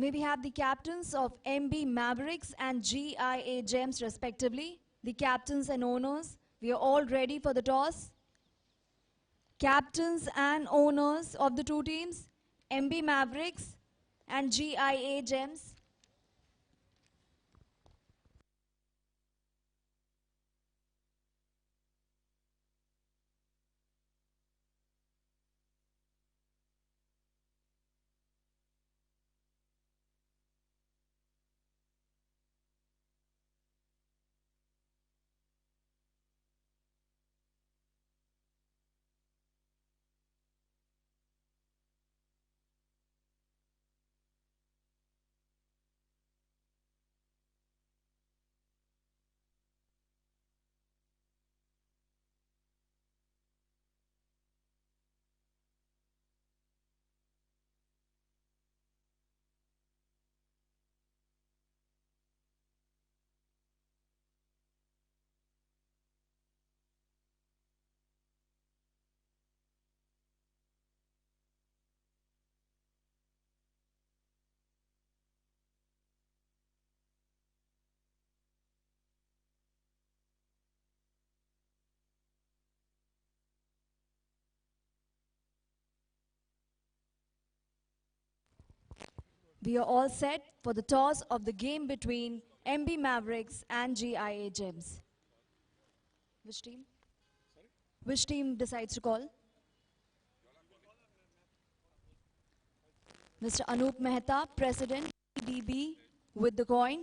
May we have the captains of MB Mavericks and GIA Gems respectively. The captains and owners, we are all ready for the toss. Captains and owners of the two teams, MB Mavericks and GIA Gems. We are all set for the toss of the game between MB Mavericks and GIA Gems. Which team? Sorry? Which team decides to call? Mr. Anup Mehta, President, DB, with the coin.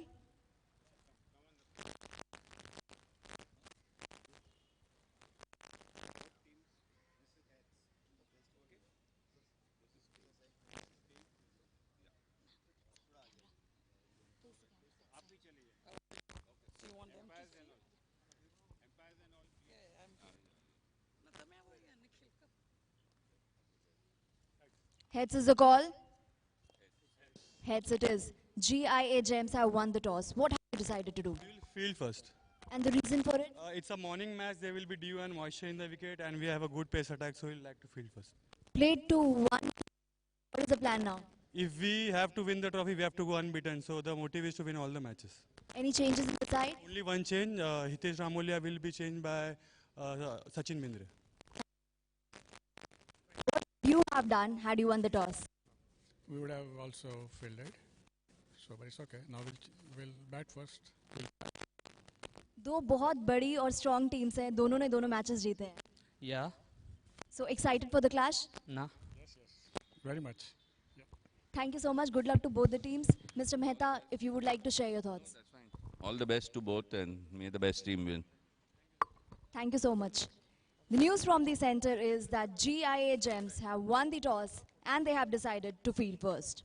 Heads is the call. Heads it is. GIA Gems have won the toss. What have you decided to do? We will field first. And the reason for it? It's a morning match. There will be dew and moisture in the wicket, and we have a good pace attack, so we'll like to field first. Played to one. What is the plan now? If we have to win the trophy, we have to go unbeaten. So the motive is to win all the matches. Any changes in the side? Only one change. Hitesh Ramolia will be changed by Sachin Bindre. What you have done had you won the toss? We would have also fielded. So, but it's okay. Now we'll bat first. दो बहुत बड़ी और strong teams हैं. दोनों ने दोनों matches जीते हैं. Yeah. So excited for the clash? Nah. Yes. Very much. Yeah. Thank you so much. Good luck to both the teams. Mr. Mehta, if you would like to share your thoughts. That's fine. All the best to both, and may the best team win. Thank you so much. The news from the center is that GIA Gems have won the toss and they have decided to field first.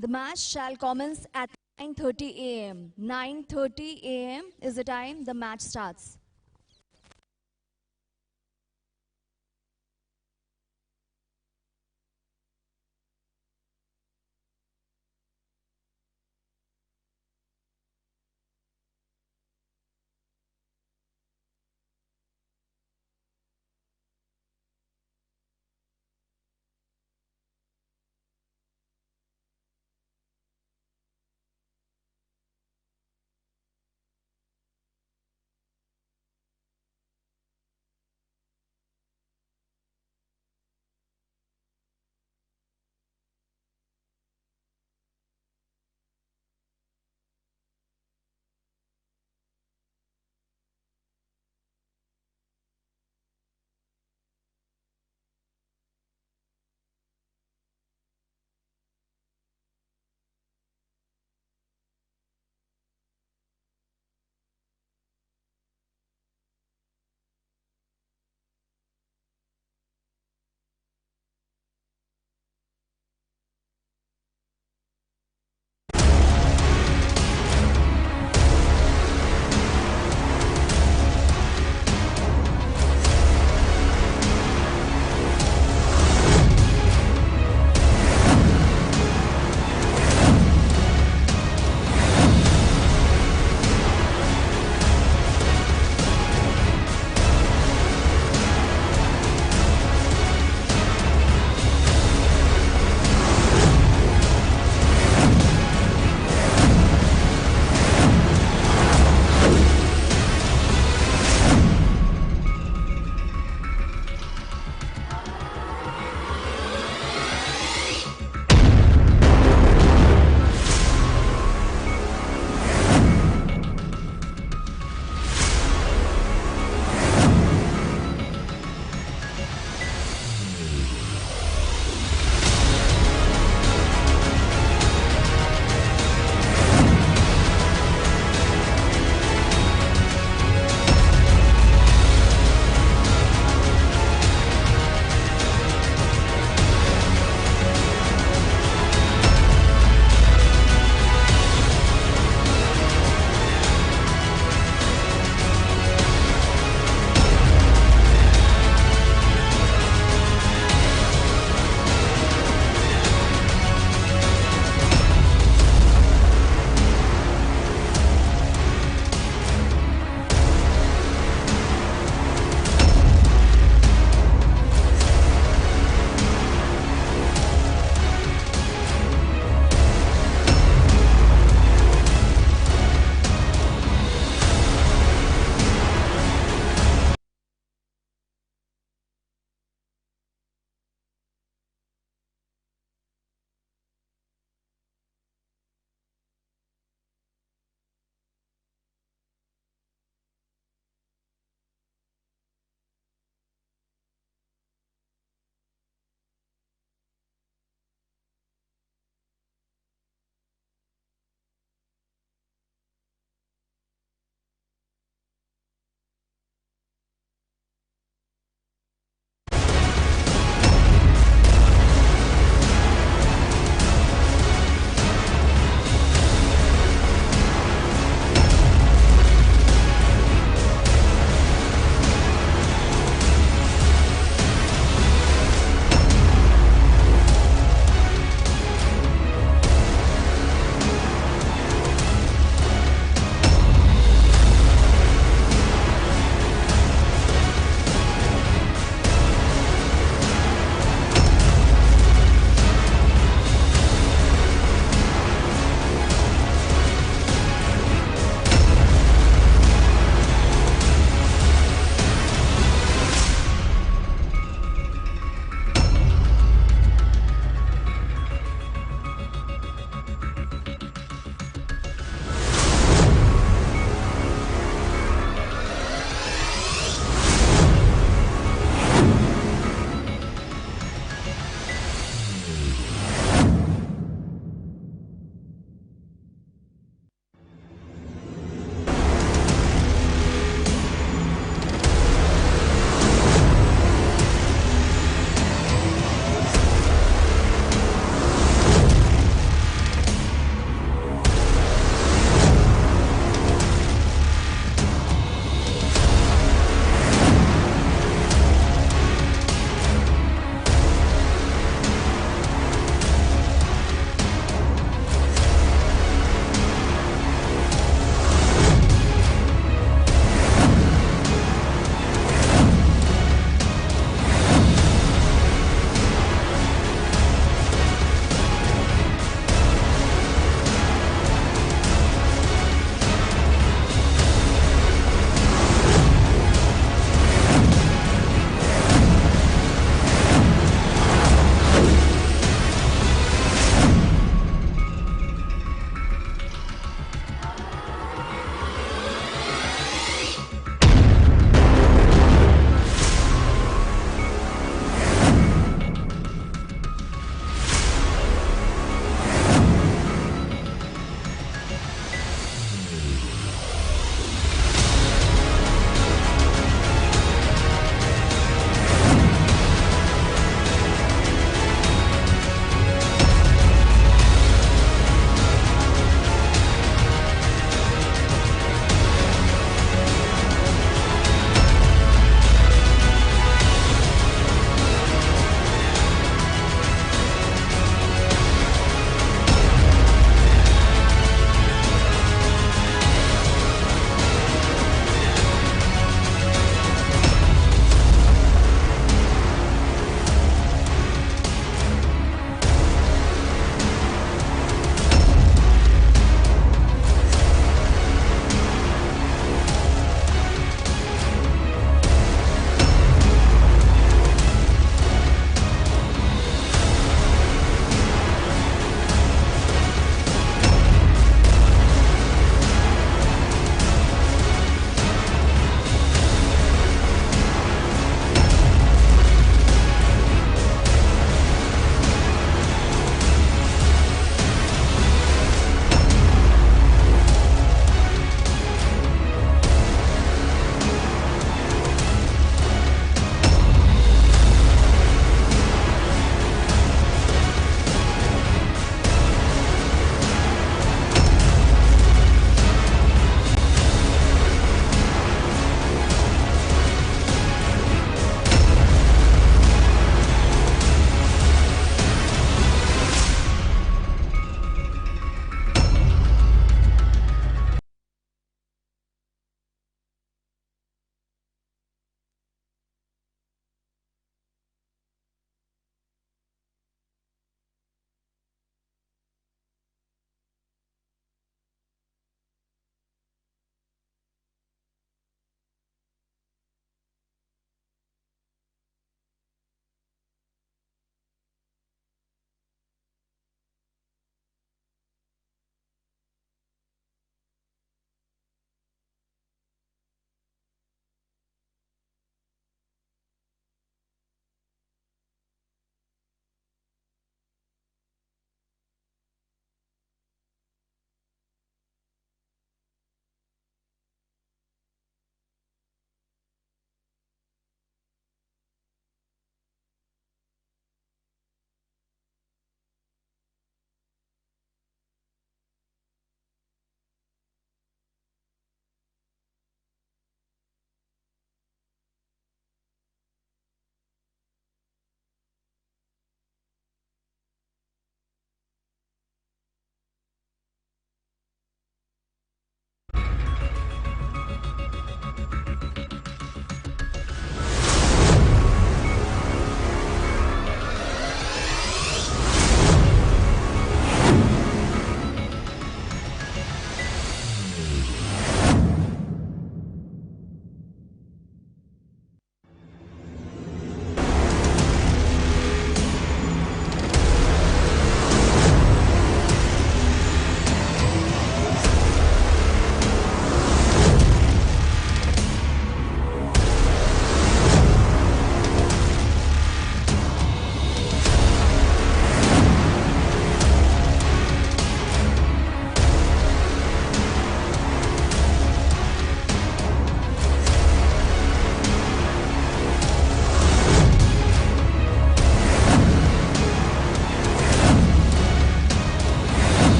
The match shall commence at 9:30 a.m. 9:30 a.m. is the time the match starts.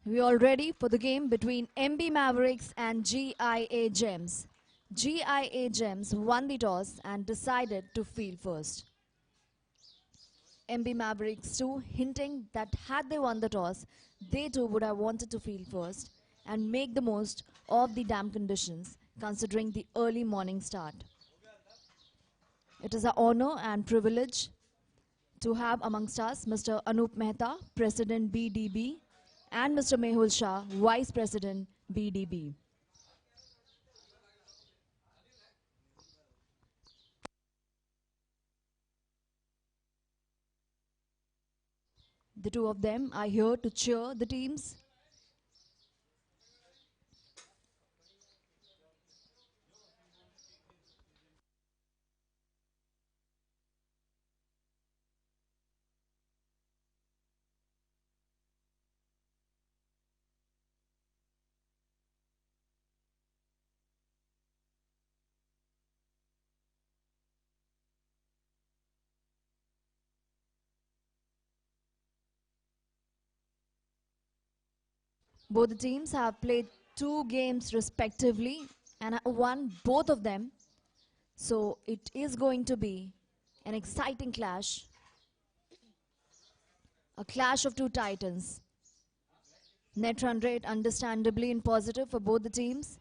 We all ready for the game between MB Mavericks and GIA Gems. GIA Gems won the toss and decided to field first. MB Mavericks too hinting that had they won the toss, they too would have wanted to field first and make the most of the damp conditions considering the early morning start. It is our honor and privilege to have amongst us Mr. Anup Mehta, President BDB, and Mr. Mehul Shah, Vice President BDB. The two of them are here to cheer the teams. Both the teams have played 2 games respectively and have won both of them. So it is going to be an exciting clash. A clash of two titans. Net run rate understandably in positive for both the teams.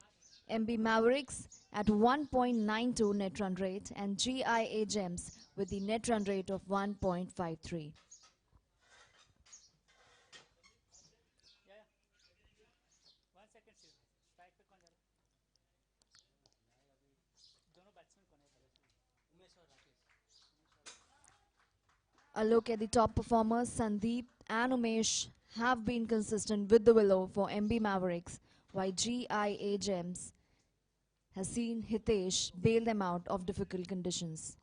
MB Mavericks at 1.92 net run rate and GIA Gems with the net run rate of 1.53. A look at the top performers, Sandeep and Umesh have been consistent with the willow for MB Mavericks, while GIA Gems has seen Hitesh bail them out of difficult conditions.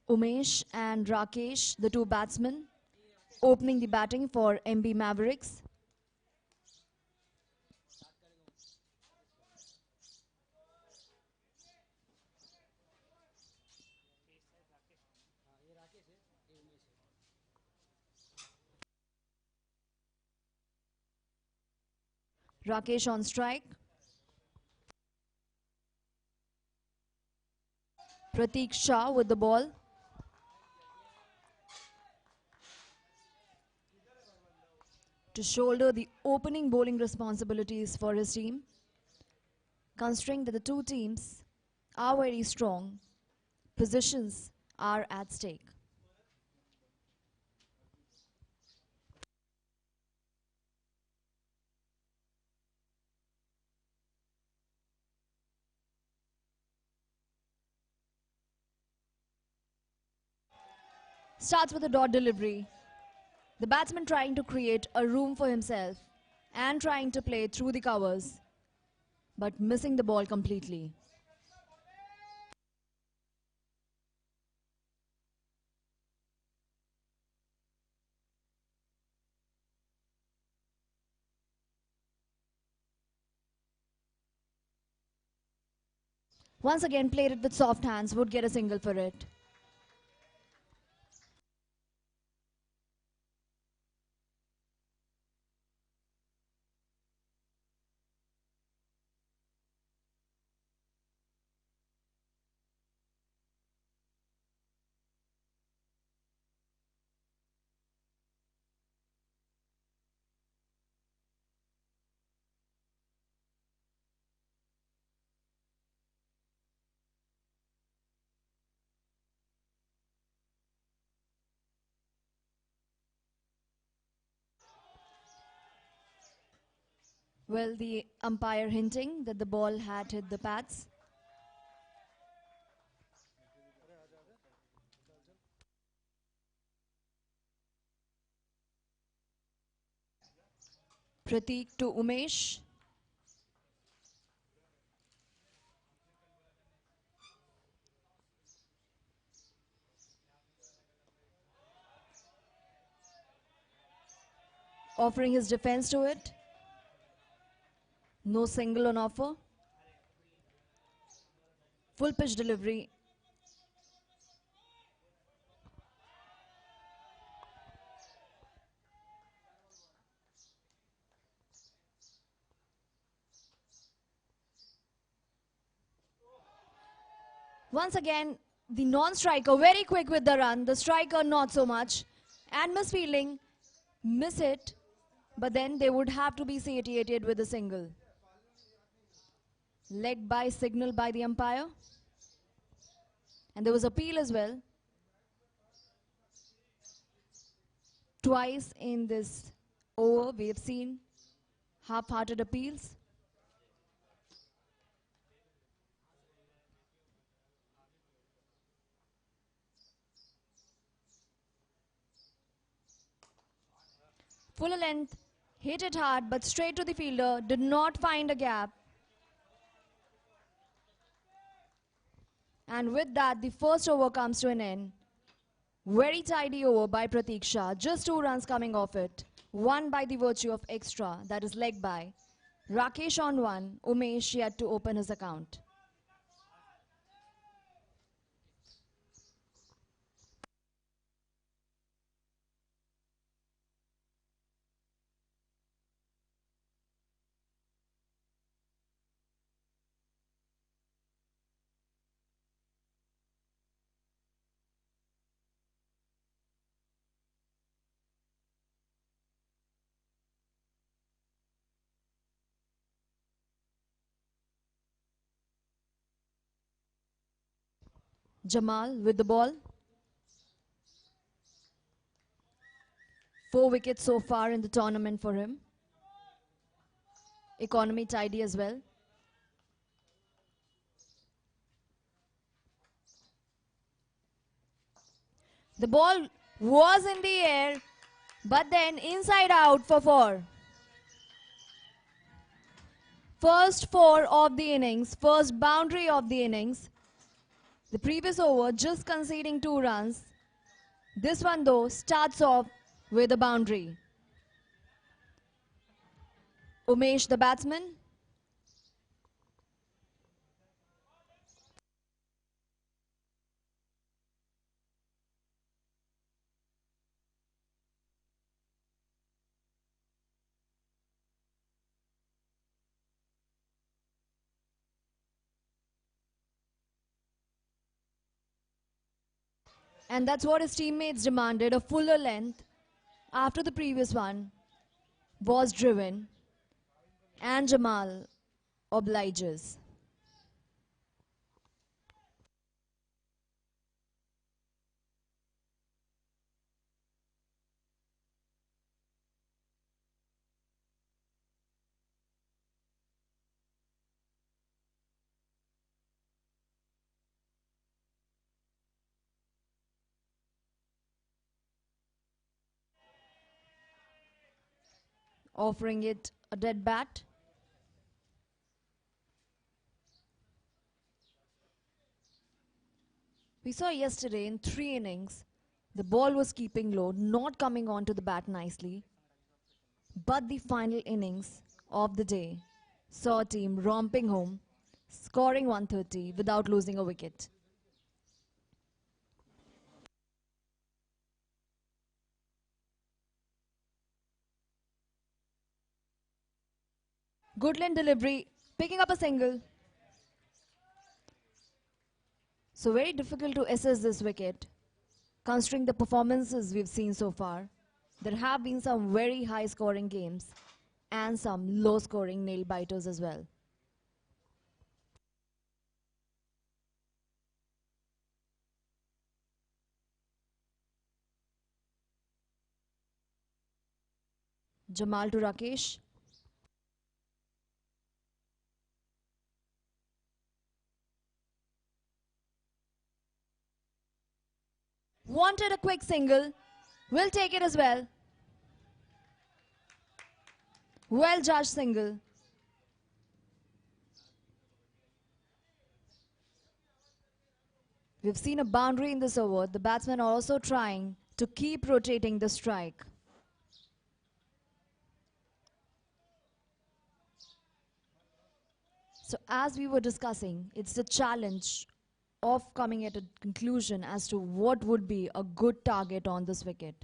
Umesh and Rakesh, the two batsmen, opening the batting for MB Mavericks. Rakesh on strike. Pratik Shah with the ball. To shoulder the opening bowling responsibilities for his team. Considering that the two teams are very strong, positions are at stake. Starts with a dot delivery. The batsman trying to create a room for himself and trying to play through the covers, but missing the ball completely. Once again, played it with soft hands, would get a single for it. Well, the umpire hinting that the ball had hit the pads. Pratik to Umesh. Offering his defense to it. No single on offer. Full pitch delivery. Once again, the non-striker very quick with the run. The striker not so much. And misfielding, miss it. But then they would have to be satiated with a single. Leg by signal by the umpire. And there was appeal as well. Twice in this over we have seen half-hearted appeals. Full length, hit it hard but straight to the fielder, did not find a gap. And with that, the first over comes to an end. Very tidy over by Pratik Shah. Just 2 runs coming off it. One by the virtue of extra, that is leg by. Rakesh on 1, Umesh yet to open his account. Jamal with the ball. 4 wickets so far in the tournament for him. Economy tidy as well. The ball was in the air, but then inside out for 4. First 4 of the innings, first boundary of the innings. The previous over just conceding 2 runs. This one though starts off with a boundary. Umesh the batsman. And that's what his teammates demanded, a fuller length after the previous one was driven. And Jamal obliges. Offering it a dead bat. We saw yesterday in 3 innings, the ball was keeping low, not coming onto the bat nicely. But the final innings of the day saw a team romping home, scoring 130 without losing a wicket. Goodland delivery, picking up a single. So very difficult to assess this wicket, considering the performances we've seen so far. There have been some very high scoring games and some low scoring nail biters as well. Jamal to Rakesh. Wanted a quick single. We'll take it as well. Well judged single. We've seen a boundary in this over. The batsmen are also trying to keep rotating the strike. So as we were discussing, it's the challenge of coming at a conclusion as to what would be a good target on this wicket.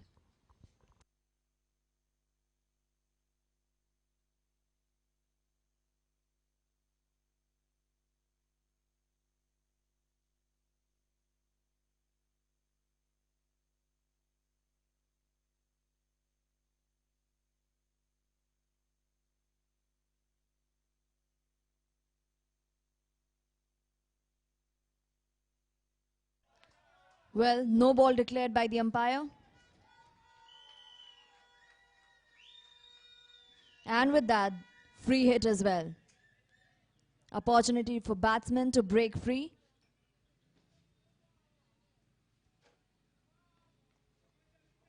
Well, no ball declared by the umpire. And with that, free hit as well. Opportunity for batsmen to break free.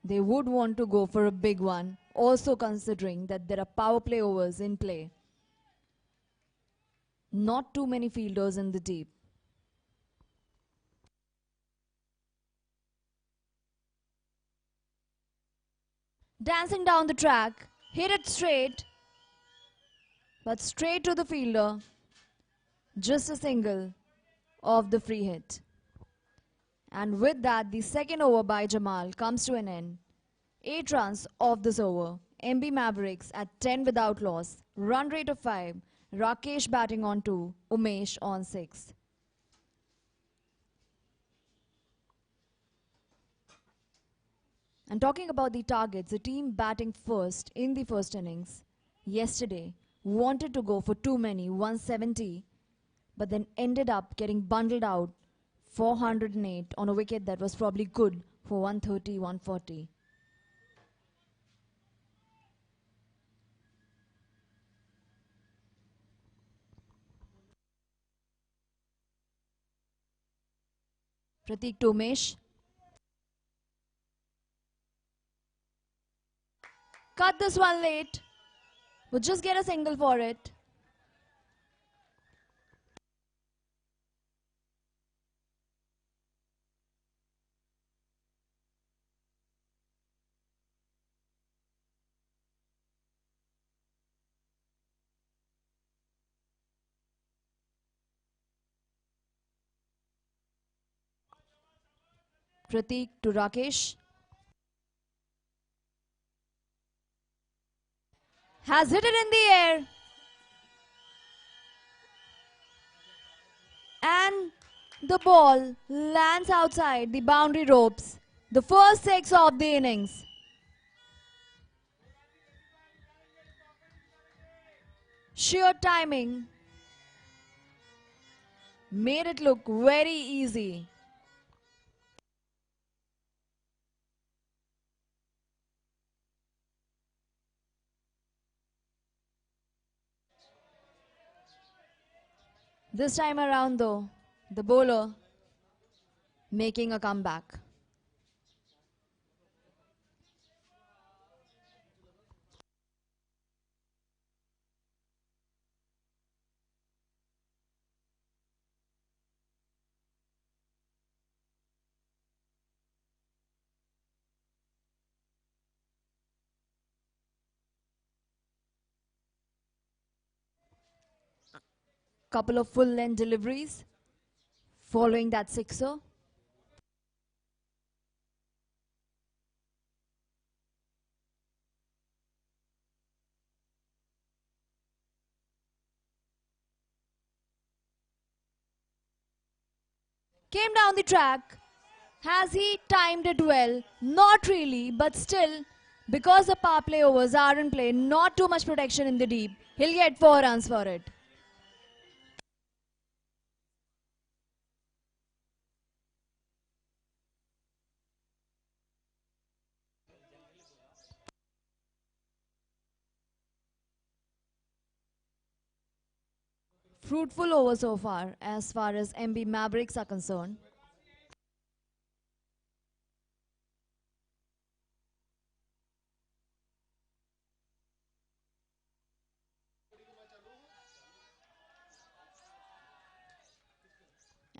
They would want to go for a big one, also considering that there are power play overs in play. Not too many fielders in the deep. Dancing down the track, hit it straight, but straight to the fielder. Just a single of the free hit. And with that, the second over by Jamal comes to an end. 8 runs of this over. MB Mavericks at 10 without loss. Run rate of 5. Rakesh batting on 2. Umesh on 6. And talking about the targets, the team batting first in the first innings yesterday wanted to go for too many, 170, but then ended up getting bundled out 408 on a wicket that was probably good for 130, 140. Pratik to Umesh. Cut this one late. We'll just get a single for it. Pratik to Rakesh. Has hit it in the air. And the ball lands outside the boundary ropes. The first 6 of the innings. Sheer timing made it look very easy. This time around though, the bowler making a comeback. Couple of full length deliveries following that sixer. Came down the track. Has he timed it well? Not really, but still, because the power play overs are in play, not too much protection in the deep, he'll get 4 runs for it. Fruitful over so far as MB Mavericks are concerned.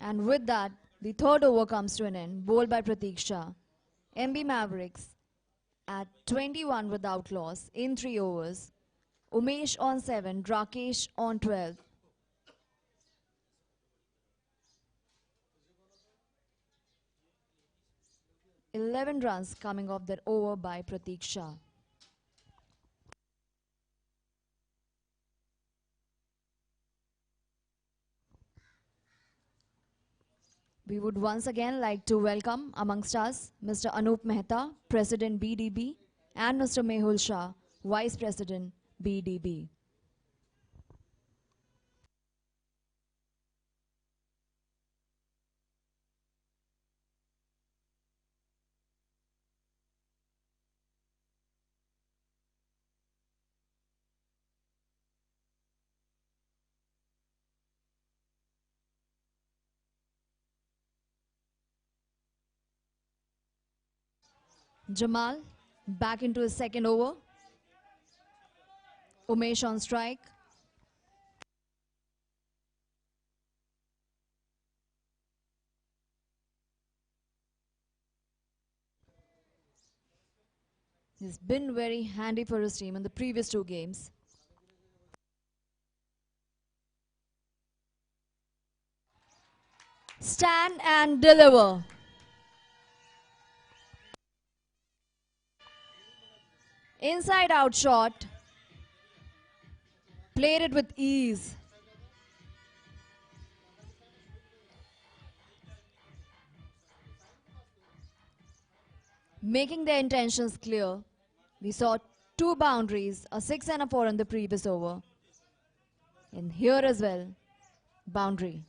And with that, the third over comes to an end, bowled by Pratik Shah. MB Mavericks at 21 without loss in 3 overs. Umesh on 7, Rakesh on 12. 11 runs coming off that over by Pratik Shah. We would once again like to welcome amongst us Mr. Anup Mehta, President BDB, and Mr. Mehul Shah, Vice President BDB. Jamal back into his second over. Umesh on strike. He's been very handy for his team in the previous 2 games. Stand and deliver. Inside out shot. Played it with ease. Making their intentions clear. We saw 2 boundaries, a 6 and a 4 in the previous over. And here as well, boundary.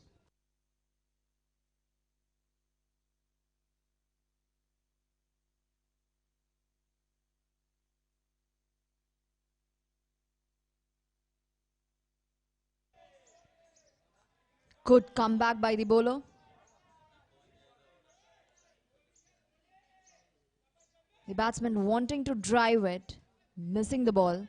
Good comeback by the bowler. The batsman wanting to drive it, missing the ball.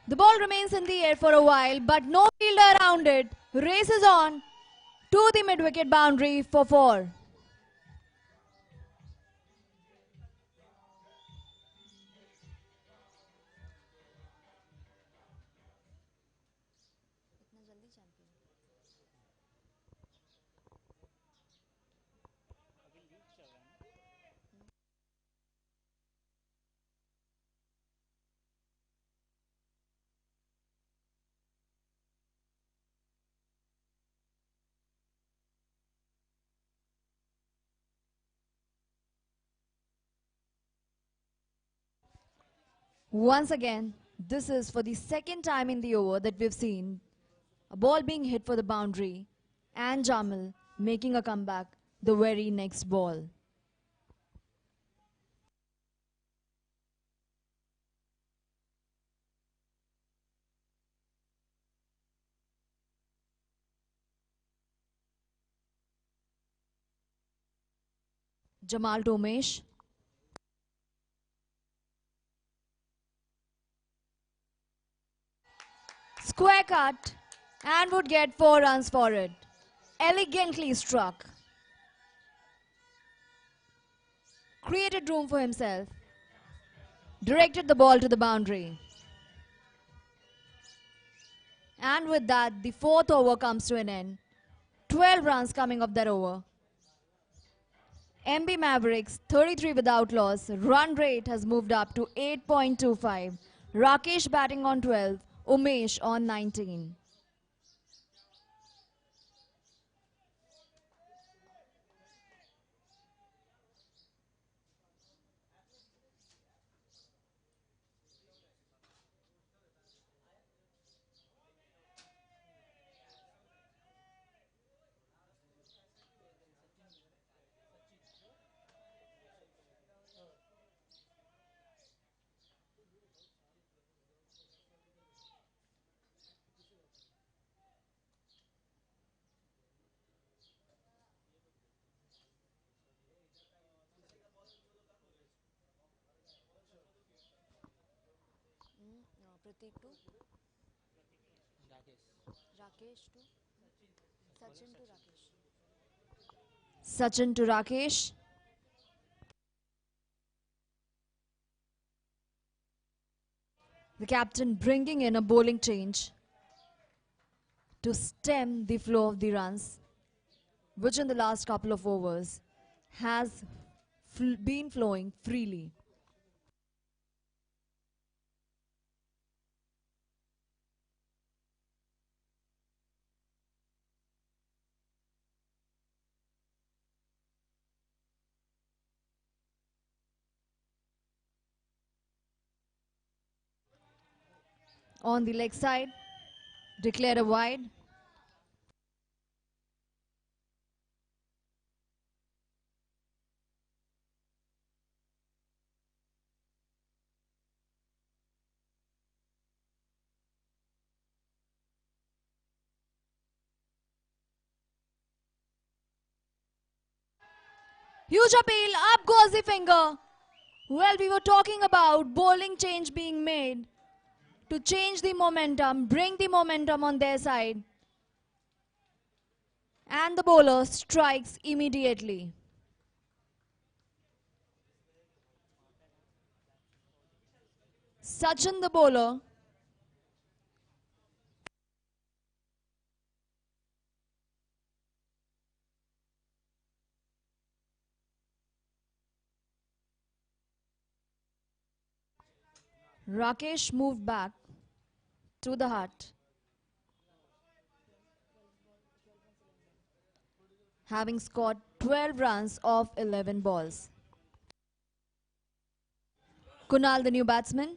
The ball remains in the air for a while, but no fielder around it. Races on to the mid-wicket boundary for 4. Once again, this is for the second time in the over that we've seen a ball being hit for the boundary and Jamal making a comeback the very next ball. Jamal to Umesh. Square cut and would get 4 runs for it. Elegantly struck. Created room for himself. Directed the ball to the boundary. And with that, the 4th over comes to an end. 12 runs coming off that over. MB Mavericks 33 without loss. Run rate has moved up to 8.25. Rakesh batting on 12. Umesh on 19. Pratik to Rakesh to Sachin to Rakesh. Sachin to Rakesh. The captain bringing in a bowling change to stem the flow of the runs, which in the last couple of overs has been flowing freely. On the leg side, declare a wide. Huge appeal, up goes the finger. Well, we were talking about bowling change being made to change the momentum, bring the momentum on their side. And the bowler strikes immediately. Sachin the bowler Rakesh moved back to the hut, having scored 12 runs off 11 balls. Kunal, the new batsman.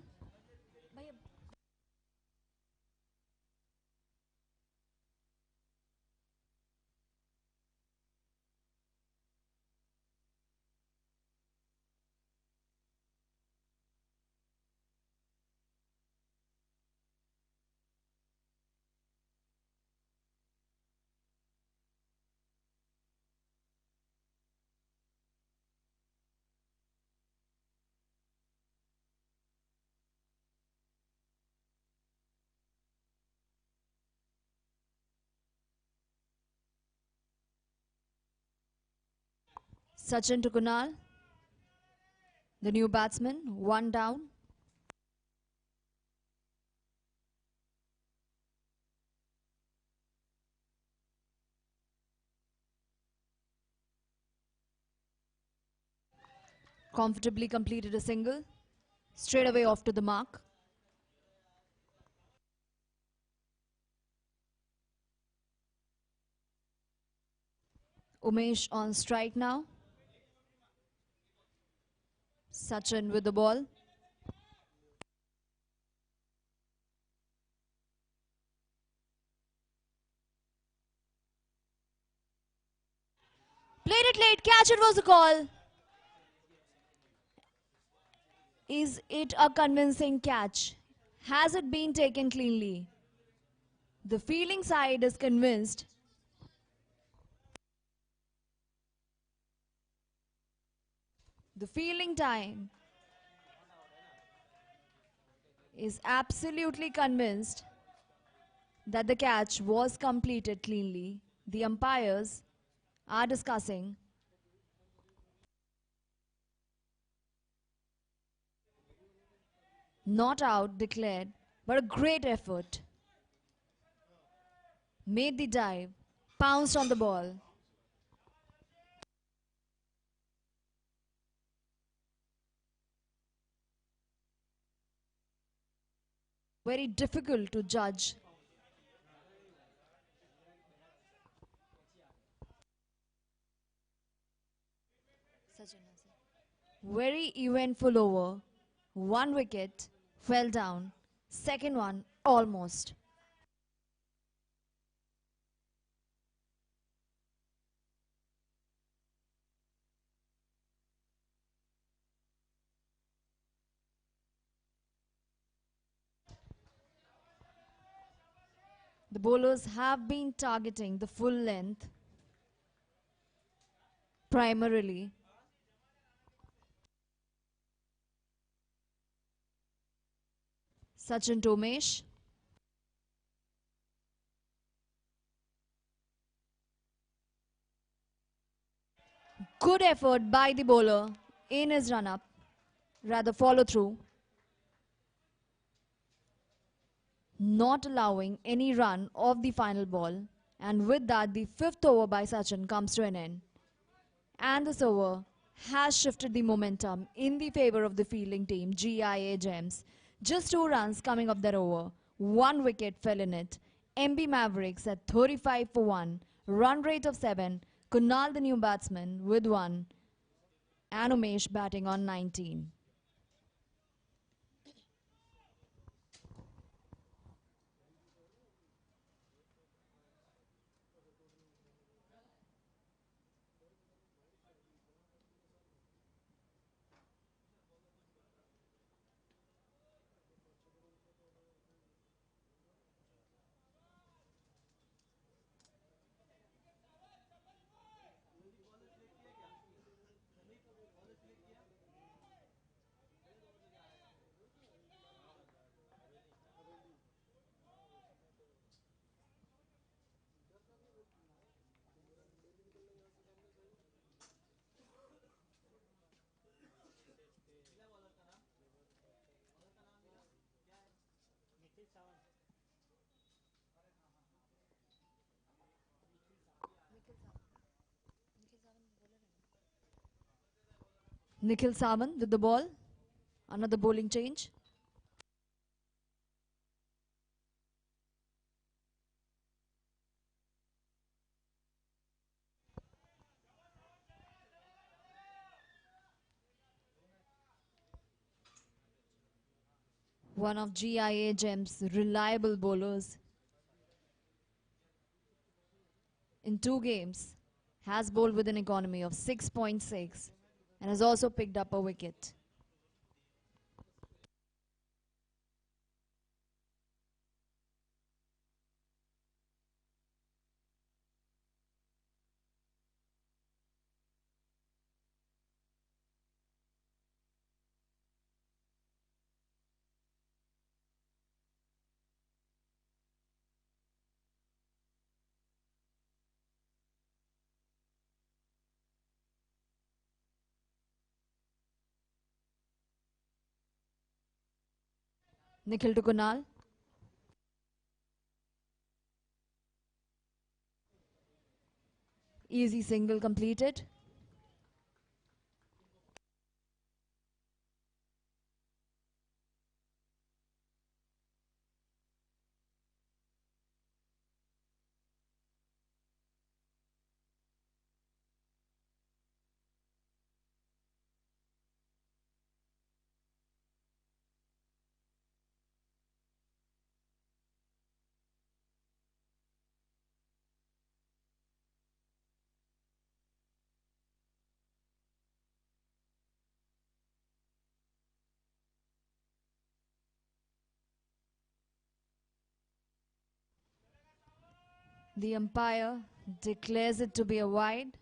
Sachin to Kunal, the new batsman, one down. Comfortably completed a single, straight away off to the mark. Umesh on strike now. Sachin with the ball. Played it late, catch it was a call. Is it a convincing catch? Has it been taken cleanly? The fielding side is convinced. The fielding time is absolutely convinced that the catch was completed cleanly. The umpires are discussing. Not out declared, but a great effort. Made the dive, pounced on the ball. Very difficult to judge. Very eventful over. One wicket fell down. Second one almost. The bowlers have been targeting the full length primarily. Sachin Tomesh. Good effort by the bowler in his run-up, rather follow through, not allowing any run of the final ball. And with that, the fifth over by Sachin comes to an end. And this over has shifted the momentum in the favor of the fielding team, GIA Gems. Just 2 runs coming up that over. 1 wicket fell in it. MB Mavericks at 35 for 1. Run rate of 7. Kunal, the new batsman, with 1. And Umesh batting on 19. Nikhil Sawan with the ball. Another bowling change. One of GIA Gems' reliable bowlers in 2 games has bowled with an economy of 6.6 and has also picked up a wicket. Nikhil to Kunal. Easy single completed. The umpire declares it to be a wide.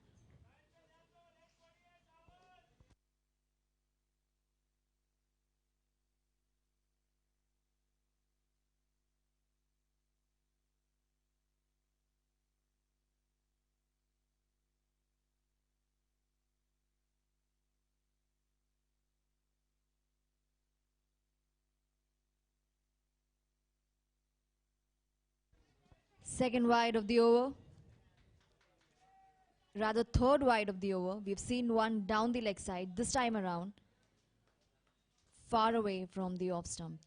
Second wide of the over. Rather third wide of the over. We've seen one down the leg side this time around, far away from the off stump.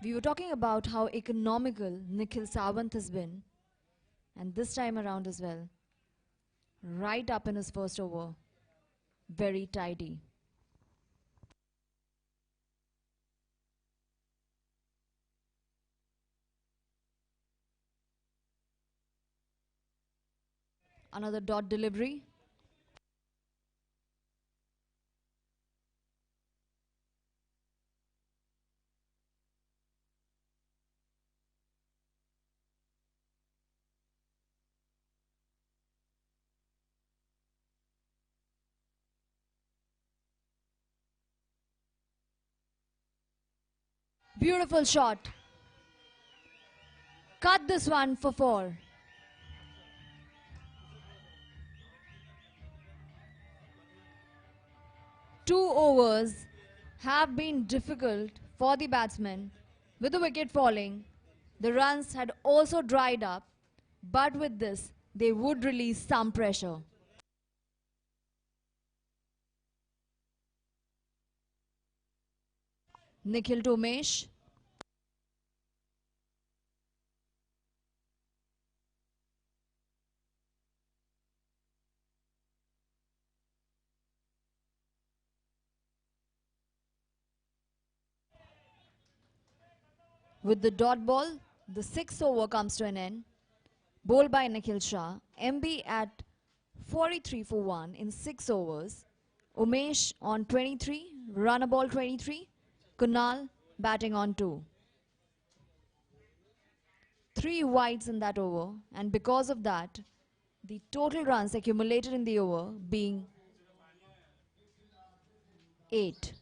We were talking about how economical Nikhil Sawant has been, and this time around as well. Right up in his first over. Very tidy. Another dot delivery. Beautiful shot. Cut this one for 4. Two overs have been difficult for the batsmen. With the wicket falling, the runs had also dried up, but with this, they would release some pressure. Nikhil to Umesh. With the dot ball, the 6th over comes to an end. Bowled by Nikhil Shah, MB at 43 for 1 in 6 overs. Umesh on 23, runner ball 23. Kunal batting on 2. 3 wides in that over, and because of that, the total runs accumulated in the over being 8.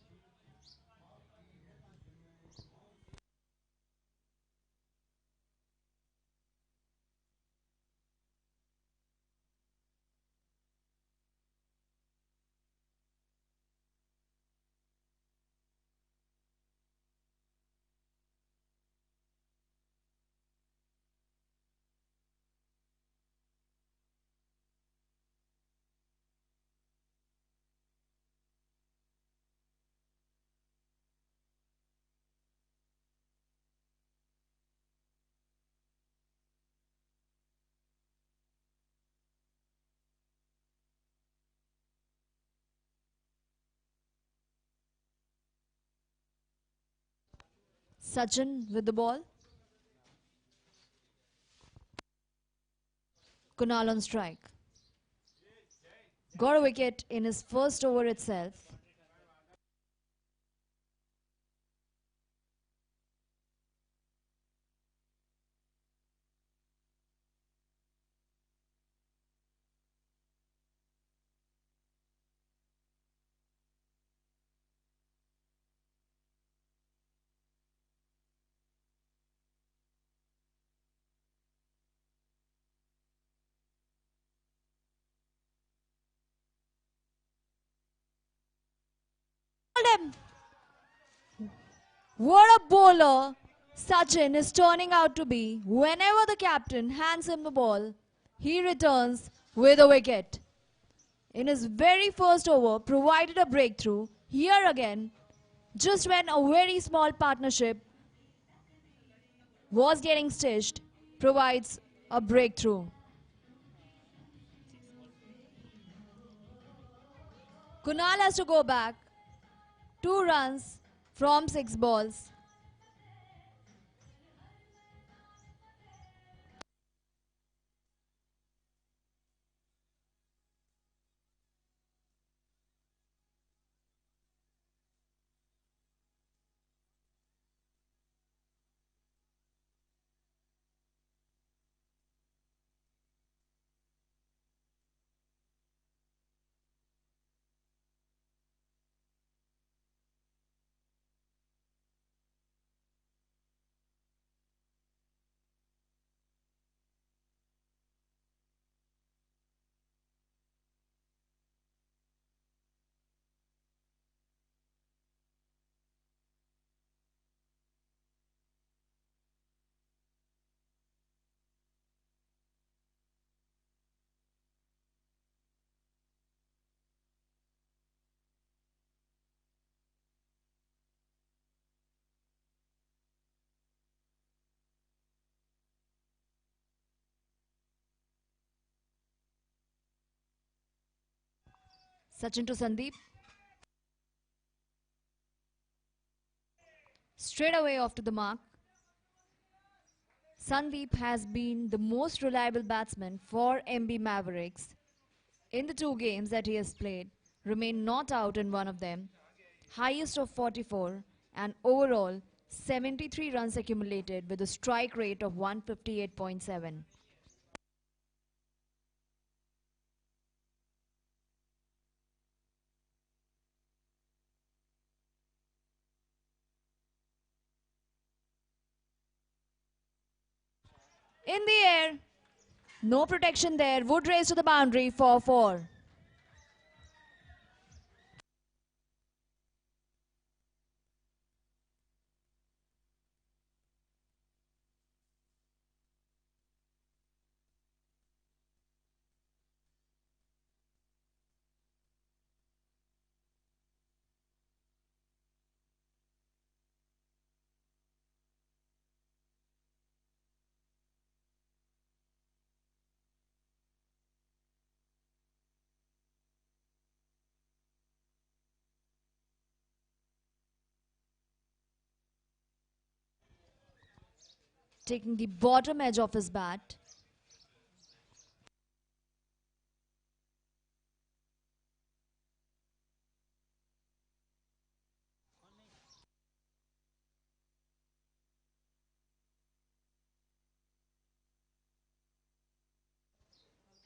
Sachin with the ball. Kunal on strike. Got a wicket in his first over itself. Him. What a bowler Sachin is turning out to be. Whenever the captain hands him the ball, he returns with a wicket. In his very first over, provided a breakthrough. Here again, just when a very small partnership was getting stitched, provides a breakthrough. Kunal has to go back. 2 runs from 6 balls. Sachin to Sandeep. Straight away off to the mark. Sandeep has been the most reliable batsman for MB Mavericks. In the 2 games that he has played, remained not out in one of them. Highest of 44 and overall 73 runs accumulated with a strike rate of 158.7. In the air. No protection there. Wood race to the boundary for 4. Taking the bottom edge of his bat.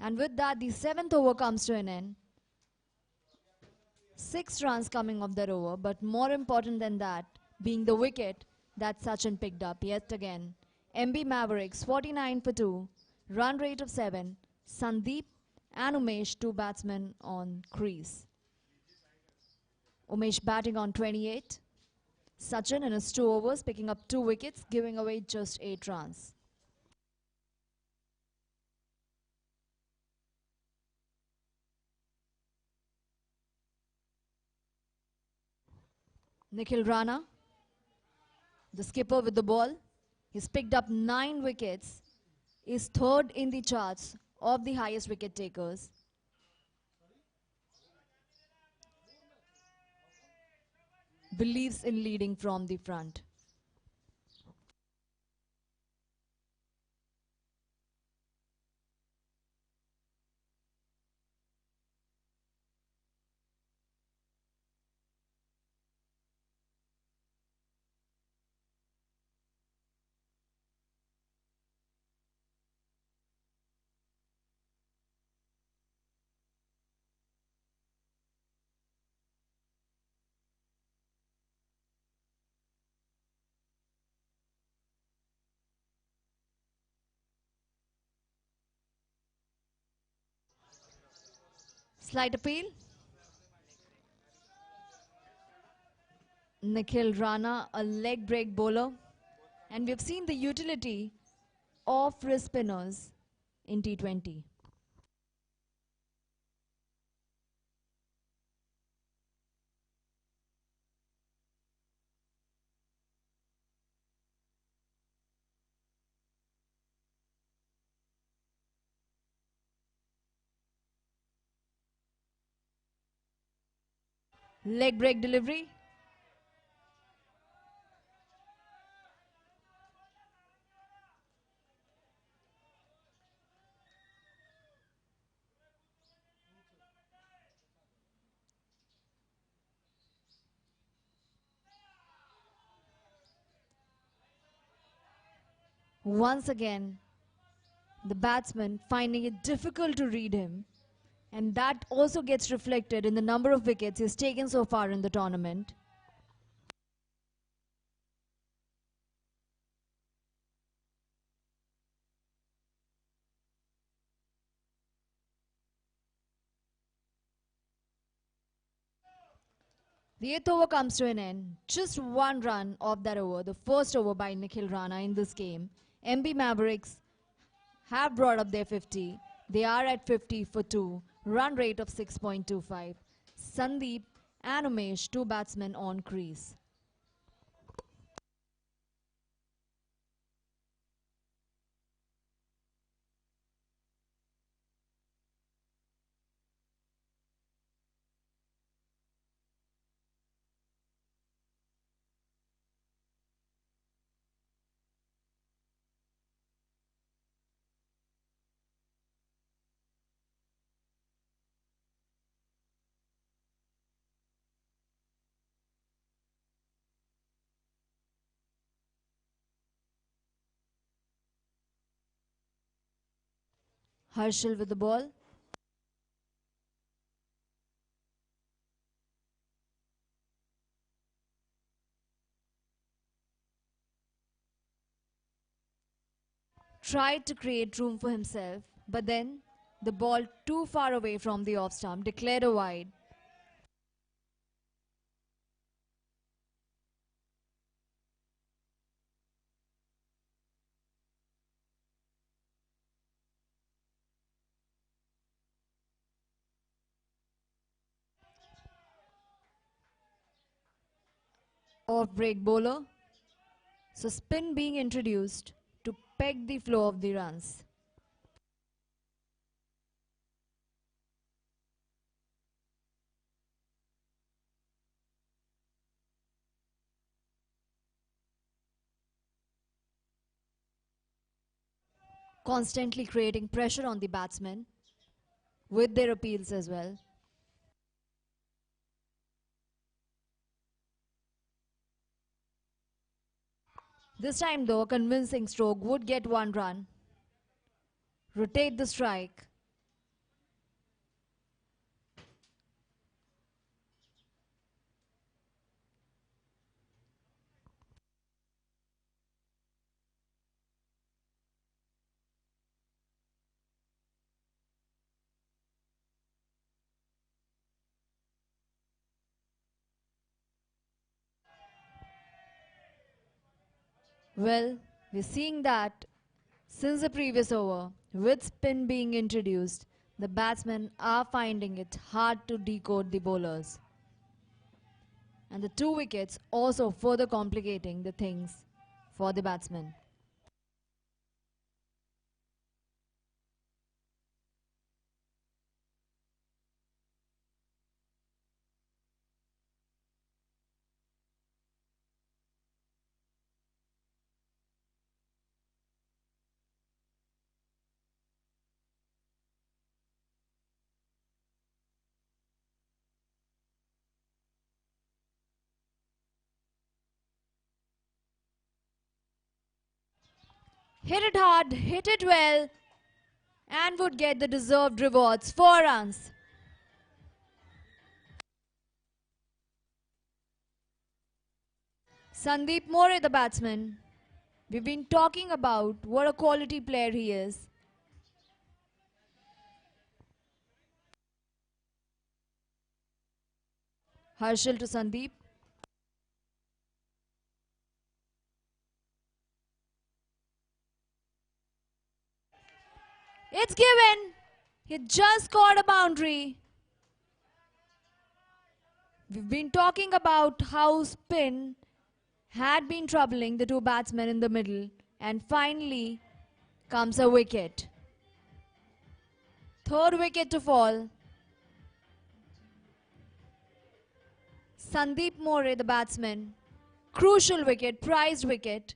And with that, the 7th over comes to an end. 6 runs coming off that over, but more important than that, being the wicket that Sachin picked up yet again. MB Mavericks 49 for 2, run rate of 7, Sandeep and Umesh, 2 batsmen on crease. Umesh batting on 28. Sachin in his 2 overs picking up 2 wickets, giving away just 8 runs. Nikhil Rana, the skipper with the ball. He's picked up 9 wickets, is 3rd in the charts of the highest wicket takers. Believes in leading from the front. Slight appeal. Nikhil Rana, a leg break bowler. And we've seen the utility of wrist spinners in T20. Leg break delivery. Once again, the batsman finding it difficult to read him, and that also gets reflected in the number of wickets he's taken so far in the tournament. The 8th over comes to an end. Just 1 run off that over, the first over by Nikhil Rana in this game. MB Mavericks have brought up their 50. They are at 50 for 2. Run rate of 6.25. Sandeep and Umesh, 2 batsmen on crease. Harshal with the ball. tried to create room for himself, but then the ball too far away from the off stump declared a wide. Off break bowler, so spin being introduced to peg the flow of the runs. Constantly creating pressure on the batsmen with their appeals as well. This time though, a convincing stroke would get one run. Rotate the strike. Well, we're seeing that since the previous over, with spin being introduced, the batsmen are finding it hard to decode the bowlers. And the 2 wickets also further complicating the things for the batsmen. Hit it hard, hit it well, and would get the deserved rewards. 4 runs. Sandeep More, the batsman. We've been talking about what a quality player he is. Harshal to Sandeep. It's given. He just scored a boundary. We've been talking about how spin had been troubling the two batsmen in the middle, and finally comes a wicket. Third wicket to fall. Sandeep More, the batsman. Crucial wicket, prized wicket.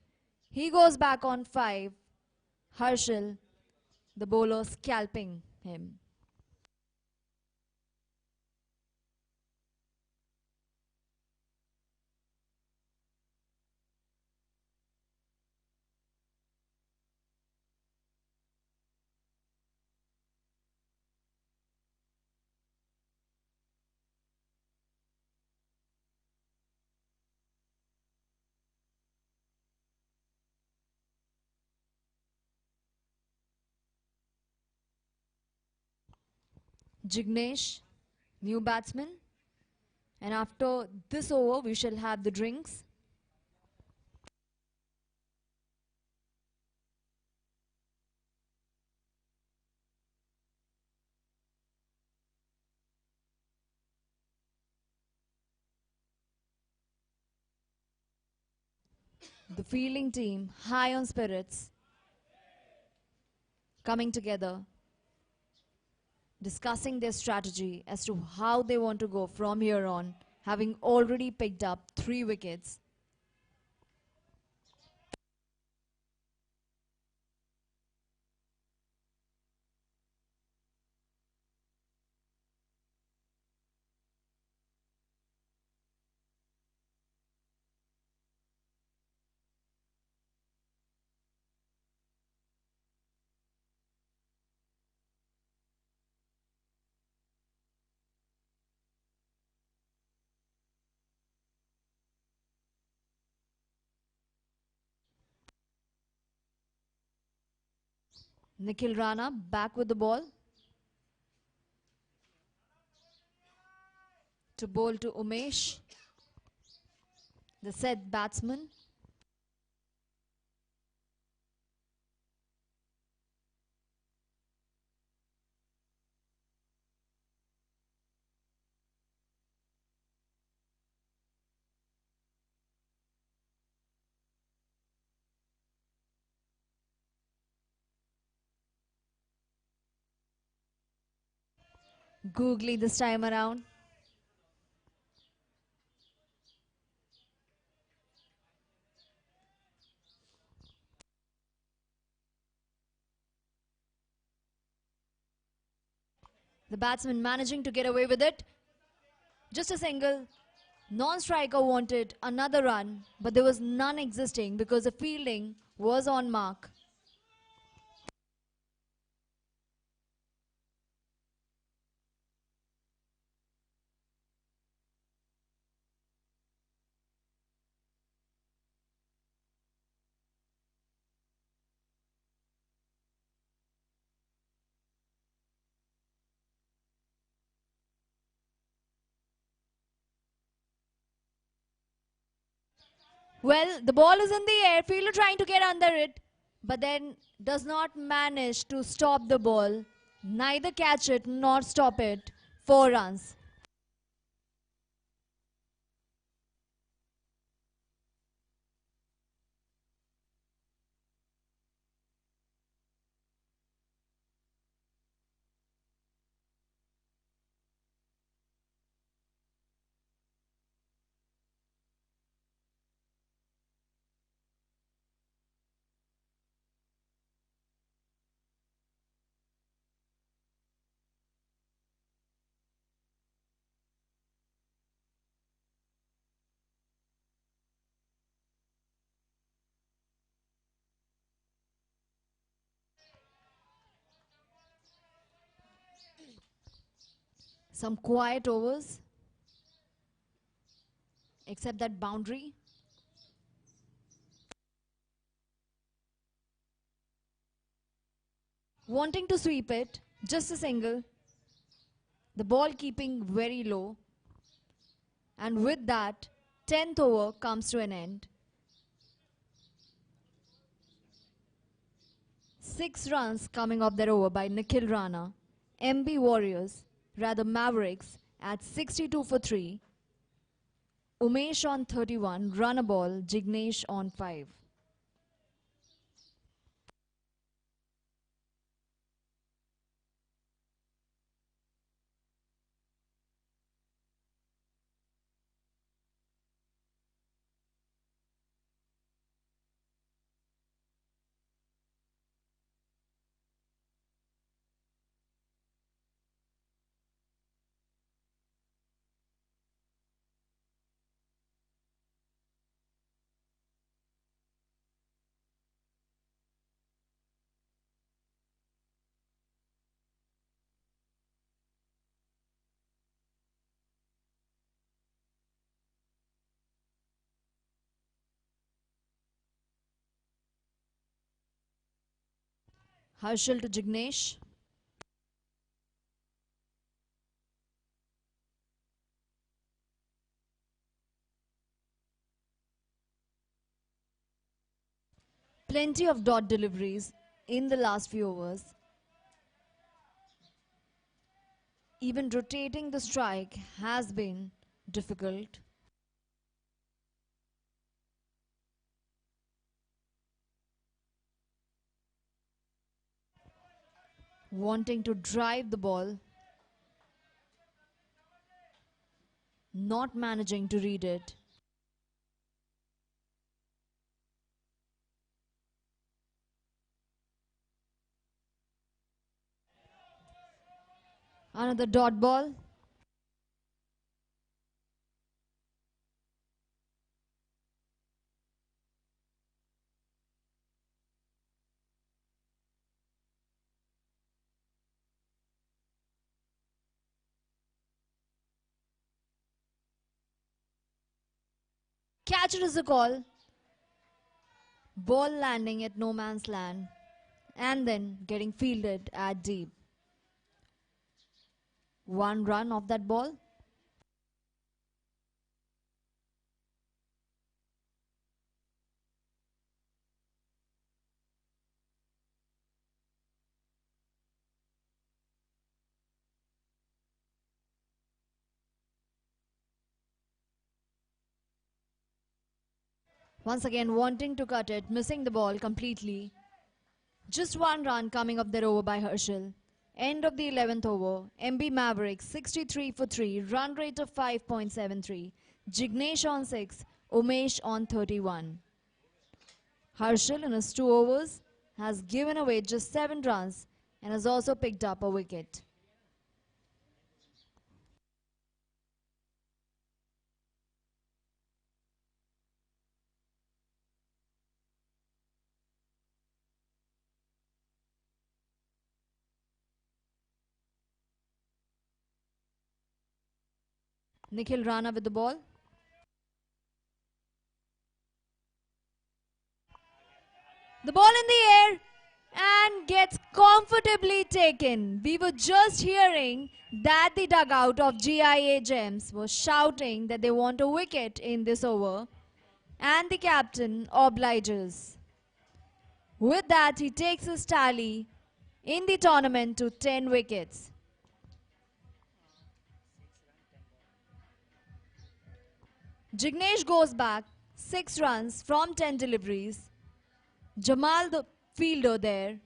He goes back on 5. Harshal, the bowler, scalping him. Jignesh, new batsman. And after this over, we shall have the drinks. The fielding team, high on spirits, coming together, discussing their strategy as to how they want to go from here on, having already picked up 3 wickets. Nikhil Rana back with the ball. To bowl to Umesh, the set batsman. Googly this time around. The batsman managing to get away with it. Just a single. Non-striker wanted another run, but there was none existing because the fielding was on mark. Well, the ball is in the air, fielder trying to get under it, but then does not manage to stop the ball, neither catch it nor stop it. 4 runs. Some quiet overs, except that boundary. Wanting to sweep it, just a single. The ball keeping very low. And with that, 10th over comes to an end. 6 runs coming off that over by Nikhil Rana. MB Warriors, rather Mavericks, at 62 for 3. Umesh on 31, run a ball, Jignesh on 5. Harshal to Jignesh. Plenty of dot deliveries in the last few overs. Even rotating the strike has been difficult. Wanting to drive the ball, not managing to read it. Another dot ball. Catcher is a call. Ball landing at no man's land. and then getting fielded at deep. 1 run off that ball. Once again wanting to cut it, missing the ball completely. Just 1 run coming up that over by Herschel. End of the 11th over. MB Mavericks 63 for 3. Run rate of 5.73. Jignesh on 6. Umesh on 31. Herschel in his 2 overs has given away just 7 runs and has also picked up a wicket. Nikhil Rana with the ball. The ball in the air and gets comfortably taken. We were just hearing that the dugout of GIA Gems was shouting that they want a wicket in this over, and the captain obliges. With that, he takes his tally in the tournament to 10 wickets. Jignesh goes back 6 runs from 10 deliveries. Jamal the fielder there.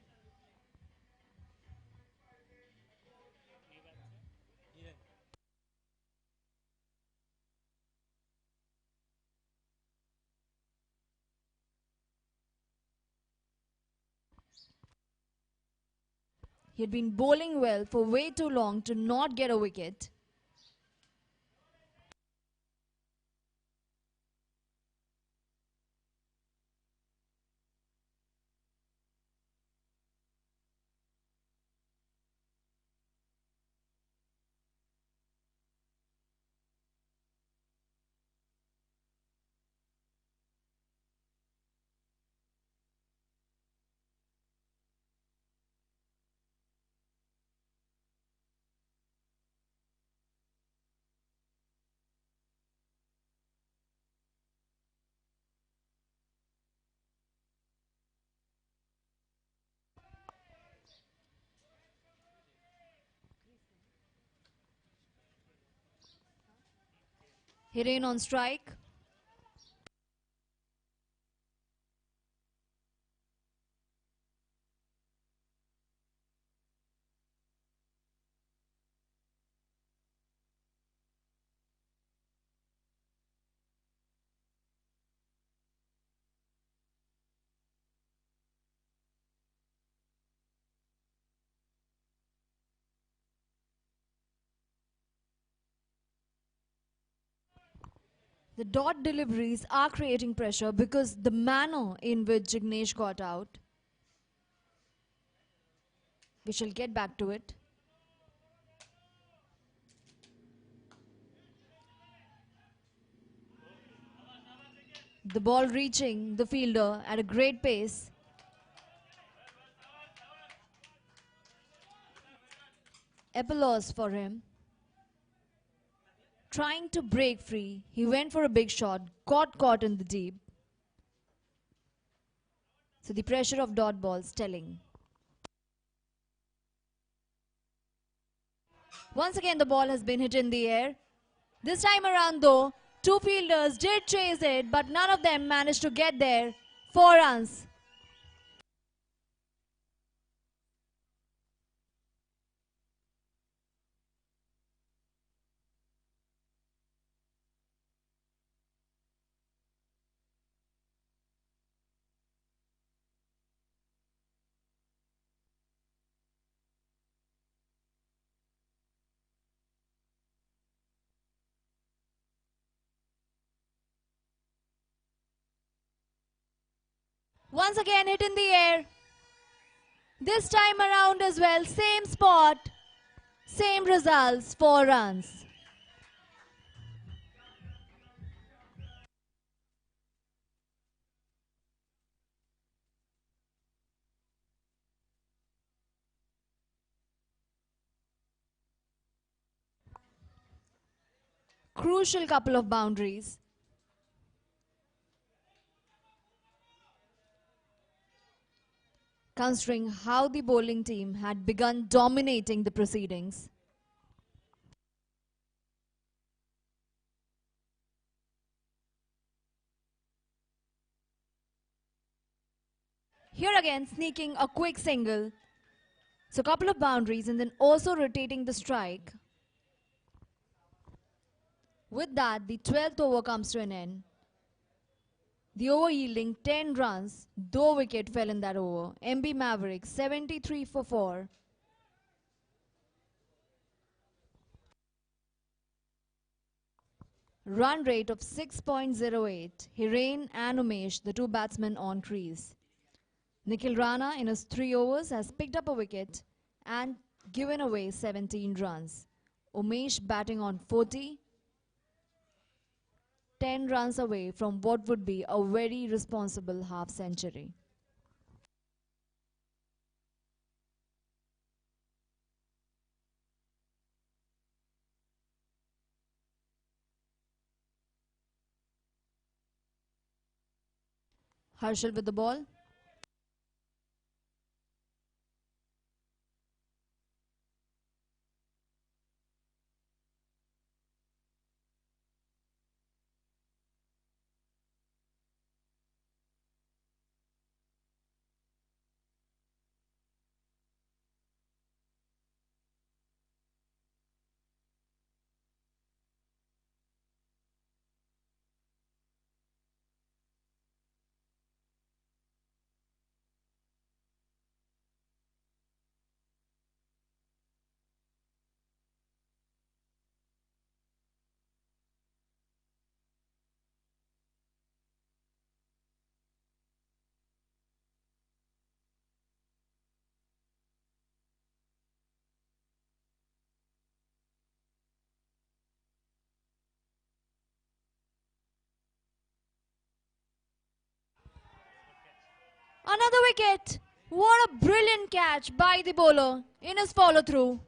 He had been bowling well for way too long to not get a wicket. Hiren on strike. The dot deliveries are creating pressure because the manner in which Jignesh got out. We shall get back to it. The ball reaching the fielder at a great pace. Applause for him. Trying to break free, he went for a big shot, got caught in the deep. So the pressure of dot balls telling. Once again the ball has been hit in the air. This time around though, 2 fielders did chase it, but none of them managed to get there. 4 runs. Once again hit in the air. This time around as well, same spot, same results, 4 runs. crucial couple of boundaries. Considering how the bowling team had begun dominating the proceedings. Here again, sneaking a quick single. So a couple of boundaries and then also rotating the strike. With that, the 12th over comes to an end. The over yielding 10 runs, though wicket fell in that over. MB Mavericks 73 for 4. Run rate of 6.08. Hiren and Umesh, the two batsmen on crease. Nikhil Rana in his 3 overs has picked up a wicket and given away 17 runs. Umesh batting on 40. 10 runs away from what would be a very responsible half century. Harshal with the ball. Another wicket. What a brilliant catch by the bowler in his follow through.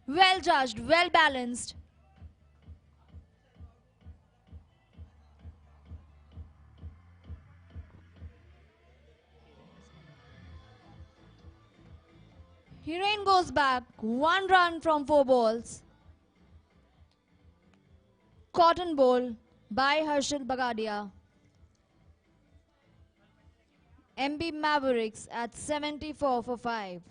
Well judged, well balanced. Hiren goes back, 1 run from 4 balls. Cotton ball by Harshal Bagadia. MB Mavericks at 74 for 5.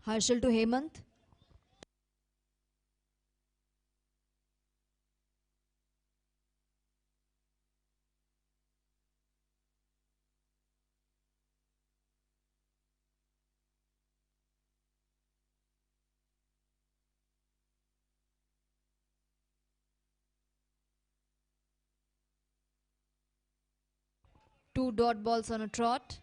Harshal to Hemant. Two dot balls on a trot.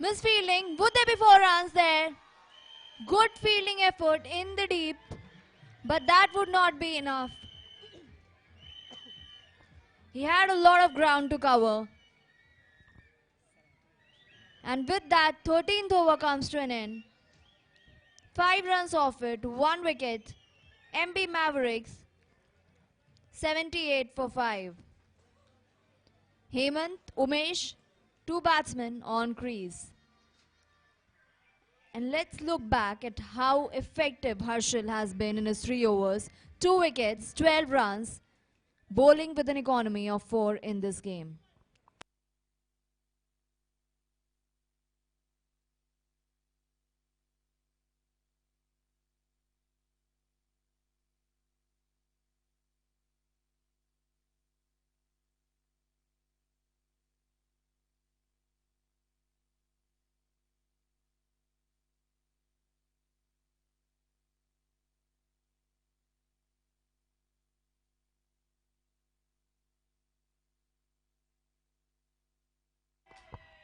Misfielding. Would there be 4 runs there? Good fielding effort in the deep. But that would not be enough. He had a lot of ground to cover. And with that, 13th over comes to an end. 5 runs off it, 1 wicket. MB Mavericks 78 for 5. Hemant, Umesh, two batsmen on crease. And let's look back at how effective Harshal has been in his 3 overs, 2 wickets, 12 runs, bowling with an economy of 4 in this game.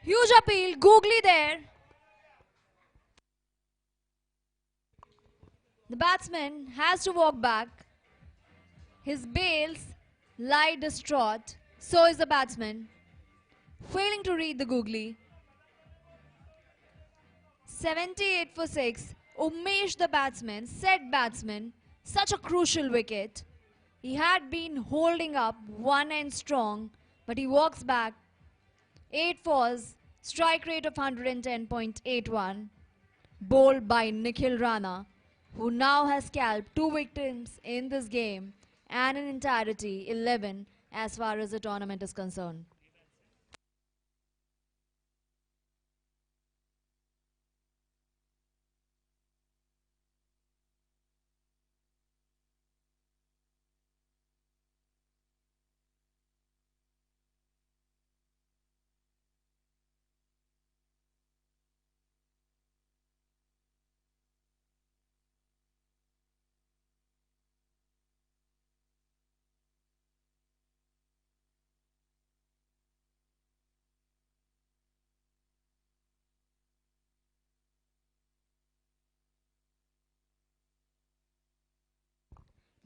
Huge appeal, googly there. The batsman has to walk back. His bails lie distraught. So is the batsman, failing to read the googly. 78 for 6. Umesh the batsman, said batsman, such a crucial wicket. He had been holding up one end strong, but he walks back. 8 falls, strike rate of 110.81, bowled by Nikhil Rana, who now has scalped 2 victims in this game and in entirety 11 as far as the tournament is concerned.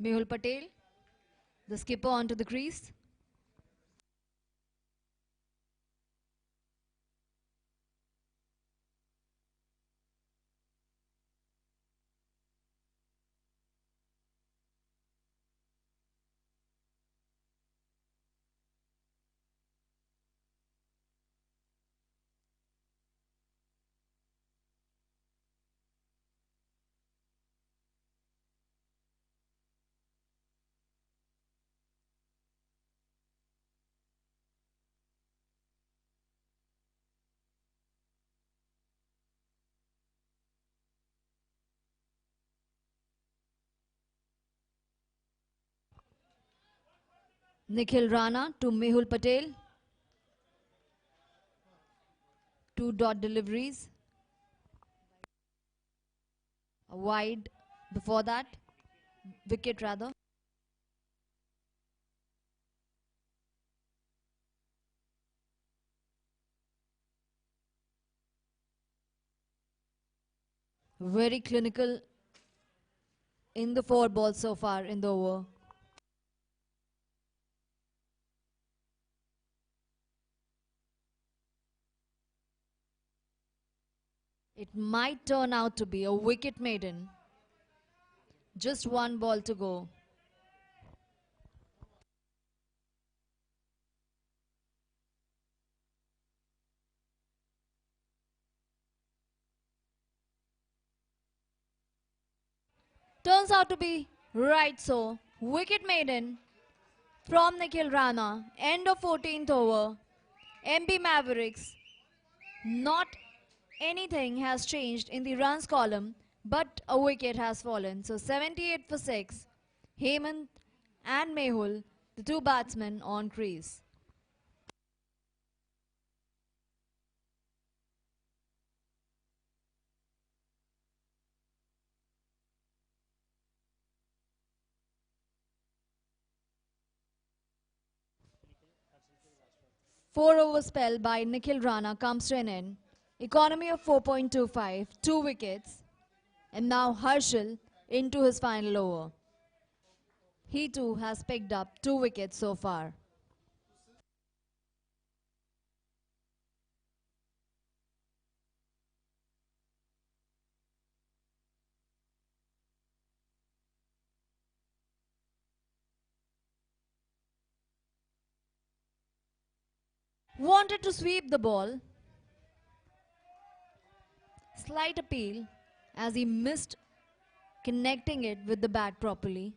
Mehul Patel, the skipper onto the crease. Nikhil Rana to Mehul Patel. 2 dot deliveries. A wide before that. Wicket rather. Very clinical in the 4 balls so far in the over. It might turn out to be a wicket maiden. Just 1 ball to go. Turns out to be right so. Wicket maiden from Nikhil Rana. End of 14th over. MB Mavericks. Not anything has changed in the runs column, but a wicket has fallen. So 78 for 6. Hemant and Mehul, the 2 batsmen on crease. Four-over spell by Nikhil Rana comes to an end. Economy of 4.25, 2 wickets. And now Harshal into his final over. He too has picked up 2 wickets so far. Wanted to sweep the ball. Slight appeal as he missed connecting it with the bat properly.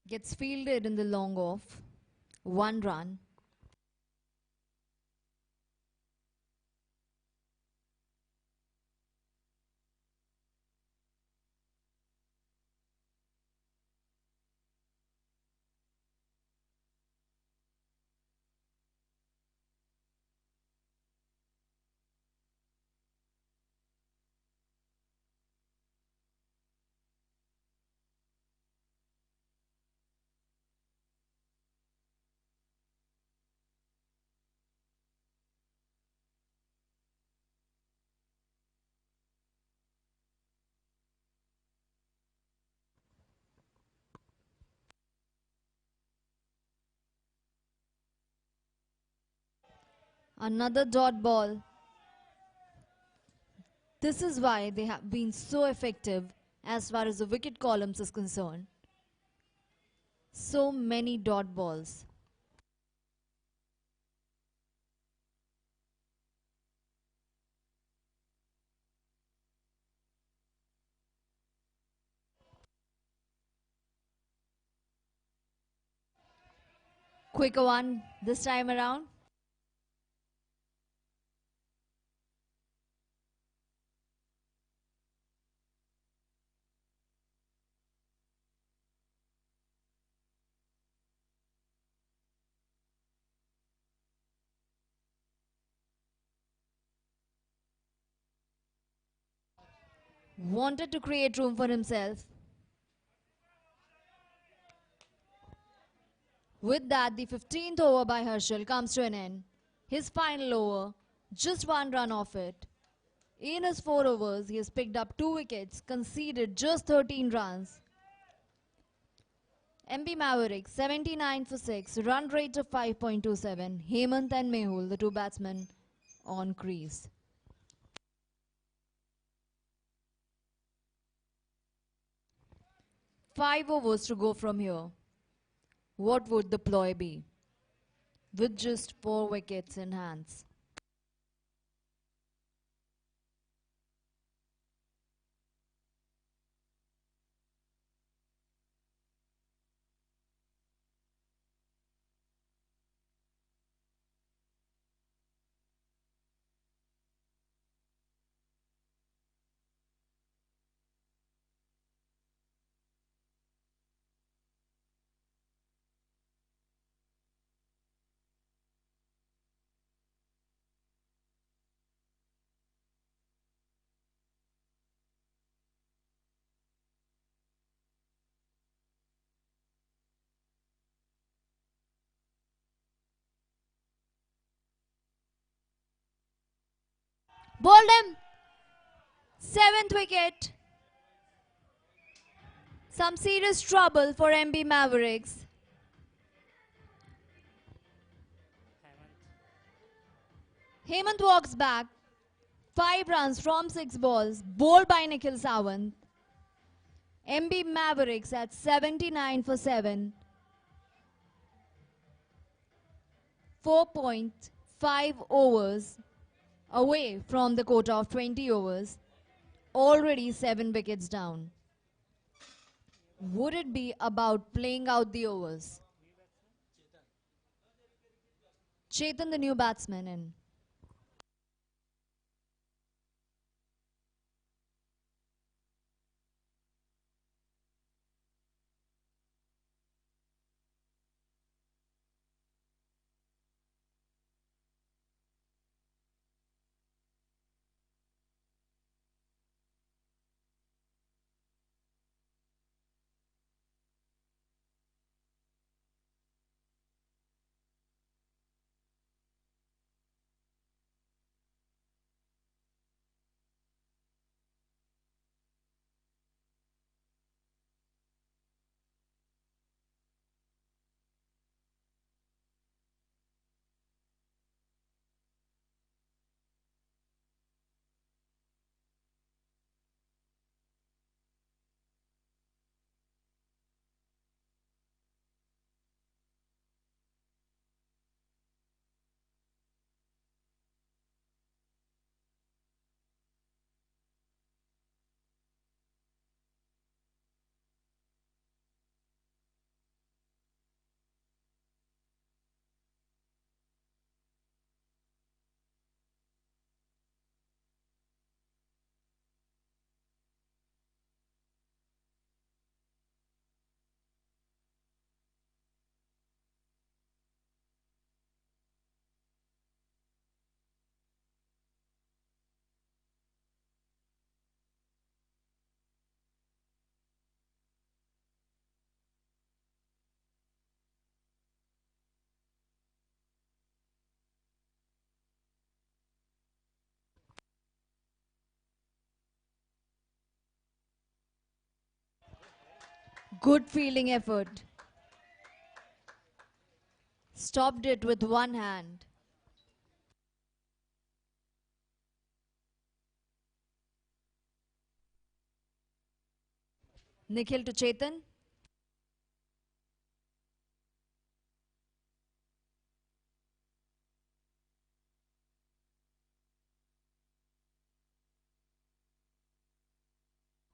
Gets fielded in the long off. 1 run. Another dot ball. This is why they have been so effective as far as the wicket columns is concerned. So many dot balls. Quicker one this time around. Wanted to create room for himself. With that, the 15th over by Harshal comes to an end. His final over, just 1 run off it. In his 4 overs, he has picked up 2 wickets, conceded just 13 runs. MB Maverick, 79 for 6, run rate of 5.27. Hemant and Mehul, the 2 batsmen, on crease. Five overs to go from here. What would the ploy be? With just 4 wickets in hands. Bowled him. 7th wicket. Some serious trouble for MB Mavericks. Hemant walks back. 5 runs from 6 balls. Bowled by Nikhil Sawant. MB Mavericks at 79 for 7. 4.5 overs away from the quota of 20 overs. Already 7 wickets down. Would it be about playing out the overs? Chetan, the new batsman, in. Good fielding effort. Stopped it with one hand. Nikhil to Chetan.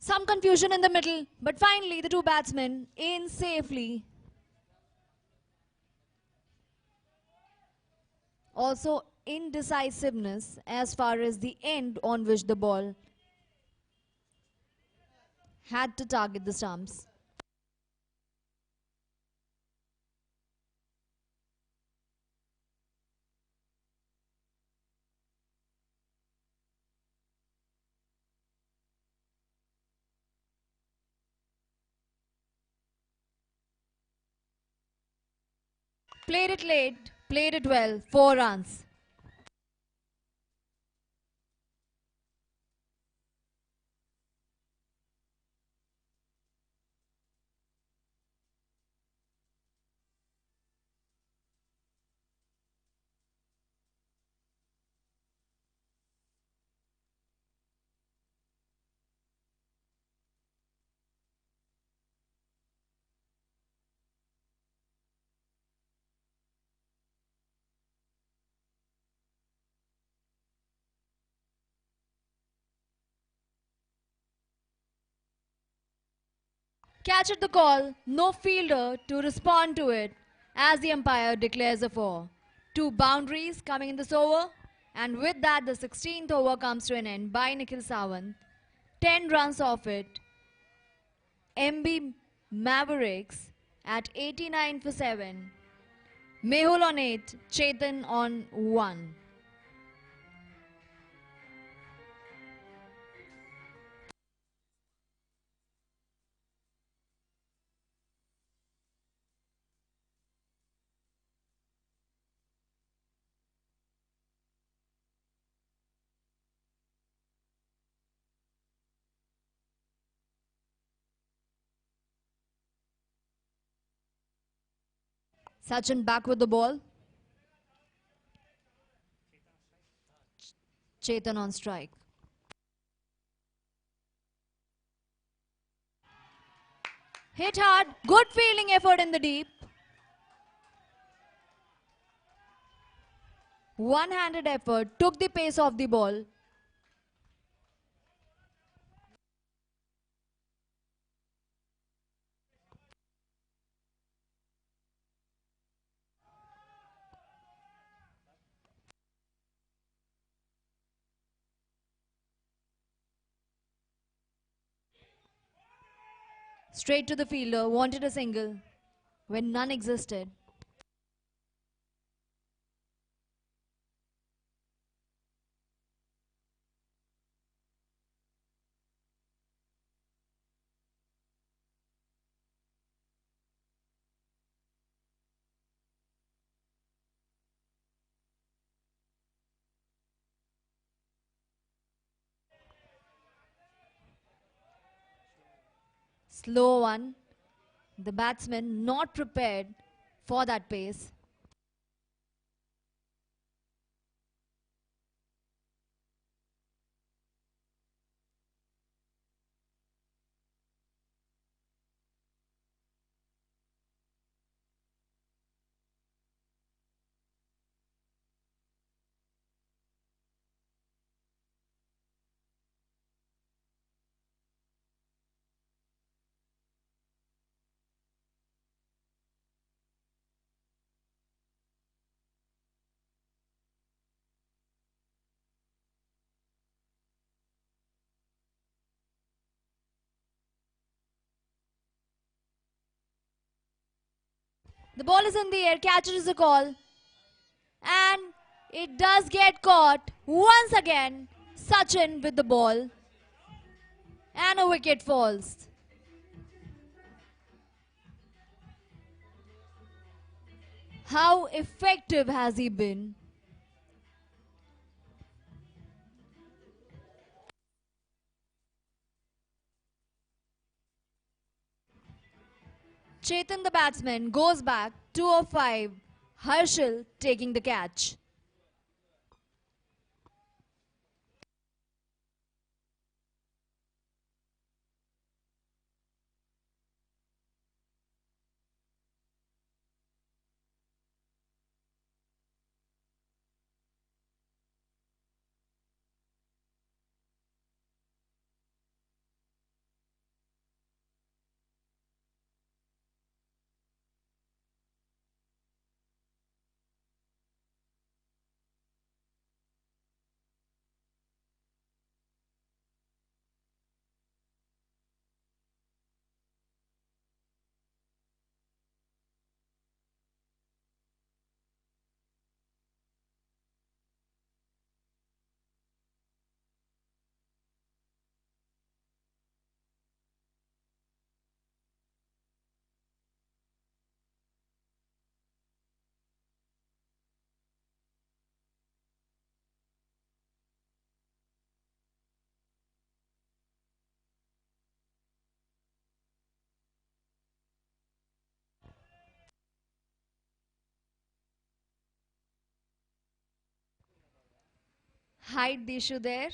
Some confusion in the middle, but finally the two batsmen in safely. Also indecisiveness as far as the end on which the ball had to target the stumps. Played it late, played it well, 4 runs. Catch at the call, no fielder to respond to it as the umpire declares a 4. 2 boundaries coming in this over, and with that the 16th over comes to an end by Nikhil Sawant. 10 runs off it. MB Mavericks at 89 for 7. Mehul on 8, Chetan on 1. Sachin back with the ball. Chetan on strike. Hit hard, good fielding effort in the deep. One-handed effort took the pace off the ball. Straight to the fielder, wanted a single when none existed. Slow one. The batsman not prepared for that pace. The ball is in the air, catcher is a call. And it does get caught once again. Sachin with the ball. And a wicket falls. How effective has he been? Chetan, the batsman, goes back 205. Harshal taking the catch. Hide the issue there.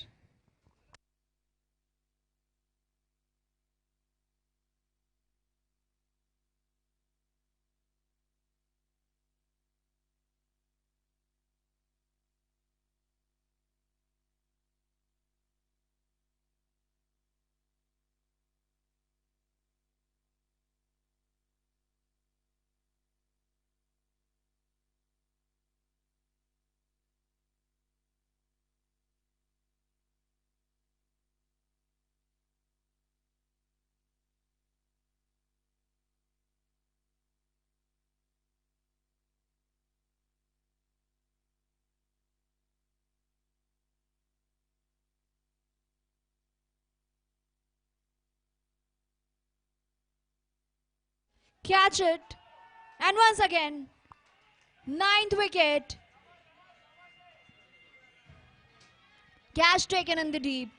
Catch it. And once again, ninth wicket. Catch taken in the deep.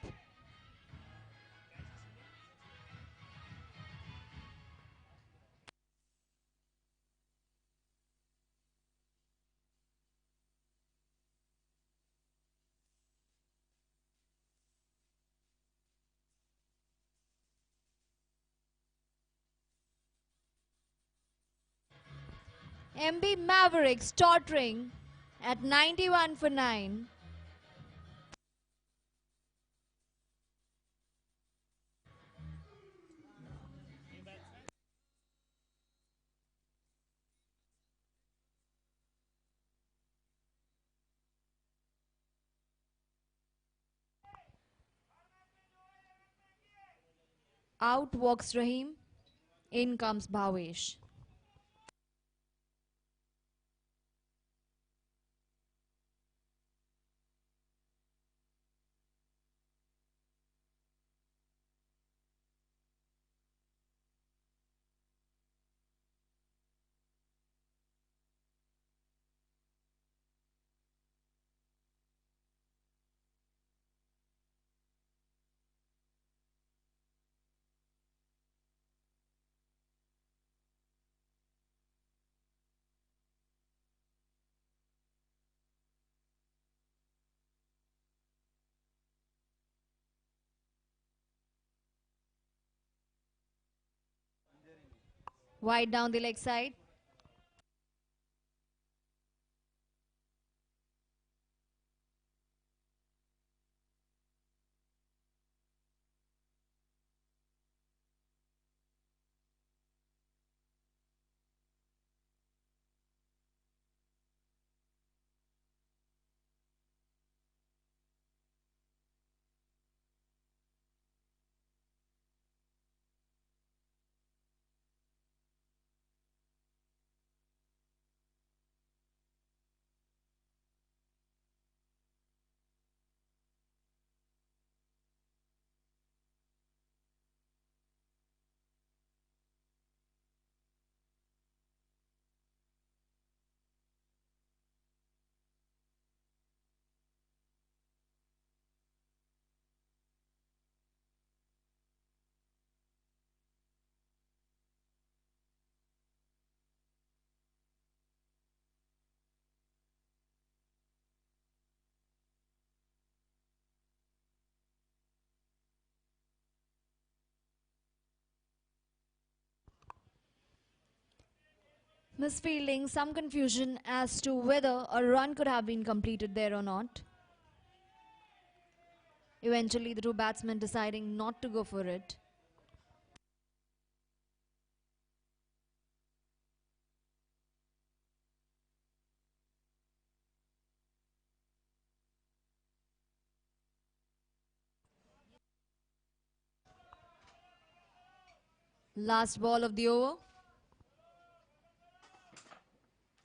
MB Mavericks tottering at 91 for 9. Out walks Rahim. In comes Bhavesh. Wide down the leg side. Misfielding, some confusion as to whether a run could have been completed there or not. Eventually, the two batsmen deciding not to go for it. Last ball of the over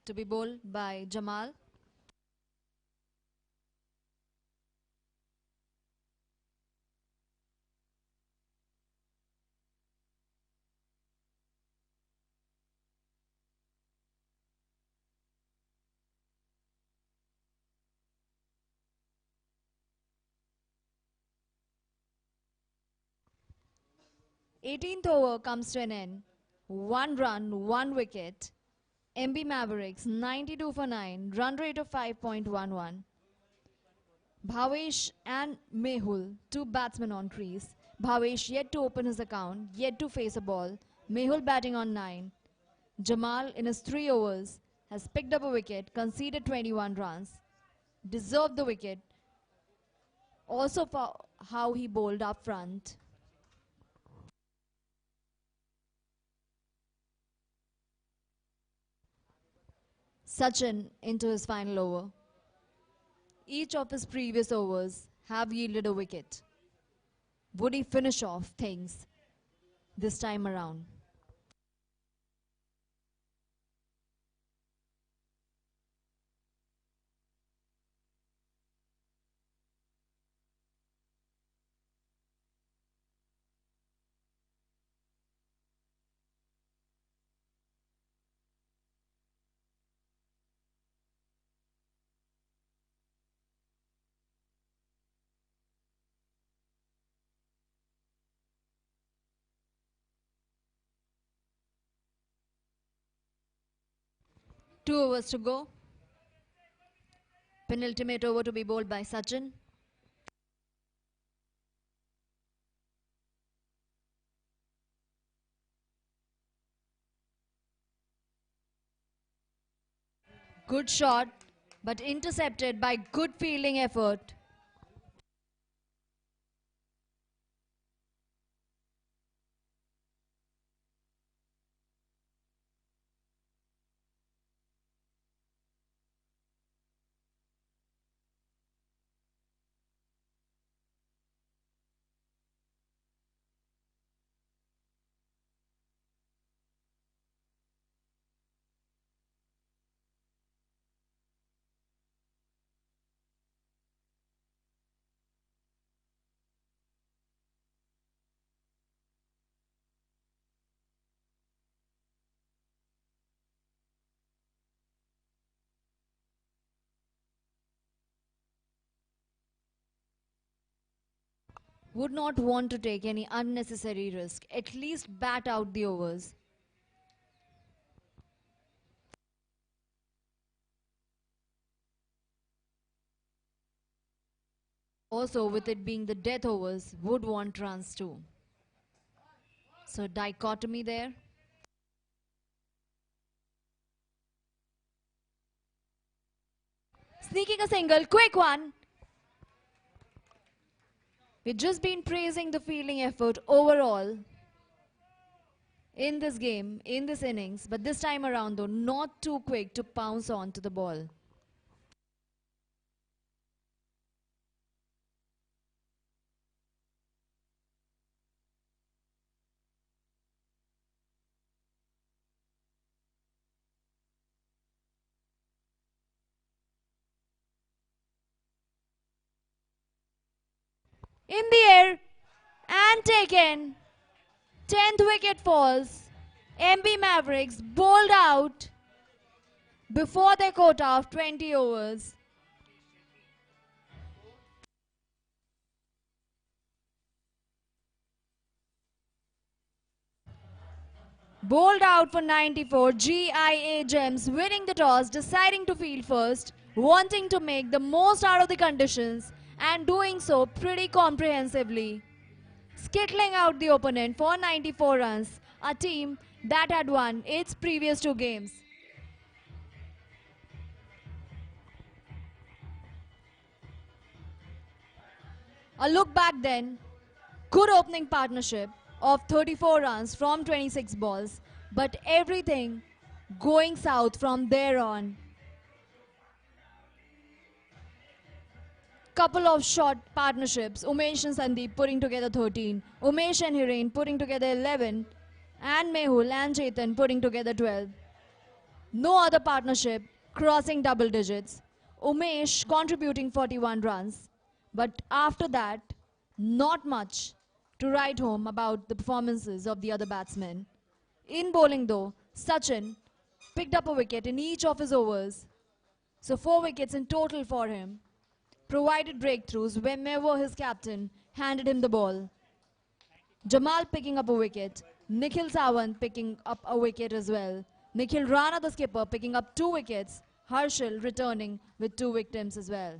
to be bowled by Jamal. Eighteenth over comes to an end. 1 run, 1 wicket. MB Mavericks 92 for 9, run rate of 5.11. Bhavesh and Mehul, two batsmen on crease. Bhavesh yet to open his account, yet to face a ball. Mehul batting on 9. Jamal in his 3 overs has picked up a wicket, conceded 21 runs. Deserved the wicket. Also for how he bowled up front. Sachin into his final over. Each of his previous overs have yielded a wicket. Would he finish off things this time around? Two overs to go. Penultimate over to be bowled by Sachin. Good shot, but intercepted by good fielding effort. Would not want to take any unnecessary risk. At least bat out the overs. Also, with it being the death overs, would want runs too. So dichotomy there. Sneaking a single, quick one. We've just been praising the fielding effort overall in this game, in this innings. But this time around though, not too quick to pounce onto the ball. In the air and taken. 10th wicket falls. MB Mavericks bowled out before their quota of 20 overs. Bowled out for 94. GIA Gems winning the toss, deciding to field first, wanting to make the most out of the conditions and doing so pretty comprehensively. Skittling out the opponent for 94 runs, a team that had won its previous 2 games. A look back then, good opening partnership of 34 runs from 26 balls, but everything going south from there on. Couple of short partnerships, Umesh and Sandeep putting together 13, Umesh and Hiren putting together 11, and Mehul and Chetan putting together 12. No other partnership crossing double digits. Umesh contributing 41 runs. But after that, not much to write home about the performances of the other batsmen. In bowling though, Sachin picked up a wicket in each of his overs. So 4 wickets in total for him. Provided breakthroughs whenever his captain handed him the ball. Jamal picking up a wicket. Nikhil Sawant picking up a wicket as well. Nikhil Rana, the skipper, picking up 2 wickets. Harshal returning with 2 victims as well.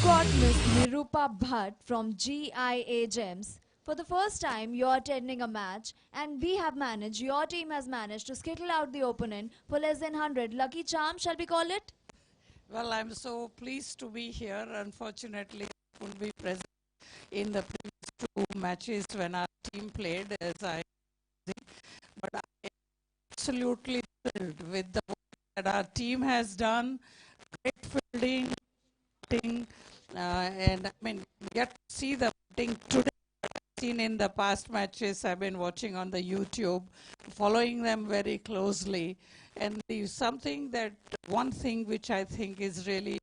got Miss Nirupa Bhatt from GIA Gems. For the first time, you're attending a match, and your team has managed to skittle out the opponent for less than 100. Lucky charm, shall we call it? Well, I'm so pleased to be here. Unfortunately, I couldn't be present in the previous two matches when our team played, but I'm absolutely thrilled with the work that our team has done. Great fielding, batting, and I mean, yet to see the batting today. Seen in the past matches I've been watching on the YouTube, following them very closely. And one thing which I think is really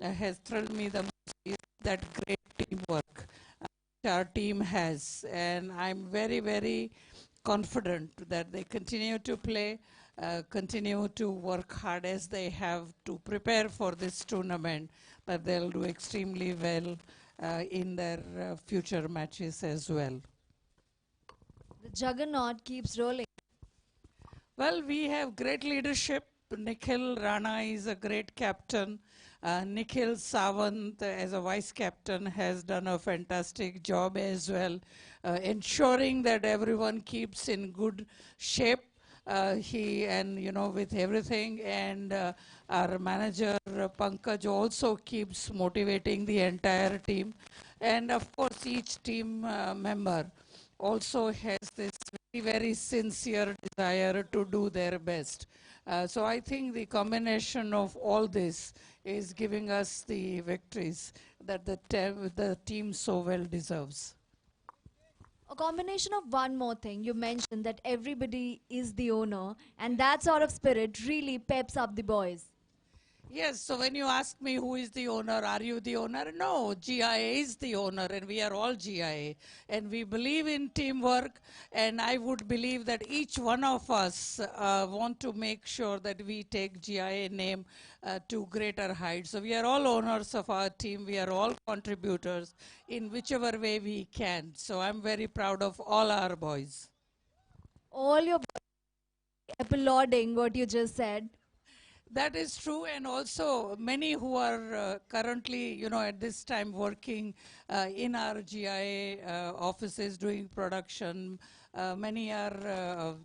has thrilled me the most is that great teamwork which our team has. And I'm very, very confident that they continue to play, continue to work hard as they have to prepare for this tournament, that they'll do extremely well in their future matches as well. The juggernaut keeps rolling. Well, we have great leadership. Nikhil Rana is a great captain. Nikhil Sawant as a vice captain has done a fantastic job as well, ensuring that everyone keeps in good shape. With everything, and our manager Pankaj also keeps motivating the entire team, and of course each team member also has this very, very sincere desire to do their best. So I think the combination of all this is giving us the victories that the team so well deserves. A combination of one more thing. You mentioned that everybody is the owner, and that sort of spirit really peps up the boys. Yes, so when you ask me who is the owner, are you the owner? No, GIA is the owner, and we are all GIA. And we believe in teamwork, and I would believe that each one of us want to make sure that we take GIA name to greater heights. So we are all owners of our team. We are all contributors in whichever way we can. So I'm very proud of all our boys. All your applauding what you just said. That is true, and also many who are currently, at this time working in our GIA offices doing production. Many are,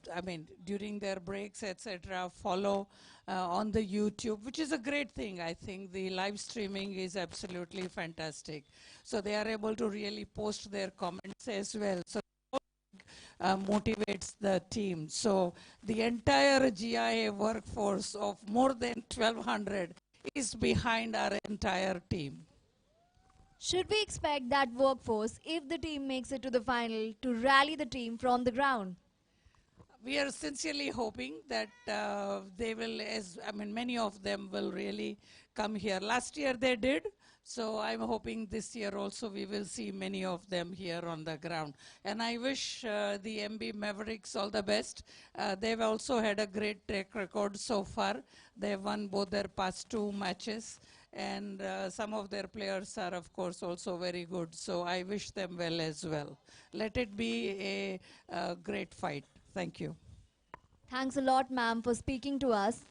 during their breaks, etc., follow on the YouTube, which is a great thing. I think the live streaming is absolutely fantastic. So they are able to really post their comments as well. So motivates the team. So the entire GIA workforce of more than 1,200 is behind our entire team. Should we expect that workforce, if the team makes it to the final, to rally the team from the ground? We are sincerely hoping that they will, many of them will really come here. Last year they did. So I'm hoping this year also we will see many of them here on the ground. And I wish the MB Mavericks all the best. They've also had a great track record so far. They've won both their past two matches. And some of their players are, of course, also very good. So I wish them well as well. Let it be a great fight. Thank you. Thanks a lot, ma'am, for speaking to us.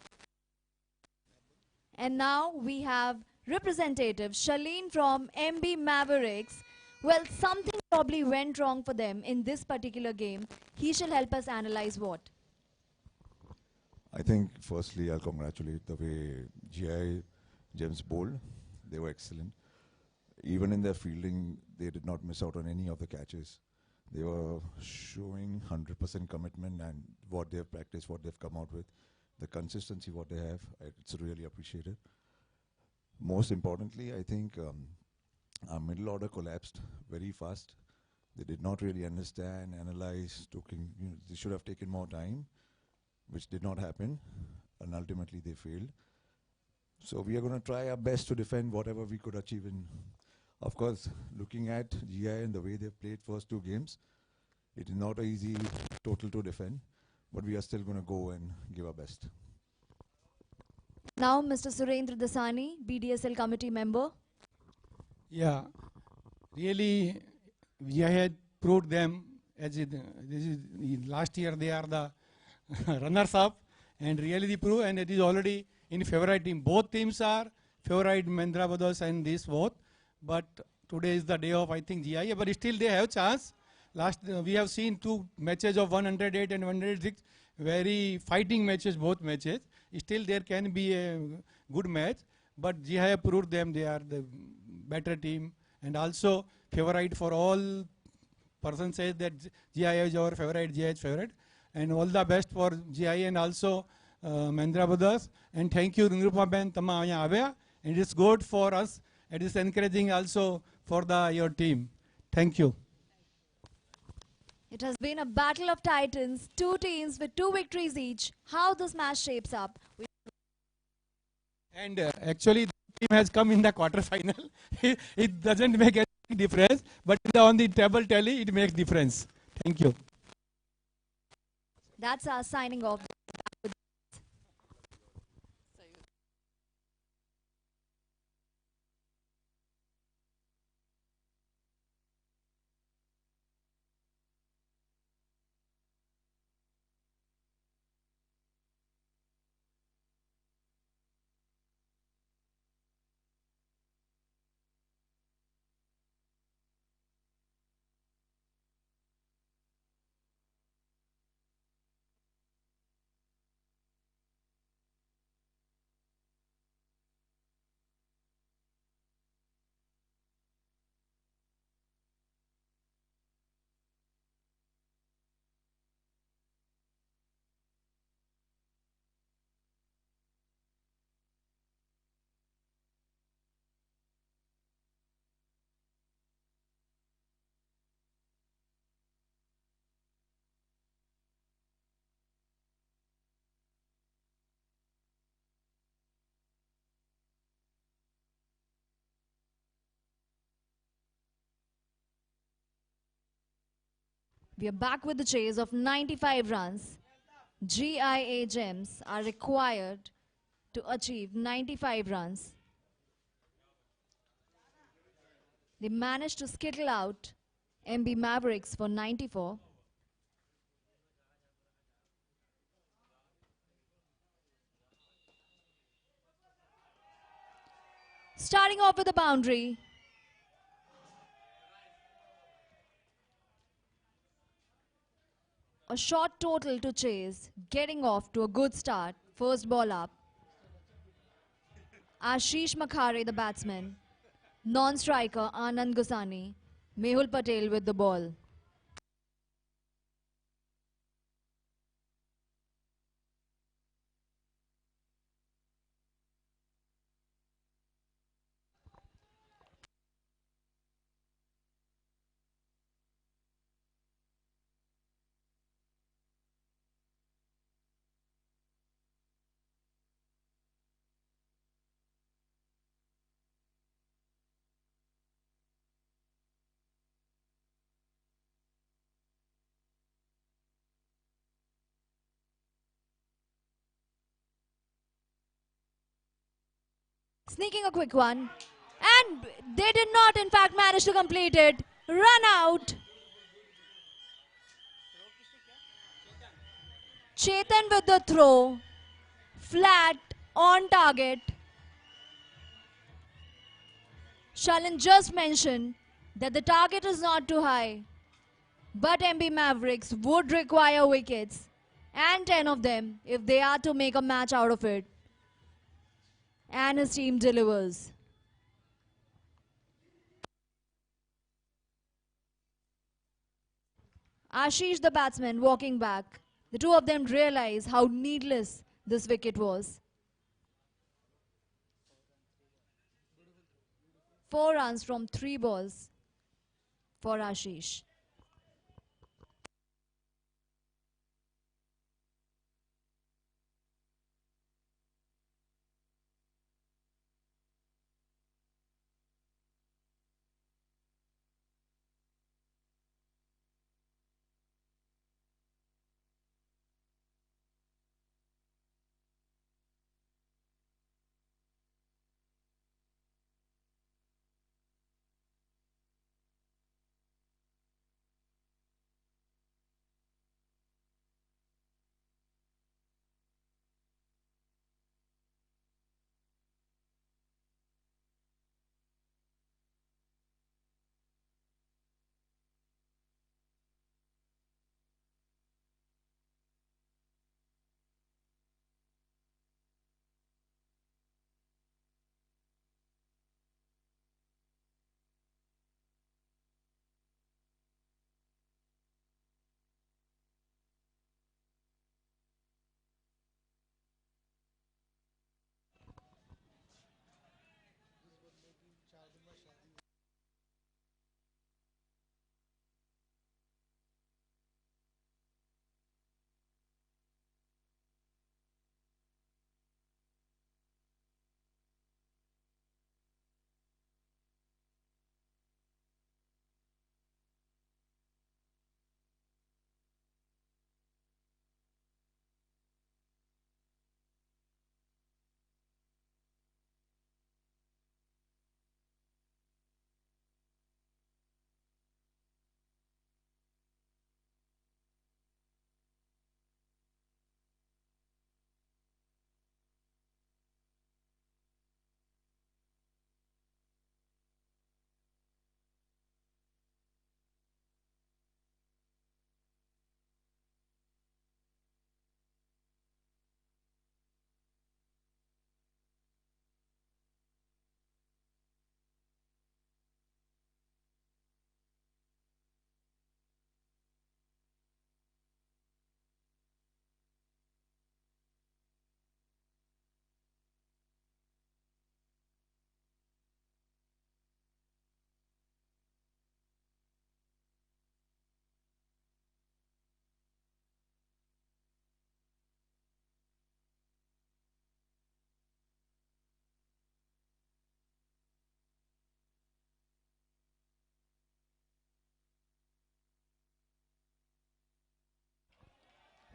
And now we have Representative Shaleen from MB Mavericks. Well, something probably went wrong for them in this particular game. He shall help us analyze what. I think firstly I'll congratulate the way GI Gems bowled. They were excellent. Even in their fielding, they did not miss out on any of the catches. They were showing 100% commitment and what they've practiced, what they've come out with. The consistency what they have, it's really appreciated. Most importantly, I think our middle order collapsed very fast. They did not really understand, analyze, they should have taken more time, which did not happen, and ultimately they failed. So we are going to try our best to defend whatever we could achieve in. Of course, looking at GI and the way they've played first two games, it is not an easy total to defend, but we are still going to go and give our best. Now, Mr. Surendra Dasani, BDSL committee member. Yeah, really, we had proved them last year they are the runners-up, and really they prove, and it is already in favorite team. Both teams are favorite, Mahindra Brothers and this both. but today is the day of, I think, GIA, but still they have chance. Last we have seen two matches of 108 and 106, very fighting matches, both matches. Still there can be a good match, but GIA proved them they are the better team, and also favorite for all. Person says that GIA is our favorite, GIA is favorite, and all the best for GIA and also Mahindra Brothers. And thank you, Nirupama Ben, tama અહીંયા આવ્યા. And it's good for us. It is encouraging also for your team. Thank you. It has been a battle of titans, two teams with 2 victories each. How this match shapes up. And actually, the team has come in the quarter final. It doesn't make any difference, but on the table tally, it makes difference. Thank you. That's our signing off. We are back with the chase of 95 runs. GIA Gems are required to achieve 95 runs. They managed to skittle out MB Mavericks for 94. Starting off with a boundary. A short total to chase, getting off to a good start. First ball up. Ashish Makhare, the batsman. Non-striker Anand Gosani. Mehul Patel with the ball. Sneaking a quick one. And they did not, in fact, manage to complete it. Run out. Chetan with the throw. Flat on target. Shalan just mentioned that the target is not too high. But MB Mavericks would require wickets. And 10 of them if they are to make a match out of it. And his team delivers. Ashish, the batsman, walking back. The two of them realize how needless this wicket was. 4 runs from 3 balls for Ashish.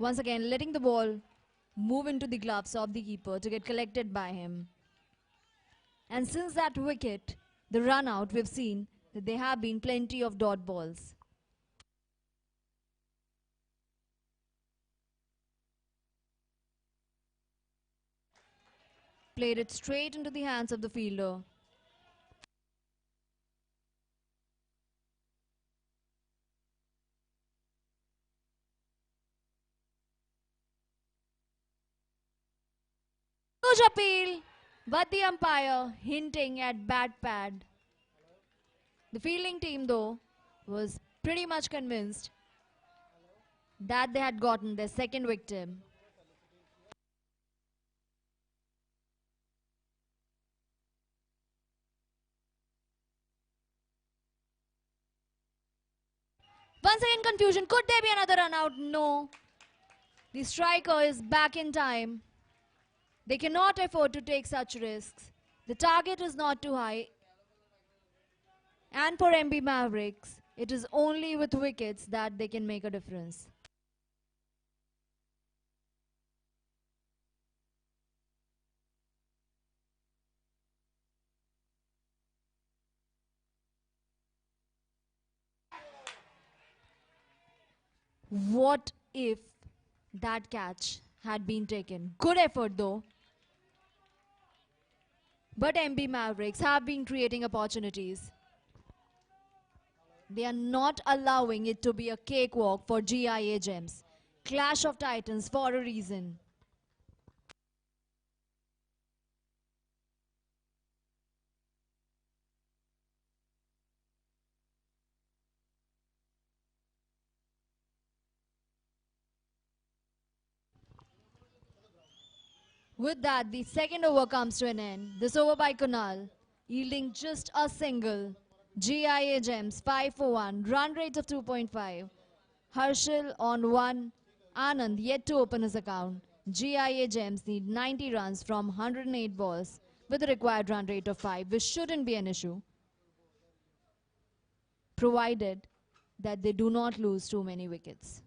Once again, letting the ball move into the gloves of the keeper to get collected by him. And since that wicket, the run out, we've seen that there have been plenty of dot balls. Played it straight into the hands of the fielder. Huge appeal, but the umpire hinting at bat pad. The fielding team, though, was pretty much convinced that they had gotten their second victim. Once again, confusion. Could there be another run out? No. The striker is back in time. They cannot afford to take such risks. The target is not too high. And for MB Mavericks, it is only with wickets that they can make a difference. What if that catch had been taken? Good effort though. But MB Mavericks have been creating opportunities. They are not allowing it to be a cakewalk for GIA Gems. Clash of Titans for a reason. With that, the second over comes to an end. This over by Kunal, yielding just a single. GIA Gems 5 for 1, run rate of 2.5. Harshal on 1, Anand yet to open his account. GIA Gems need 90 runs from 108 balls with a required run rate of 5, which shouldn't be an issue, provided that they do not lose too many wickets.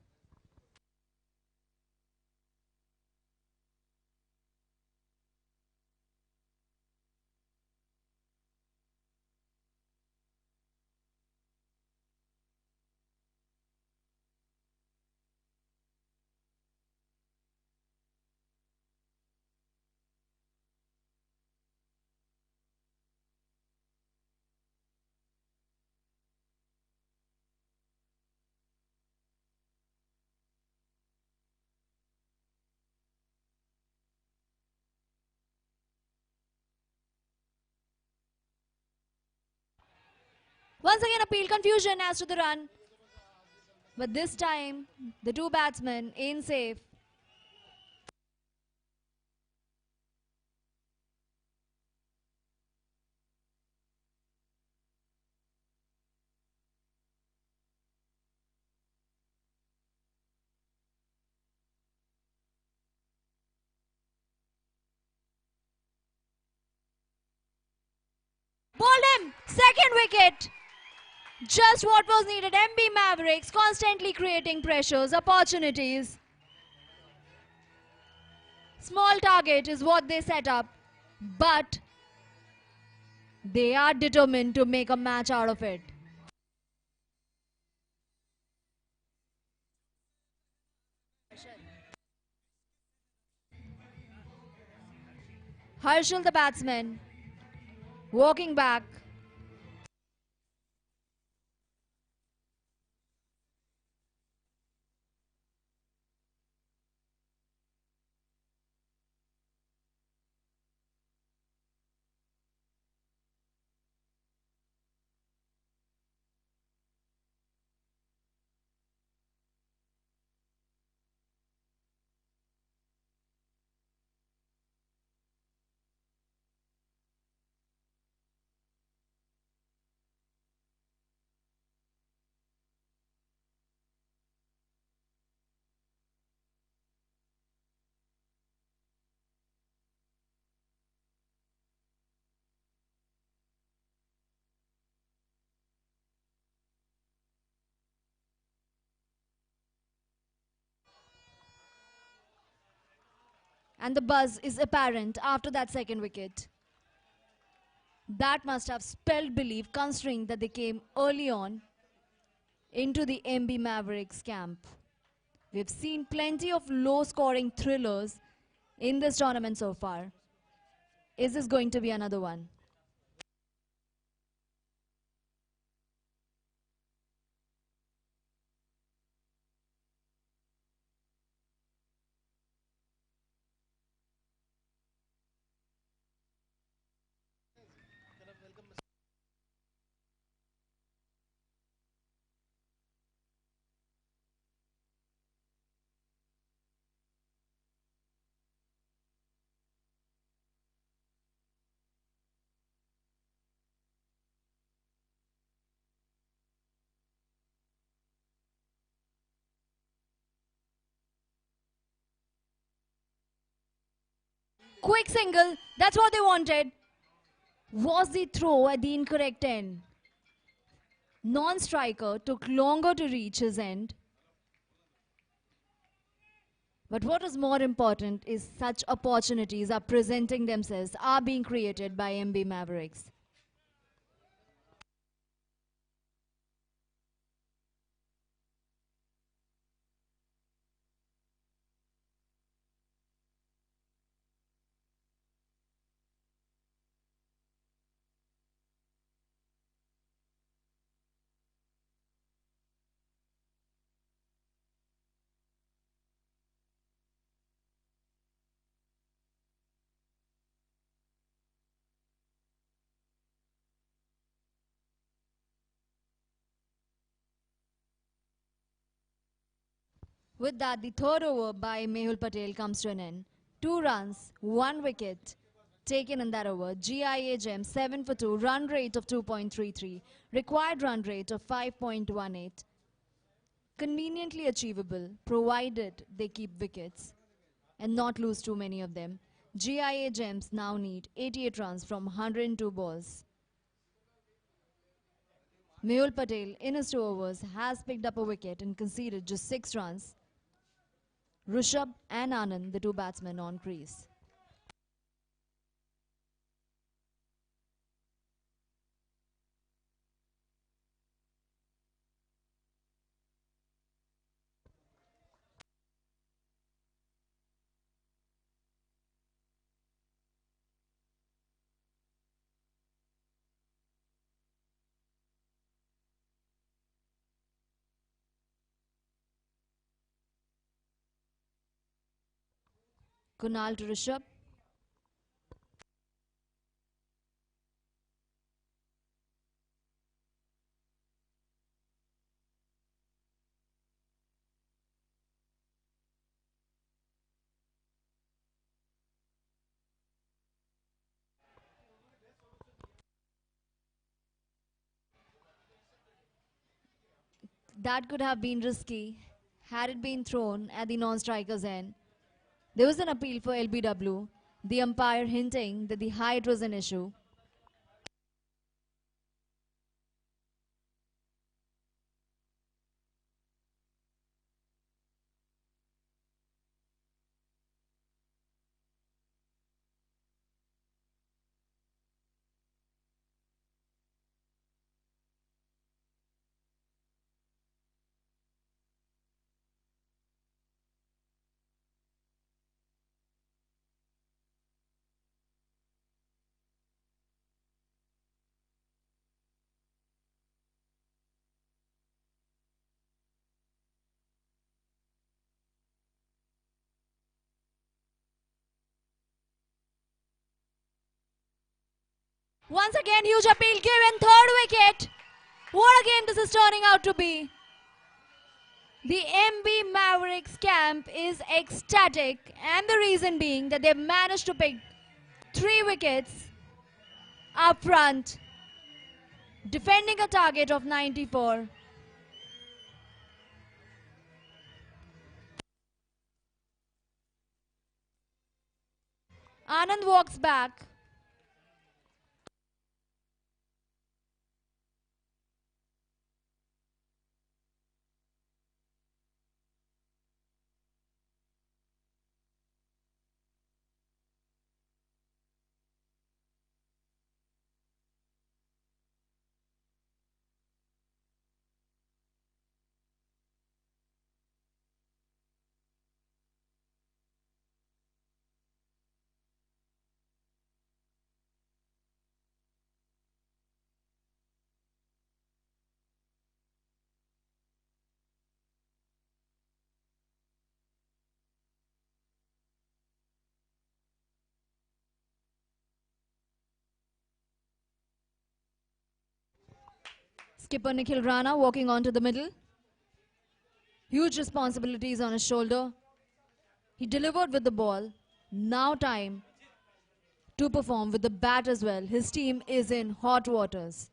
Once again, appeal confusion as to the run. But this time, the two batsmen in safe. Bowled him! Second wicket! Just what was needed. MB Mavericks constantly creating pressures, opportunities. Small target is what they set up, but they are determined to make a match out of it. Harshal, the batsman, walking back. And the buzz is apparent after that second wicket. That must have spelled belief considering that they came early on into the MB Mavericks camp. We've seen plenty of low-scoring thrillers in this tournament so far. Is this going to be another one? Quick single, that's what they wanted. Was the throw at the incorrect end? Non-striker took longer to reach his end. But what is more important is such opportunities are presenting themselves, are being created by MB Mavericks. With that, the third over by Mehul Patel comes to an end. 2 runs, 1 wicket taken in that over. GIA Gem 7 for 2, run rate of 2.33, required run rate of 5.18. Conveniently achievable, provided they keep wickets and not lose too many of them. GIA Gems now need 88 runs from 102 balls. Mehul Patel, in his 2 overs, has picked up a wicket and conceded just 6 runs. Rishabh and Anand, the 2 batsmen on crease. Kunal to Rishabh. That could have been risky had it been thrown at the non-striker's end. There was an appeal for LBW, the umpire hinting that the height was an issue. Once again, huge appeal given, third wicket. What a game this is turning out to be. The MB Mavericks camp is ecstatic, and the reason being that they've managed to pick 3 wickets up front, defending a target of 94. Anand walks back. Skipper Nikhil Rana walking onto the middle. Huge responsibilities on his shoulder. He delivered with the ball. Now time to perform with the bat as well. His team is in hot waters.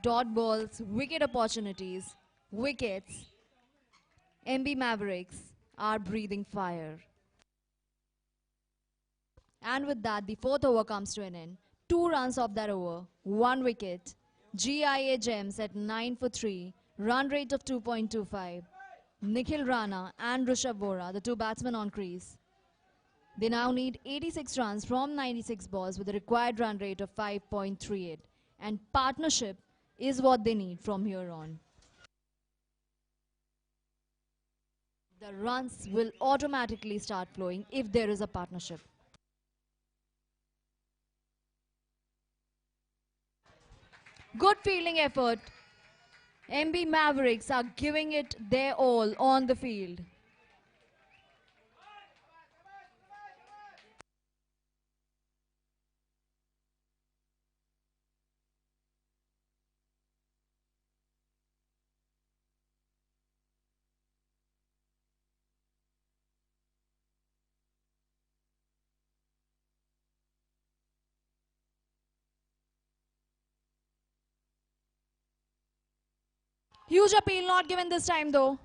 Dot balls, wicket opportunities, wickets. MB Mavericks are breathing fire. And with that, the fourth over comes to an end. 2 runs off that over, 1 wicket. GIA Gems at 9 for 3, run rate of 2.25. Nikhil Rana and Rishabh Bora, the 2 batsmen on crease. They now need 86 runs from 96 balls with a required run rate of 5.38. And partnership is what they need from here on. The runs will automatically start flowing if there is a partnership. Good fielding effort. MB Mavericks are giving it their all on the field. Huge appeal not given this time though.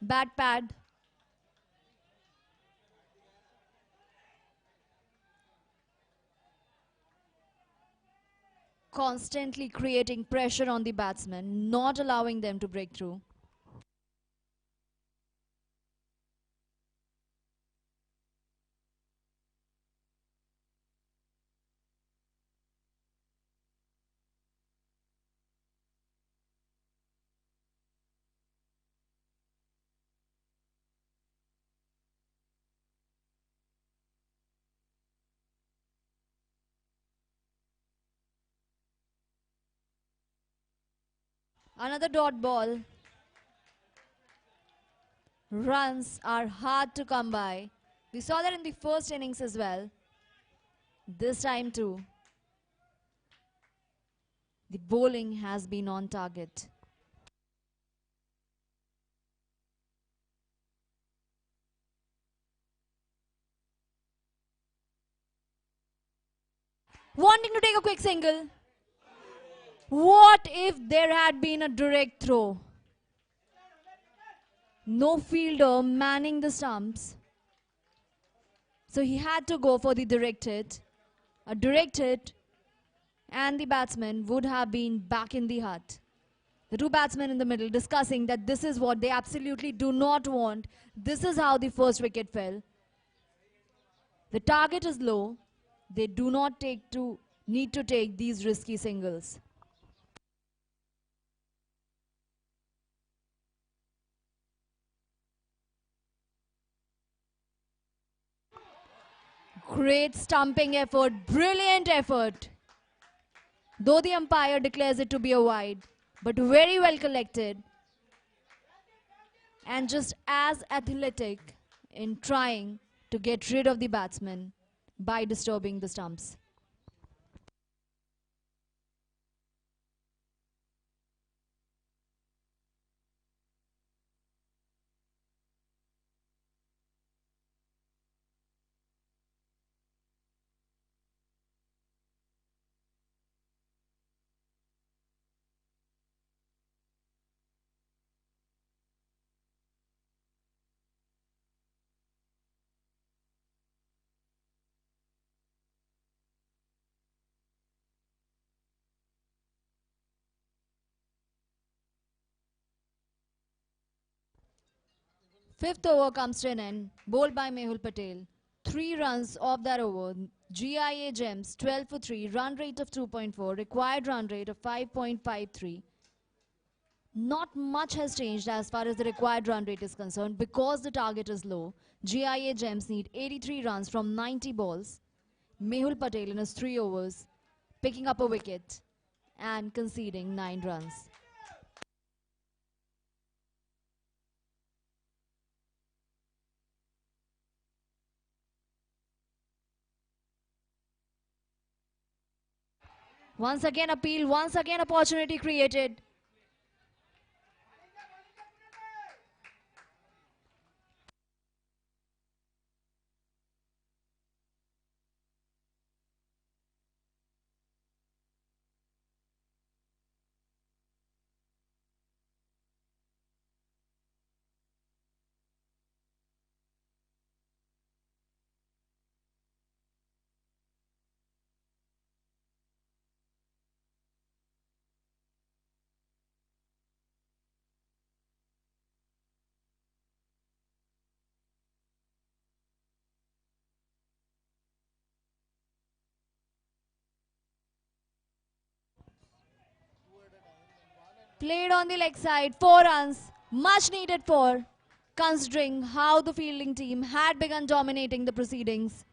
Bat pad. Constantly creating pressure on the batsmen, not allowing them to break through. Another dot ball. Runs are hard to come by. We saw that in the first innings as well. This time too. The bowling has been on target. Wanting to take a quick single. What if there had been a direct throw? No fielder manning the stumps. So he had to go for the direct hit. A direct hit and the batsman would have been back in the hut. The 2 batsmen in the middle discussing that this is what they absolutely do not want. This is how the first wicket fell. The target is low. They do not need to take these risky singles. Great stumping effort, brilliant effort. Though the umpire declares it to be a wide, but very well collected and just as athletic in trying to get rid of the batsman by disturbing the stumps. Fifth over comes to an end, bowled by Mehul Patel. 3 runs off that over. GIA Gems 12 for 3, run rate of 2.4, required run rate of 5.53. Not much has changed as far as the required run rate is concerned because the target is low. GIA Gems need 83 runs from 90 balls. Mehul Patel in his 3 overs, picking up a wicket and conceding 9 runs. Once again appeal, once again opportunity created. Played on the leg side, 4 runs, much needed 4, considering how the fielding team had begun dominating the proceedings.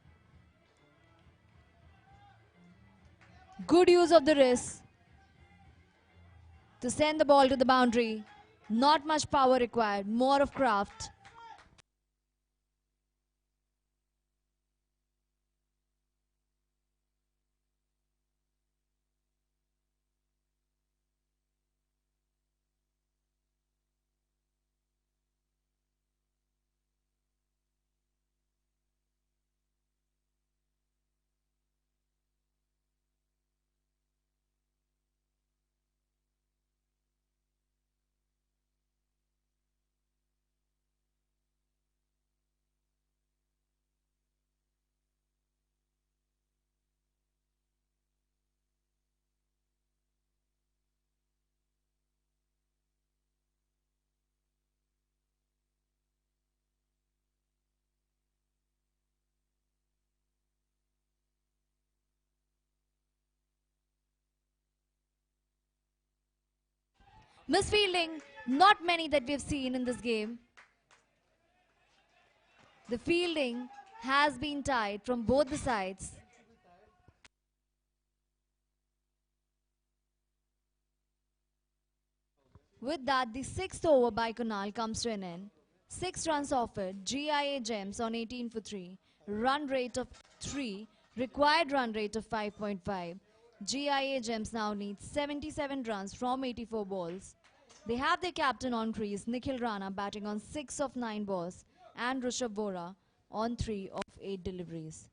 Good use of the wrist to send the ball to the boundary. Not much power required, more of craft. Misfielding, not many that we've seen in this game. The fielding has been tied from both the sides. With that, the 6th over by Kunal comes to an end. 6 runs offered, GIA Gems on 18 for 3, run rate of 3, required run rate of 5.5. GIA Gems now needs 77 runs from 84 balls. They have their captain on crease, Nikhil Rana, batting on 6 of 9 balls, and Rishabh Vora on 3 of 8 deliveries.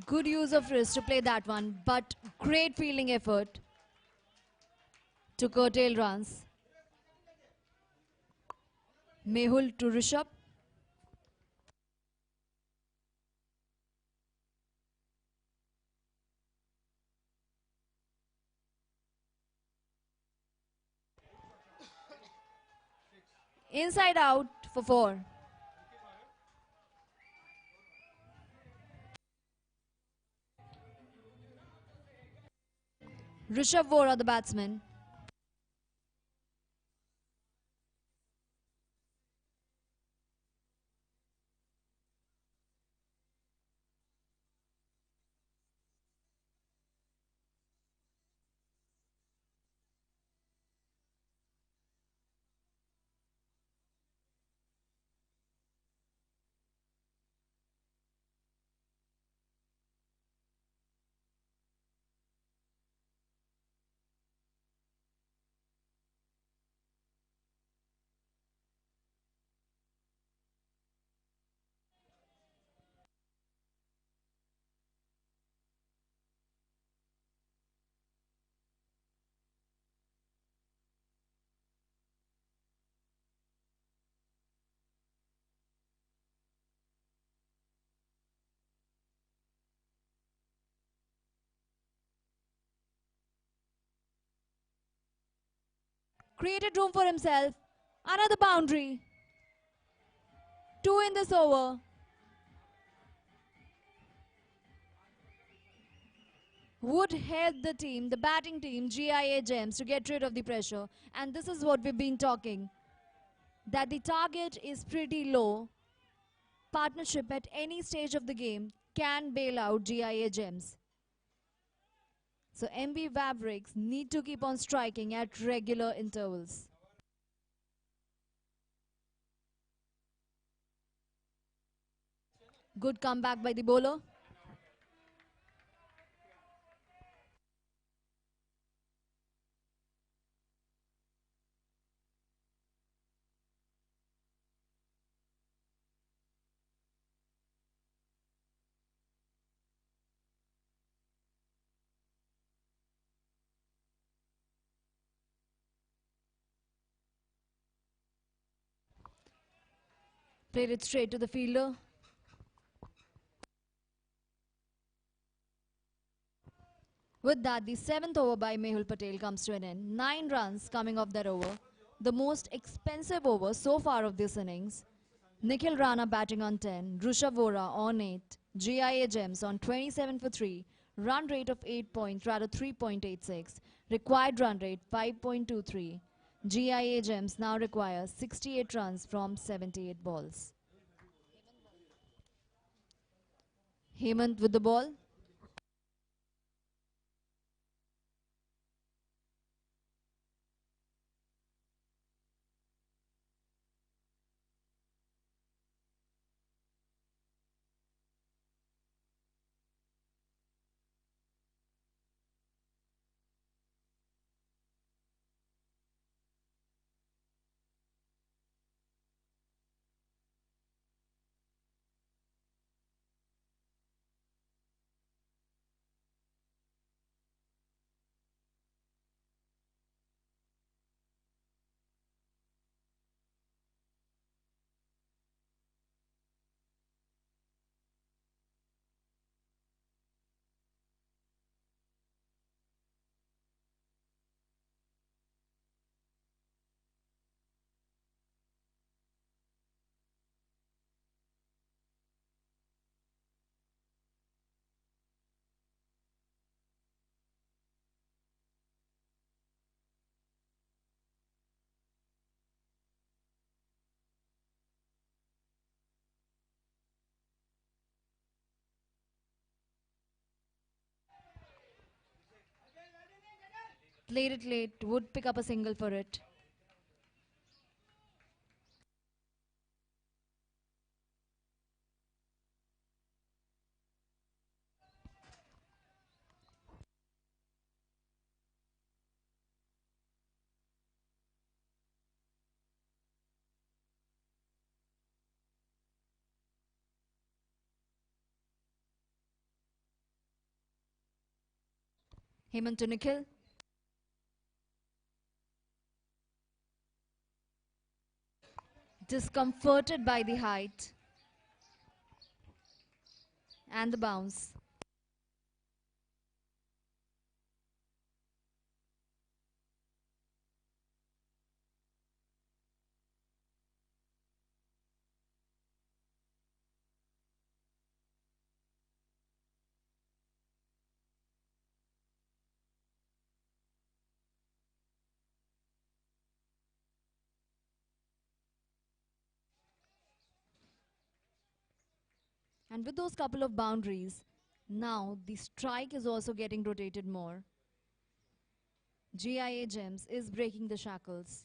Good use of wrist to play that one, but great fielding effort to curtail runs. Mehul to Rishabh. Inside out for 4. Rishabh Vora, the batsman. created room for himself. Another boundary. 2 in this over. Would help the team, the batting team, GIA Gems, to get rid of the pressure. And this is what we've been talking, that the target is pretty low. Partnership at any stage of the game can bail out GIA Gems. So MB Mavericks need to keep on striking at regular intervals. Good comeback by the bowler. Played it straight to the fielder. With that, the 7th over by Mehul Patel comes to an end. 9 runs coming off that over. The most expensive over so far of this innings. Nikhil Rana batting on 10, Rushav Vora on 8, GIA Gems on 27 for 3, run rate of 3.86, required run rate 5.23. GIA Gems now require 68 runs from 78 balls. Hemant with the ball. Played it late, would pick up a single for it. Hemant to Nikhil. Discomforted by the height and the bounce. And with those couple of boundaries, now the strike is also getting rotated more. GIA Gems is breaking the shackles.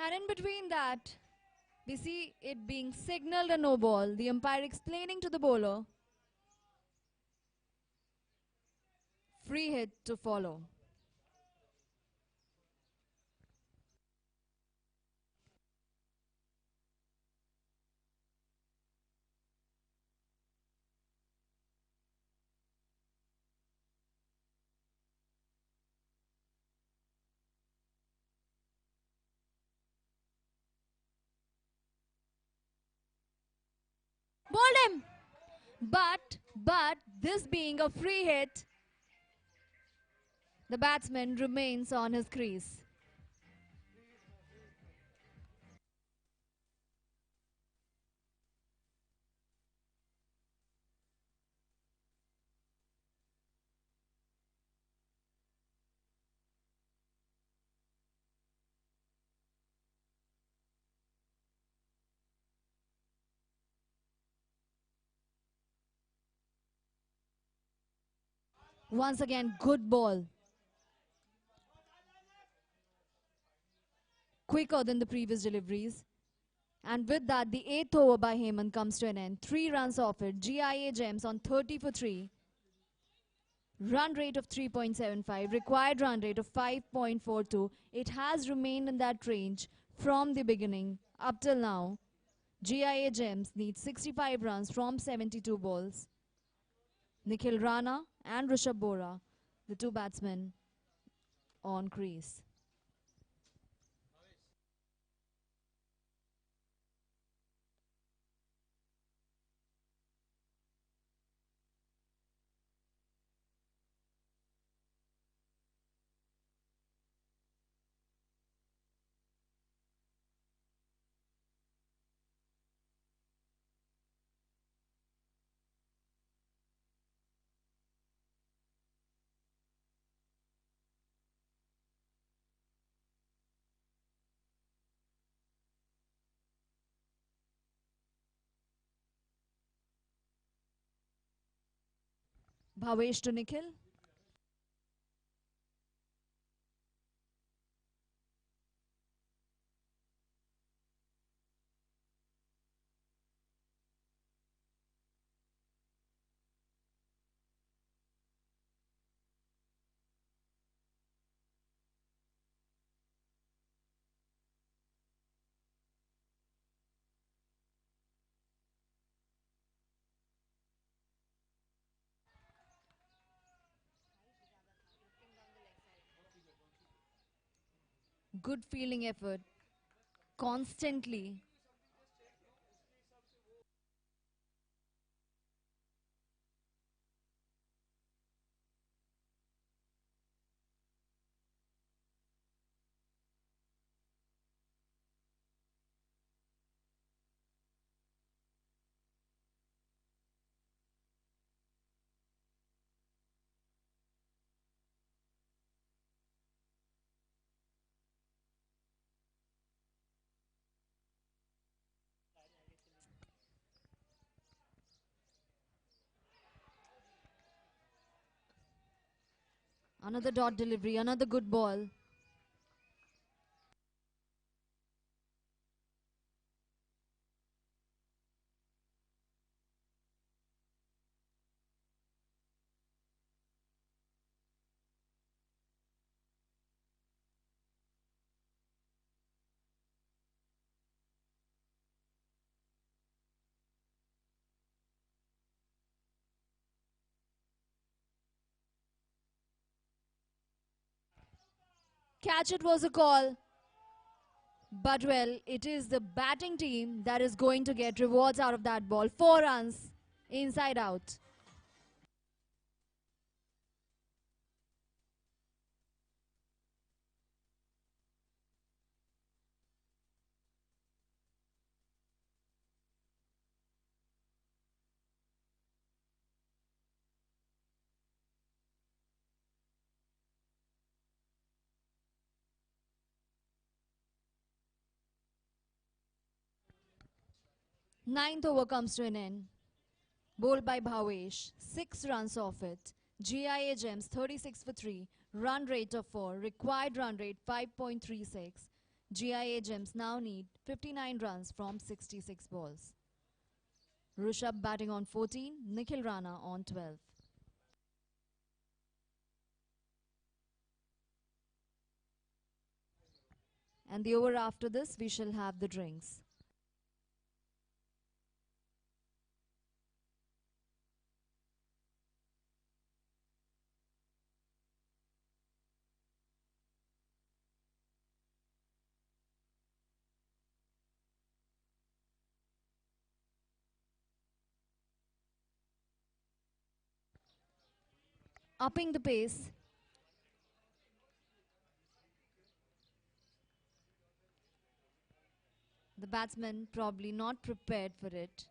And in between that, we see it being signaled a no ball. The umpire explaining to the bowler, free hit to follow. But this being a free hit, the batsman remains on his crease. Once again, good ball. Quicker than the previous deliveries. And with that, the 8th over by Heyman comes to an end. 3 runs off it. GIA Gems on 30 for 3. Run rate of 3.75. Required run rate of 5.42. It has remained in that range from the beginning up till now. GIA Gems need 65 runs from 72 balls. Nikhil Rana and Rishabh Bora, the two batsmen on crease. Bhavesh to Nikhil. Good fielding effort. Constantly. Another dot delivery, another good ball. Catch it was a call. But well, it is the batting team that is going to get rewards out of that ball. 4 runs, inside out. Ninth over comes to an end. Bowled by Bhavesh. 6 runs off it. GIA Gems 36 for 3. Run rate of 4. Required run rate 5.36. GIA Gems now need 59 runs from 66 balls. Rishabh batting on 14. Nikhil Rana on 12. And the over after this, we shall have the drinks. upping the pace. The batsman probably not prepared for it.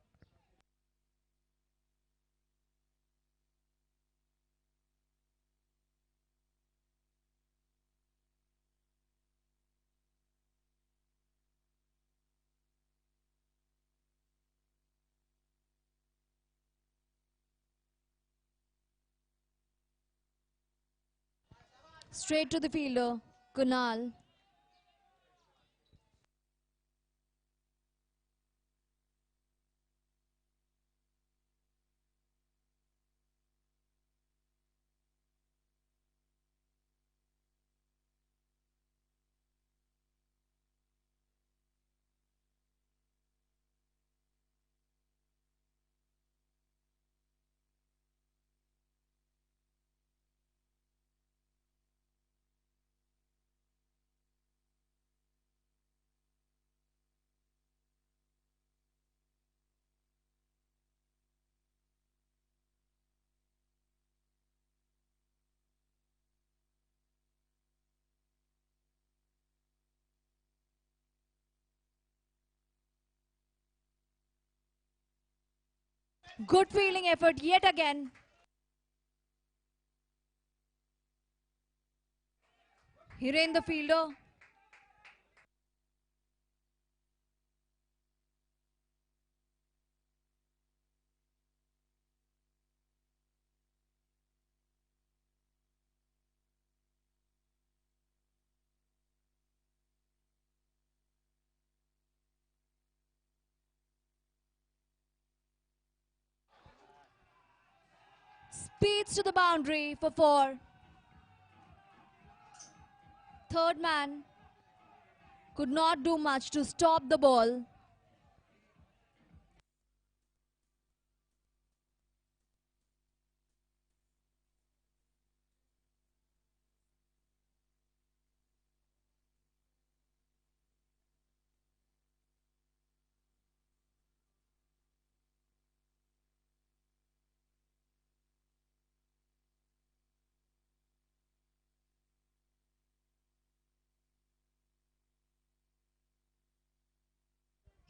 Straight to the fielder, Kunal. Good fielding effort yet again. Hiren the fielder. Speeds to the boundary for 4. Third man could not do much to stop the ball.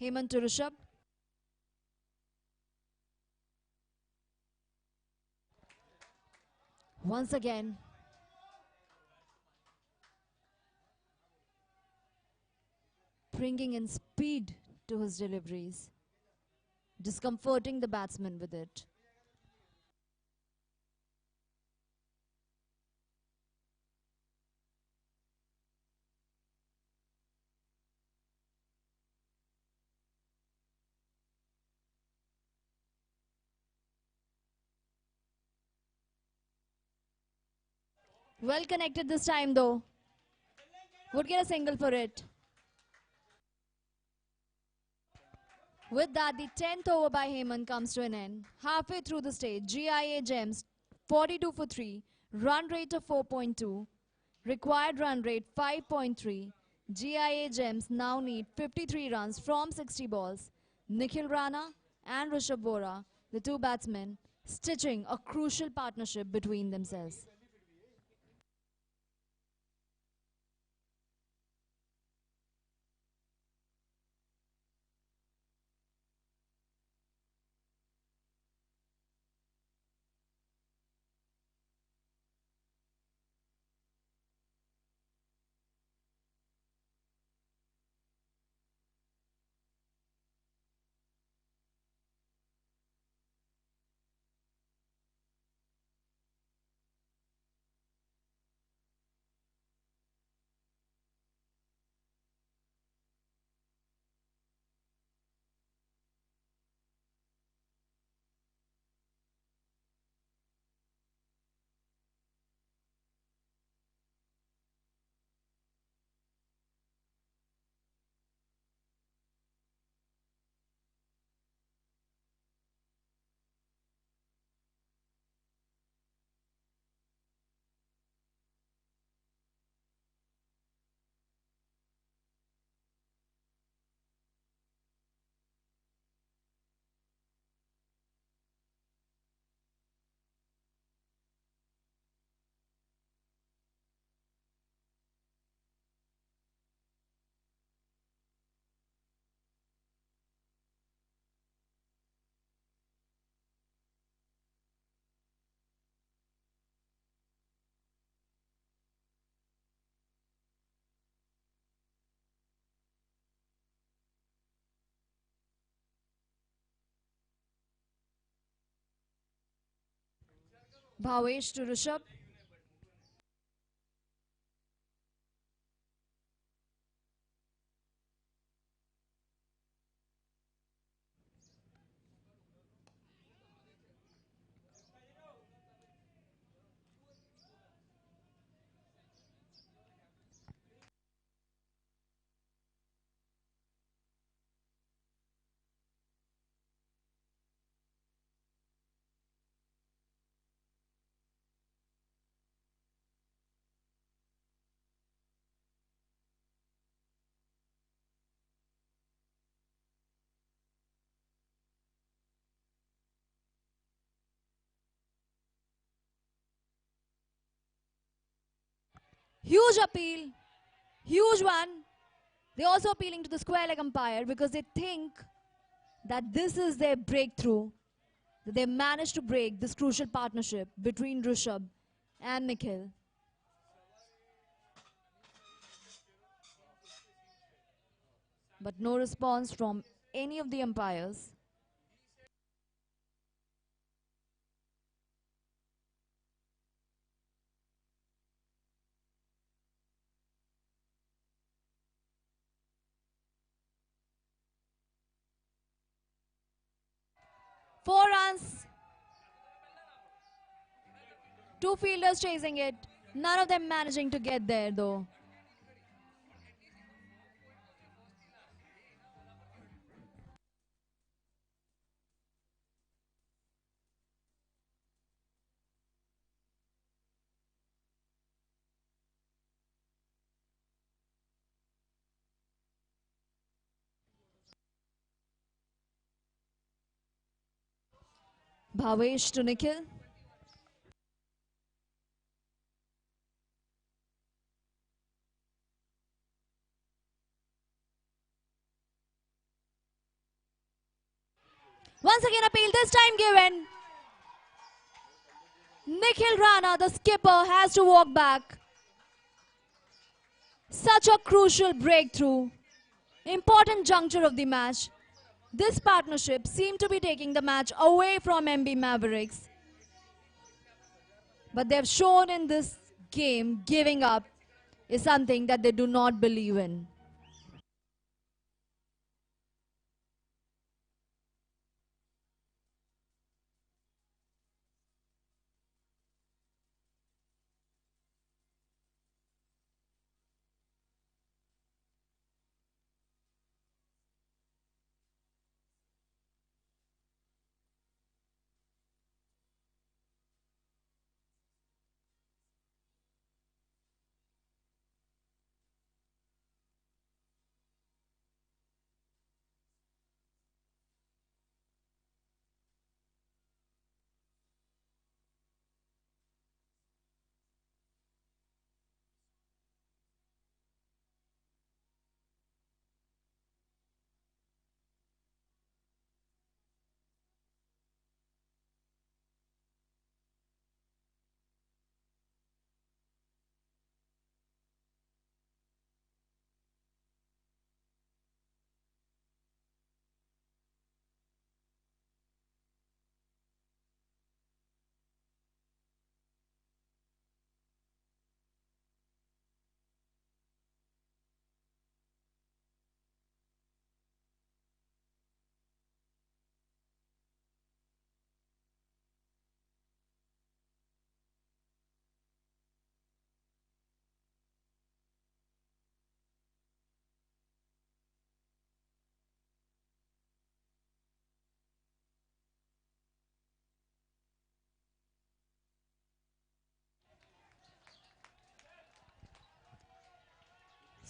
Hemant to Rishabh. Once again, bringing in speed to his deliveries, discomforting the batsman with it. Well connected this time though. Would get a single for it. With that, the 10th over by Heyman comes to an end. Halfway through the stage, GIA Gems 42 for 3, run rate of 4.2, required run rate 5.3. GIA Gems now need 53 runs from 60 balls. Nikhil Rana and Rishabh Vora, the two batsmen, stitching a crucial partnership between themselves. Bhavesh to Rishabh. Huge appeal. Huge one. They're also appealing to the square leg umpire because they think that this is their breakthrough. That they managed to break this crucial partnership between Rishabh and Nikhil. But no response from any of the umpires. Four runs. Two fielders chasing it. None of them managing to get there though. Bhavesh to Nikhil. Once again appeal, this time given. Nikhil Rana, the skipper, has to walk back. Such a crucial breakthrough. Important juncture of the match. This partnership seemed to be taking the match away from MB Mavericks. But they've shown in this game giving up is something that they do not believe in.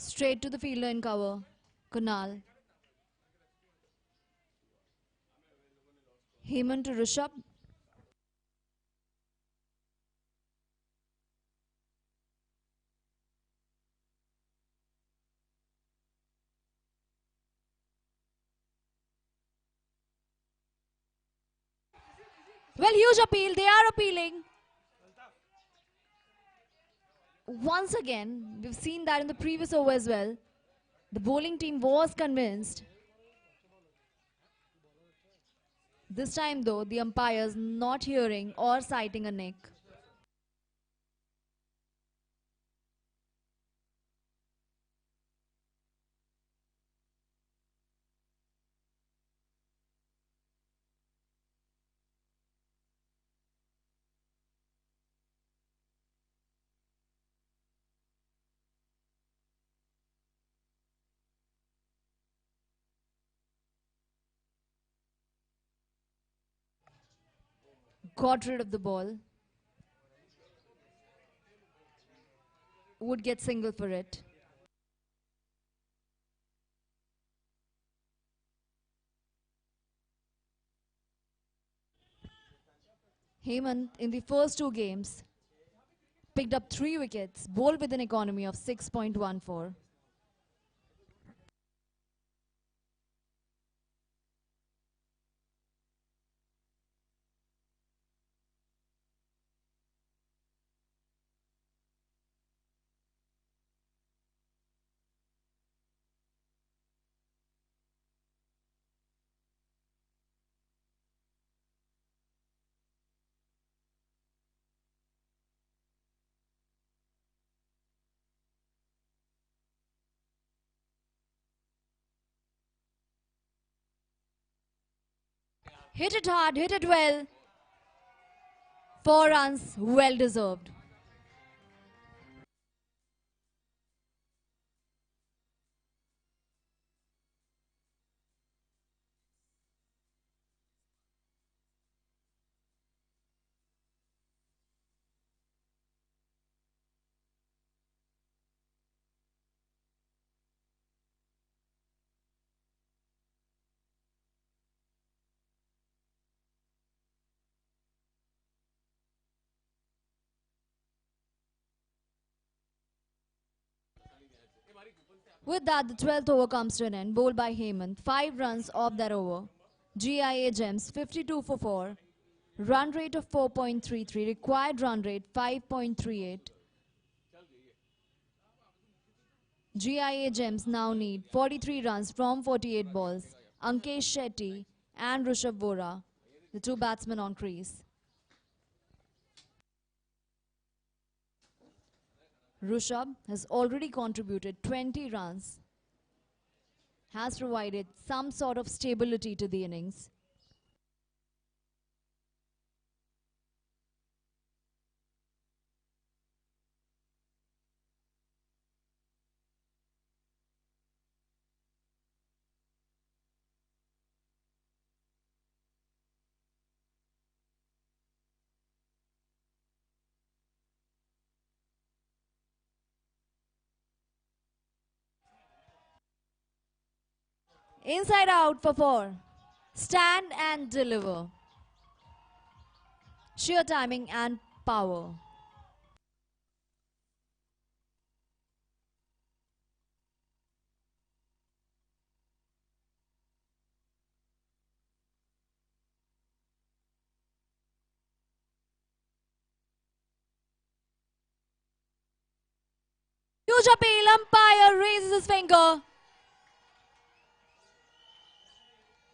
Straight to the fielder in cover, Kunal. Hemant to Rishabh. Well, huge appeal. They are appealing. Once again, we've seen that in the previous over as well. The bowling team was convinced. This time though, the umpires not hearing or citing a nick. got rid of the ball would get single for it. Hemant in the first two games picked up 3 wickets, bowled with an economy of 6.14. Hit it hard, hit it well. 4 runs, well deserved. With that, the 12th over comes to an end, bowled by Hemant. 5 runs off that over. GIA Gems 52 for 4. Run rate of 4.33. Required run rate 5.38. GIA Gems now need 43 runs from 48 balls. Ankesh Shetty and Rishabh Vora, the two batsmen on crease. Rishabh has already contributed 20 runs, has provided some sort of stability to the innings. Inside out for 4. Stand and deliver. Sheer timing and power. Huge appeal, umpire raises his finger.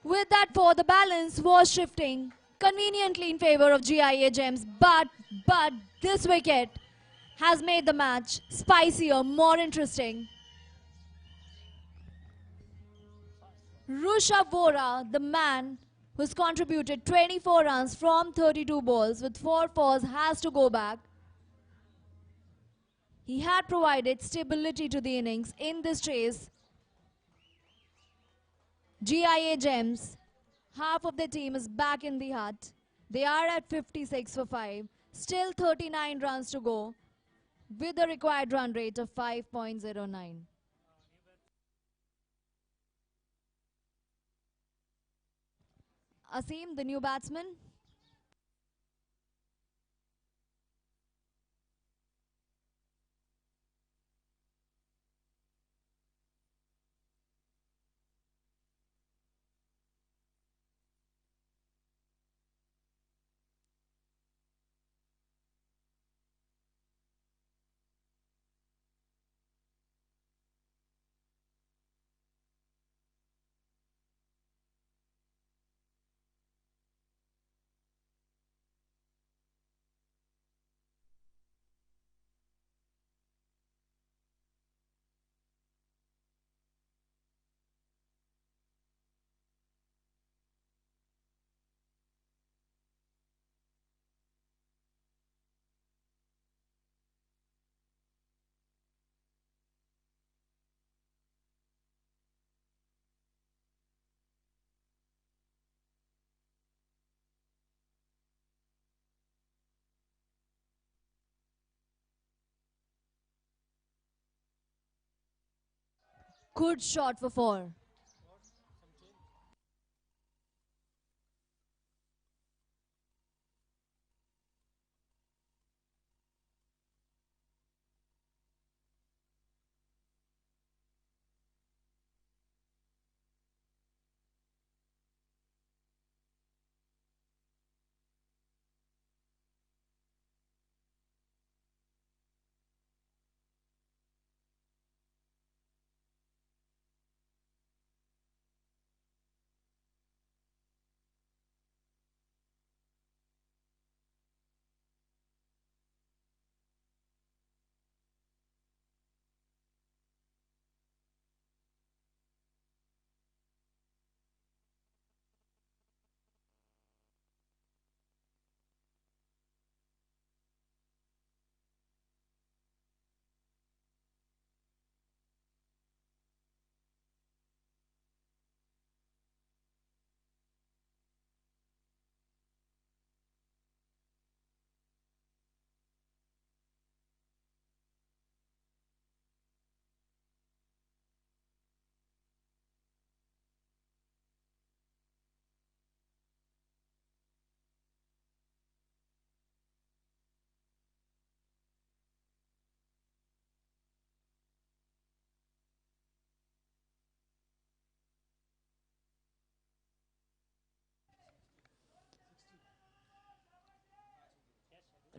With that 4, the balance was shifting conveniently in favor of GIA Gems, but this wicket has made the match spicier, more interesting. Rishabh Vora, the man who's contributed 24 runs from 32 balls with 4 fours, has to go back. He had provided stability to the innings in this chase. GIA Gems, half of the team is back in the hut. They are at 56 for 5. Still 39 runs to go with a required run rate of 5.09. Asim, the new batsman. Good shot for 4.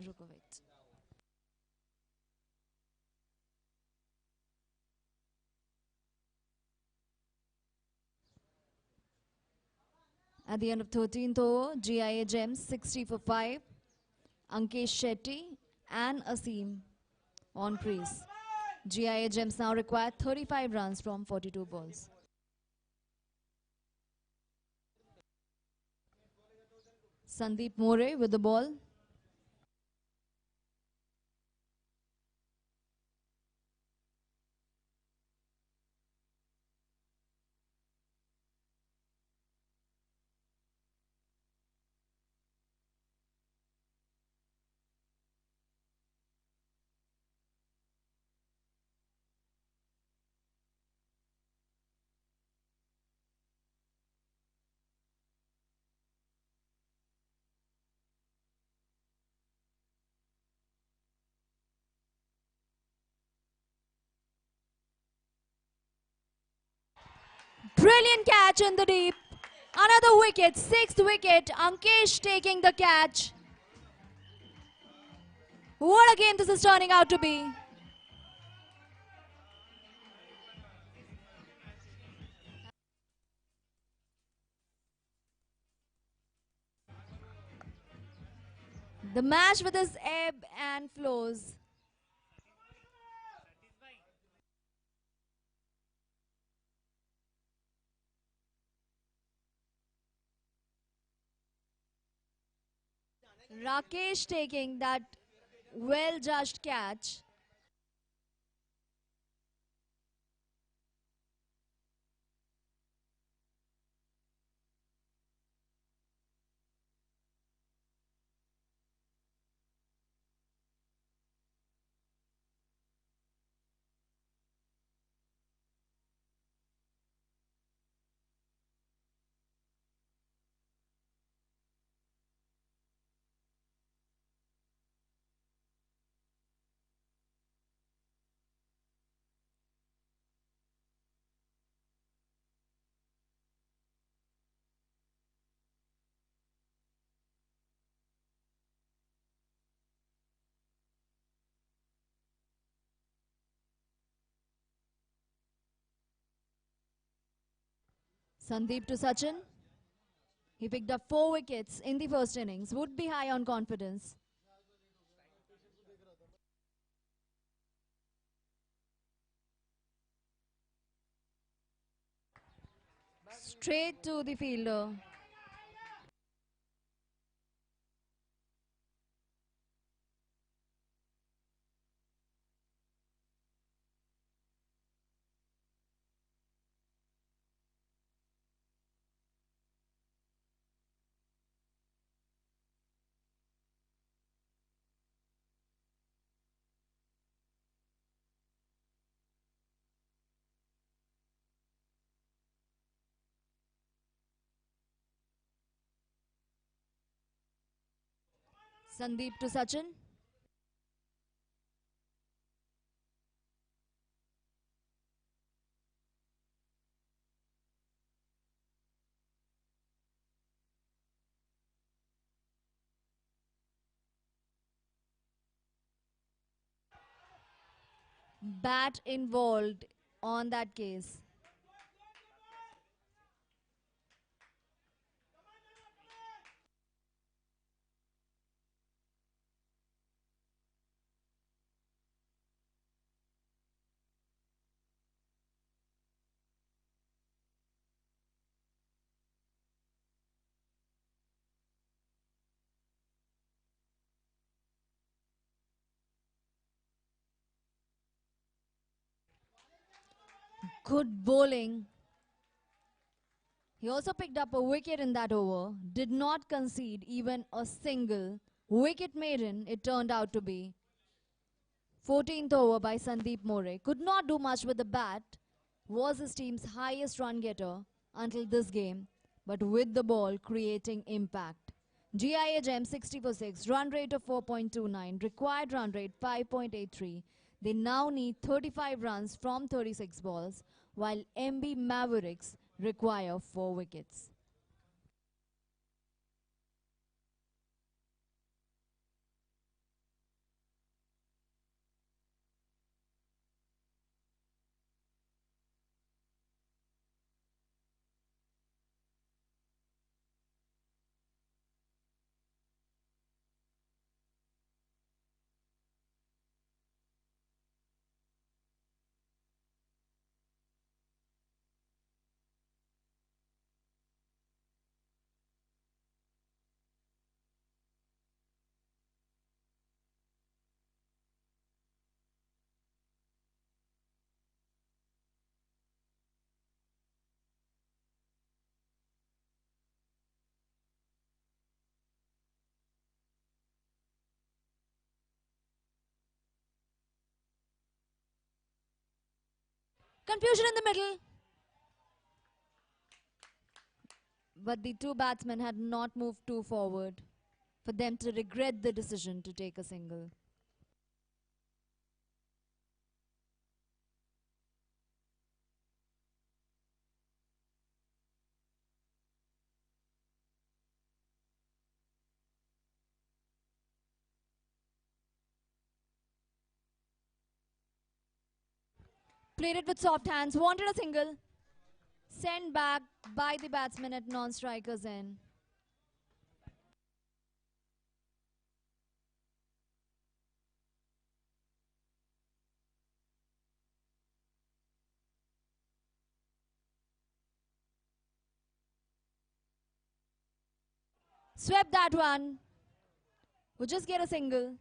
रुको wait. At the end of 13th over, GIA Gems 60 for 5. Ankesh Shetty and Asim on crease. GIA Gems now require 35 runs from 42 balls. Sandeep More with the ball. Brilliant catch in the deep. Another wicket, sixth wicket. Ankesh taking the catch. What a game this is turning out to be. The match with its ebb and flows. Rakesh taking that well-judged catch. Sandeep to Sachin. He picked up 4 wickets in the first innings. Would be high on confidence. Straight to the fielder. Sandeep to Sachin. Bat involved on that case. Good bowling. He also picked up a wicket in that over, did not concede even a single wicket maiden it turned out to be. 14th over by Sandeep More. Could not do much with the bat, was his team's highest run getter until this game, but with the ball creating impact. GIA Gem 60 for 6, run rate of 4.29, required run rate 5.83. They now need 35 runs from 36 balls, while MB Mavericks require 4 wickets. Confusion in the middle. But the two batsmen had not moved too forward for them to regret the decision to take a single. Played it with soft hands, wanted a single. Sent back by the batsman at non-striker's end. Swept that one. Would just get a single.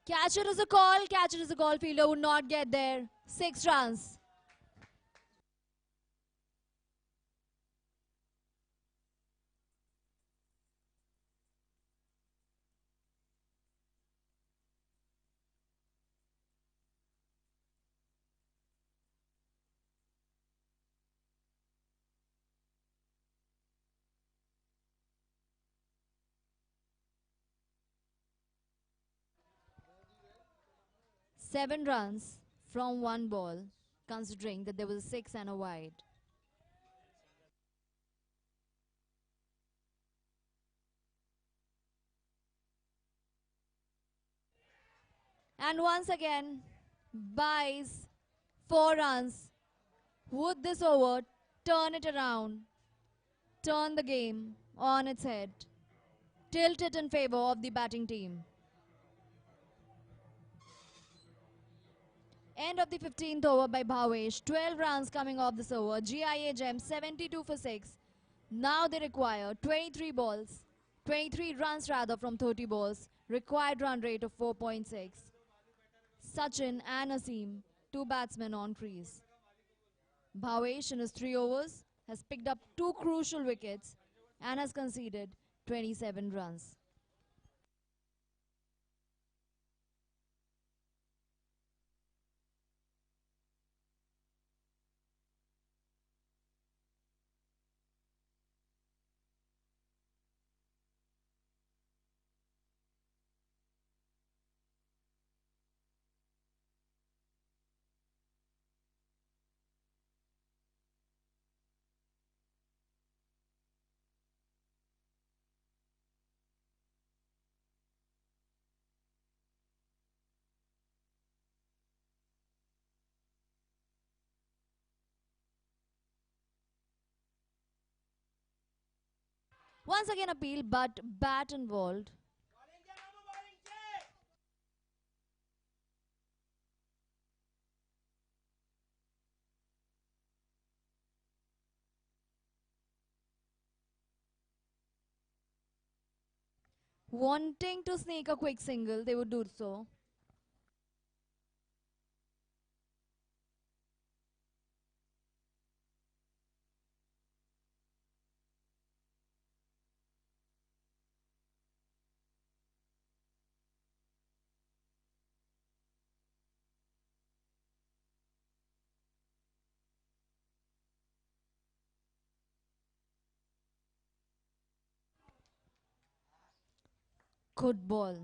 Catch it is a call. Catch it is a call. Fielder would not get there. 6 runs. 7 runs from 1 ball, considering that there was a 6 and a wide. And once again, buys 4 runs. Would this over turn it around, turn the game on its head, tilt it in favor of the batting team? End of the 15th over by Bhavesh. 12 runs coming off this over. GIA Gems 72 for 6. Now they require 23 runs rather from 30 balls. Required run rate of 4.6. Sachin and Asim, 2 batsmen on crease. Bhavesh in his 3 overs has picked up 2 crucial wickets and has conceded 27 runs. Once again appeal, but bat involved. Wanting to sneak a quick single, they would do so. Good ball.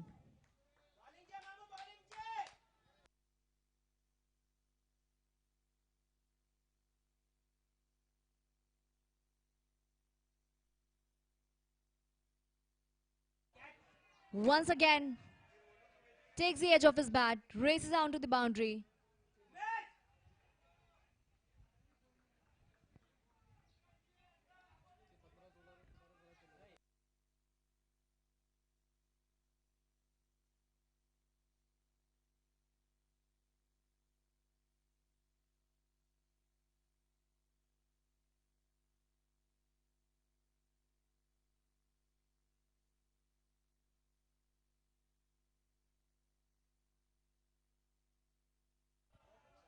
Once again, takes the edge of his bat, races down to the boundary.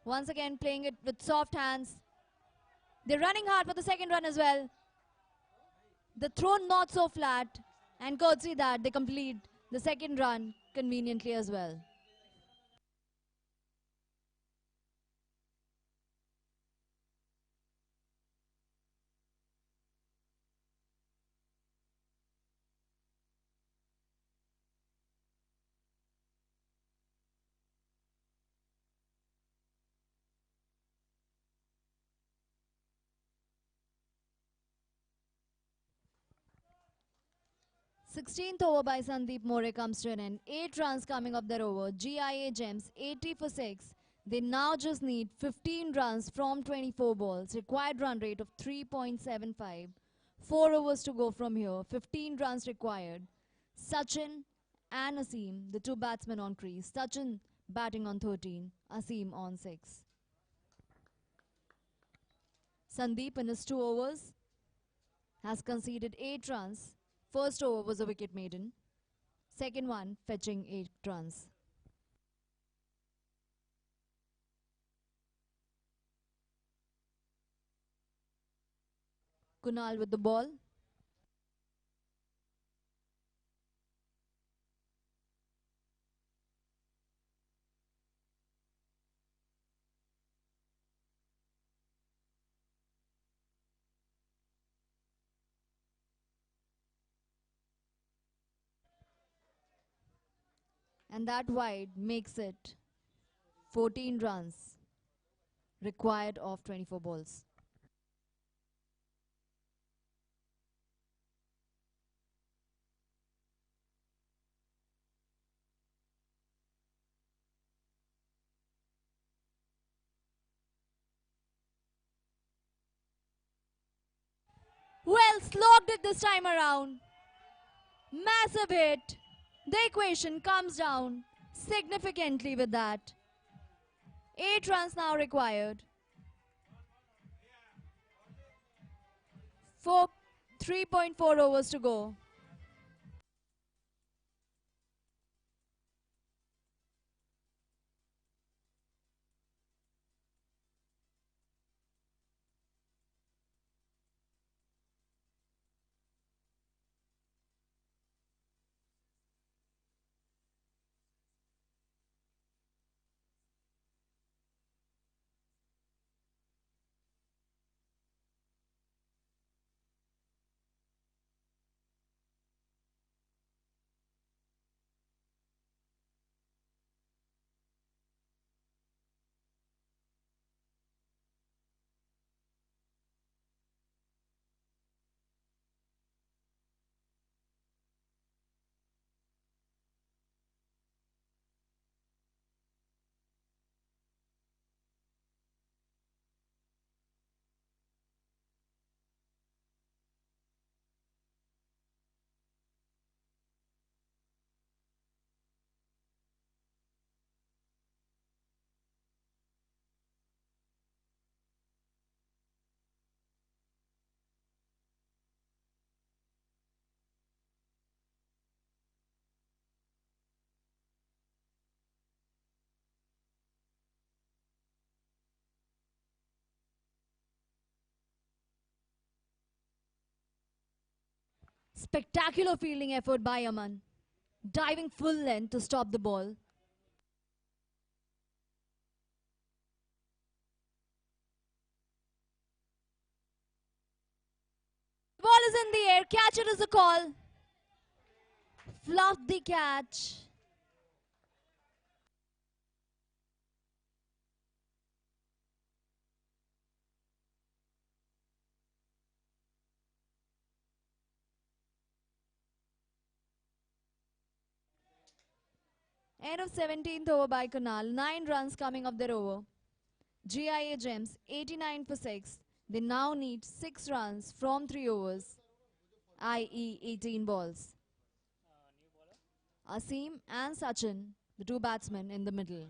Once again, playing it with soft hands. They're running hard for the second run as well. The throw not so flat, and courtesy that they complete the second run conveniently as well. Sixteenth over by Sandeep More comes to an end. 8 runs coming up their over. GIA Gems 80 for 6. They now just need 15 runs from 24 balls. Required run rate of 3.75. 4 overs to go from here. 15 runs required. Sachin and Asim, the 2 batsmen on crease. Sachin batting on 13. Asim on 6. Sandeep in his 2 overs has conceded 8 runs. First over was a wicket maiden. Second one fetching 8 runs. Kunal with the ball. And that wide makes it 14 runs required of 24 balls. Well slogged it this time around. Massive hit. The equation comes down significantly with that. 8 runs now required. 3.4 overs to go. Spectacular fielding effort by Aman, diving full length to stop the ball. The ball is in the air, catcher is a call. Fluffed the catch. End of 17th over by Kunal. 9 runs coming of their over. GIA Gems 89 for 6. They now need 6 runs from 3 overs, i.e. 18 balls. Asim and Sachin, the 2 batsmen in the middle.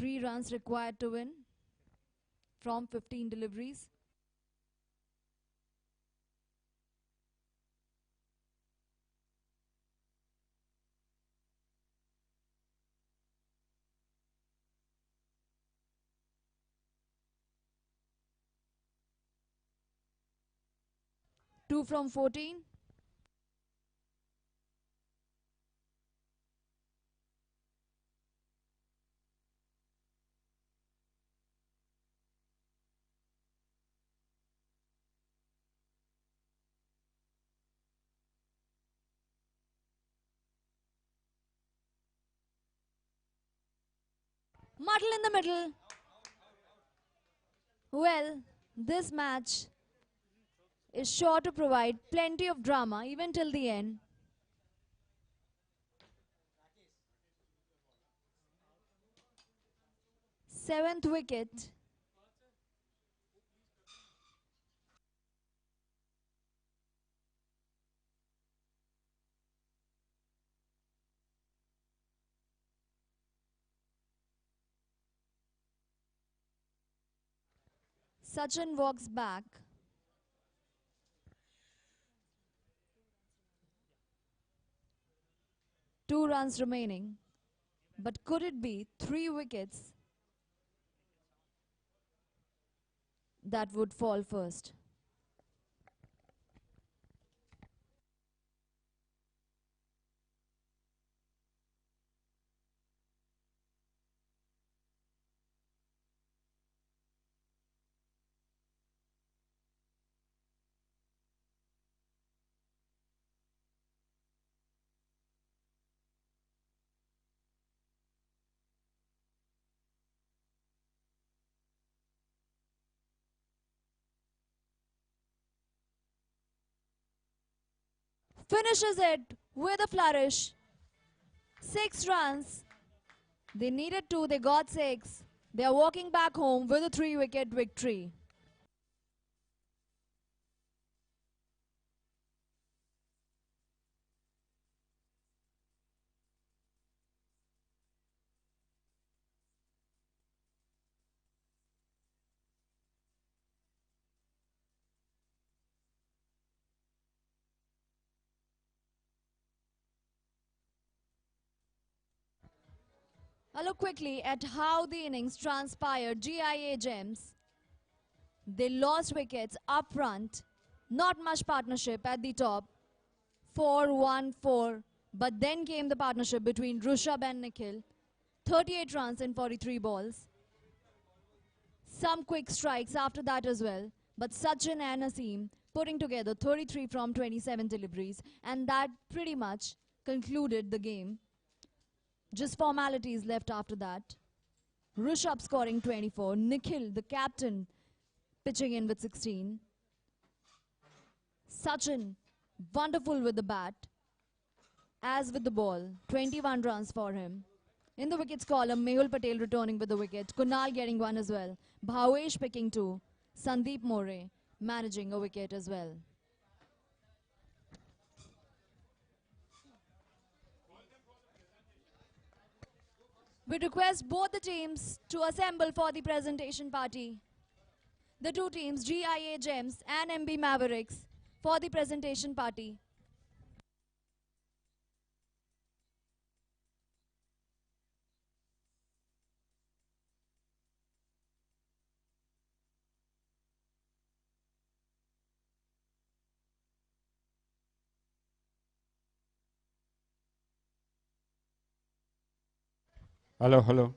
3 runs required to win from 15 deliveries. Two from 14. Muddle in the middle. Well, this match is sure to provide plenty of drama even till the end. Seventh wicket. Sachin walks back. Two runs remaining. But could it be 3 wickets that would fall first? Finishes it with a flourish. 6 runs. They needed 2, they got 6. They are walking back home with a 3-wicket victory. A look quickly at how the innings transpired. GIA Gems, they lost wickets up front. Not much partnership at the top. 4-1-4. But then came the partnership between Rushabh and Nikhil. 38 runs in 43 balls. Some quick strikes after that as well. But Sachin and Naseem putting together 33 from 27 deliveries. And that pretty much concluded the game. Just formalities left after that. Rushabh scoring 24. Nikhil, the captain, pitching in with 16. Sachin, wonderful with the bat. As with the ball, 21 runs for him. In the wickets column, Mehul Patel returning with the wicket. Kunal getting one as well. Bhavesh picking 2. Sandeep More managing a wicket as well. We request both the teams to assemble for the presentation party. The two teams, GIA Gems and MB Mavericks, for the presentation party. Hello, hello.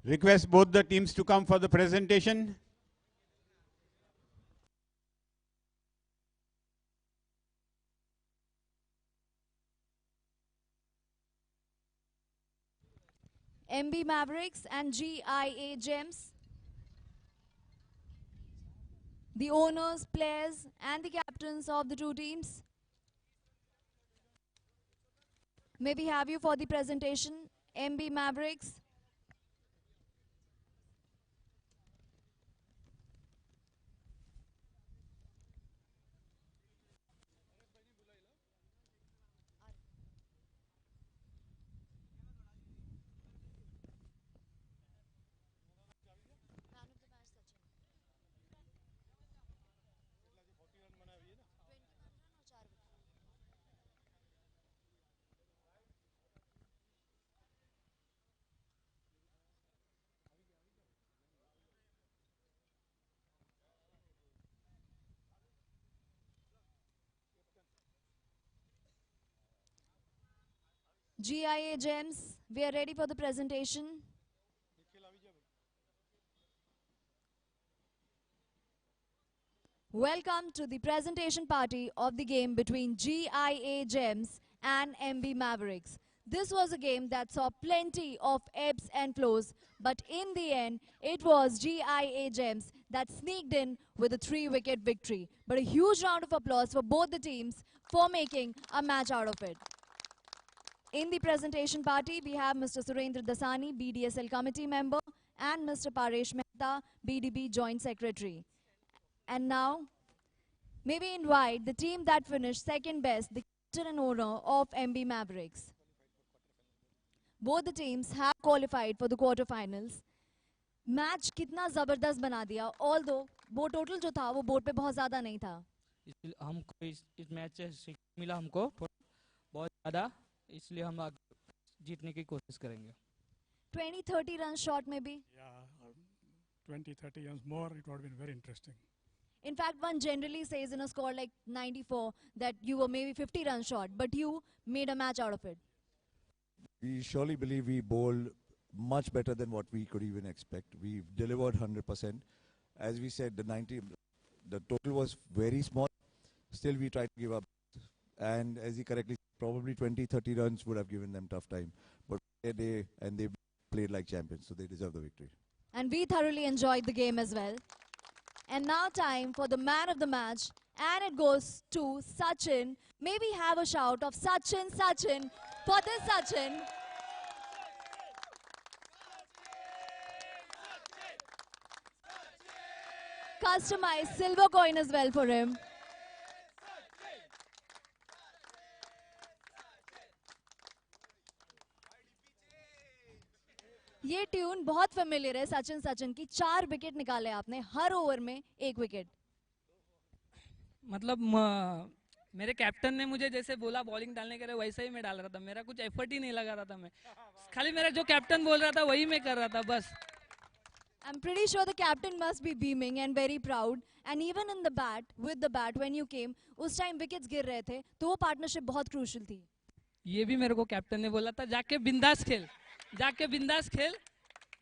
Request both the teams to come for the presentation. MB Mavericks and GIA Gems. the owners, players, and the captains of the two teams. May we have you for the presentation, MB Mavericks. GIA Gems, we are ready for the presentation. Welcome to the presentation party of the game between GIA Gems and MB Mavericks. This was a game that saw plenty of ebbs and flows, but in the end, it was GIA Gems that sneaked in with a 3-wicket victory. But a huge round of applause for both the teams for making a match out of it. In the presentation party, we have Mr. Surendra Dasani, BDSL committee member, and Mr. Paresh Mehta, BDB joint secretary. And now, may we invite the team that finished second best, the captain and owner of MB Mavericks. Both the teams have qualified for the quarterfinals. Match कितना ज़बरदस्त बना दिया, although वो total जो था वो board पे बहुत ज़्यादा नहीं था. हमको इस मैच से सीख मिला हमको बहुत ज़्यादा, इसलिए हम जीतने की कोशिश करेंगे. 20-30 runs short maybe. Yeah, 20-30 runs more, it would have been very interesting. In fact, one generally says in a score like 94 that you were maybe 50 runs short, but you made a match out of it. We surely believe we bowled much better than what we could even expect. We delivered 100%. As we said, the total was very small. Still, we tried to give up. And as he correctly said, probably 20-30 runs would have given them tough time. But they played like champions, so they deserve the victory. And we thoroughly enjoyed the game as well. And now time for the man of the match. And it goes to Sachin. May we have a shout of Sachin, Sachin, for this Sachin. Customized silver coin as well for him. ये tune बहुत familiar है सचिन सचिन की. 4 wicket निकाले आपने हर over में 1 wicket. मतलब मेरे captain ने मुझे जैसे बोला बॉलिंग डालने के लिए वैसे ही मैं डाल रहा था. मेरा कुछ एफर्ट ही नहीं लगा रहा था. मैं खाली मेरा जो कैप्टन बोल रहा था वही मैं कर रहा था बस. I'm pretty sure the captain must be beaming and very proud. And even in the bat, with the bat, when you came, उस टाइम विकेट्स गिर रहे थे, तो वो पार्टनरशिप बहुत क्रूशियल थी. ये भी मेरे को कैप्टन ने बोला था जाके बिंदास खेल, जाके बिंदास खेल,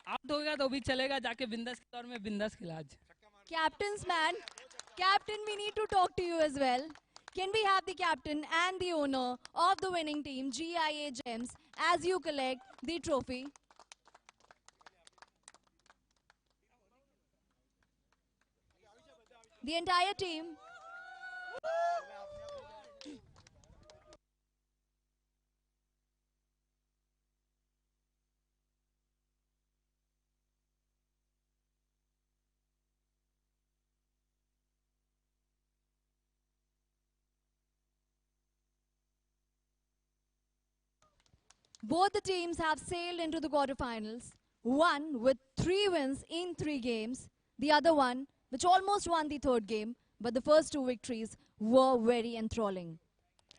आउट होगा तो भी चलेगा, जाके बिंदास खेल. और मैं बिंदास खेला आज. Captain's man, captain, we need to talk to you as well. Can we have the captain and the owner of the winning team, GIA Gems, as you collect the trophy? The entire team. Both the teams have sailed into the quarterfinals, one with 3 wins in 3 games, the other one which almost won the 3rd game, but the first 2 victories were very enthralling.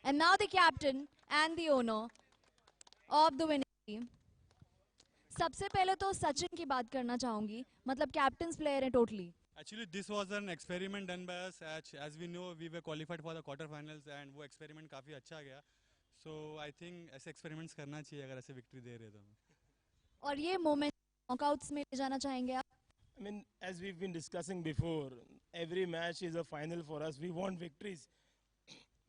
And now the captain and the owner of the winning team. सबसे पहले तो सचिन की बात करना चाहूंगी, मतलब captains player हैं totally. Actually, this was an experiment done by us. As we know, we were qualified for the quarterfinals, and वो experiment काफी अच्छा गया. So I think ऐसे experiments करना चाहिए अगर ऐसे victory दे रहे तो. और ये moment knockouts में ले जाना चाहेंगे आप? I mean, as we've been discussing before, every match is a final for us. We want victories.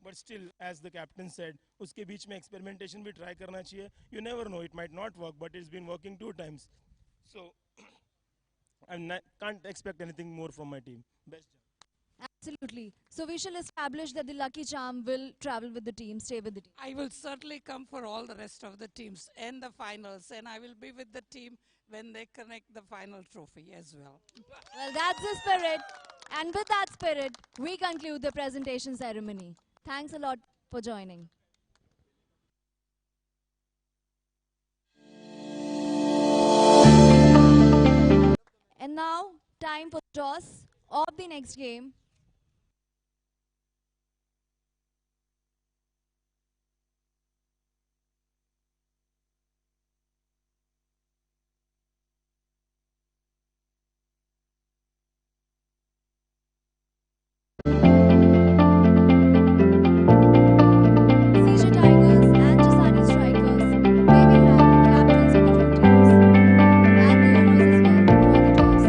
But still, as the captain said, उसके बीच में experimentation भी try करना चाहिए. You never know, it might not work, but it's been working 2 times. So, I can't expect anything more from my team. Best job. Absolutely. So we shall establish that the lucky charm will travel with the team, stay with the team. I will certainly come for all the rest of the teams and the finals, and I will be with the team when they connect the final trophy as well. Well, that's the spirit. And with that spirit, we conclude the presentation ceremony. Thanks a lot for joining. And now, time for the toss of the next game. CJ Tigers and Jasani Strikers, may we have the captains of the two teams and the owners as well for the toss.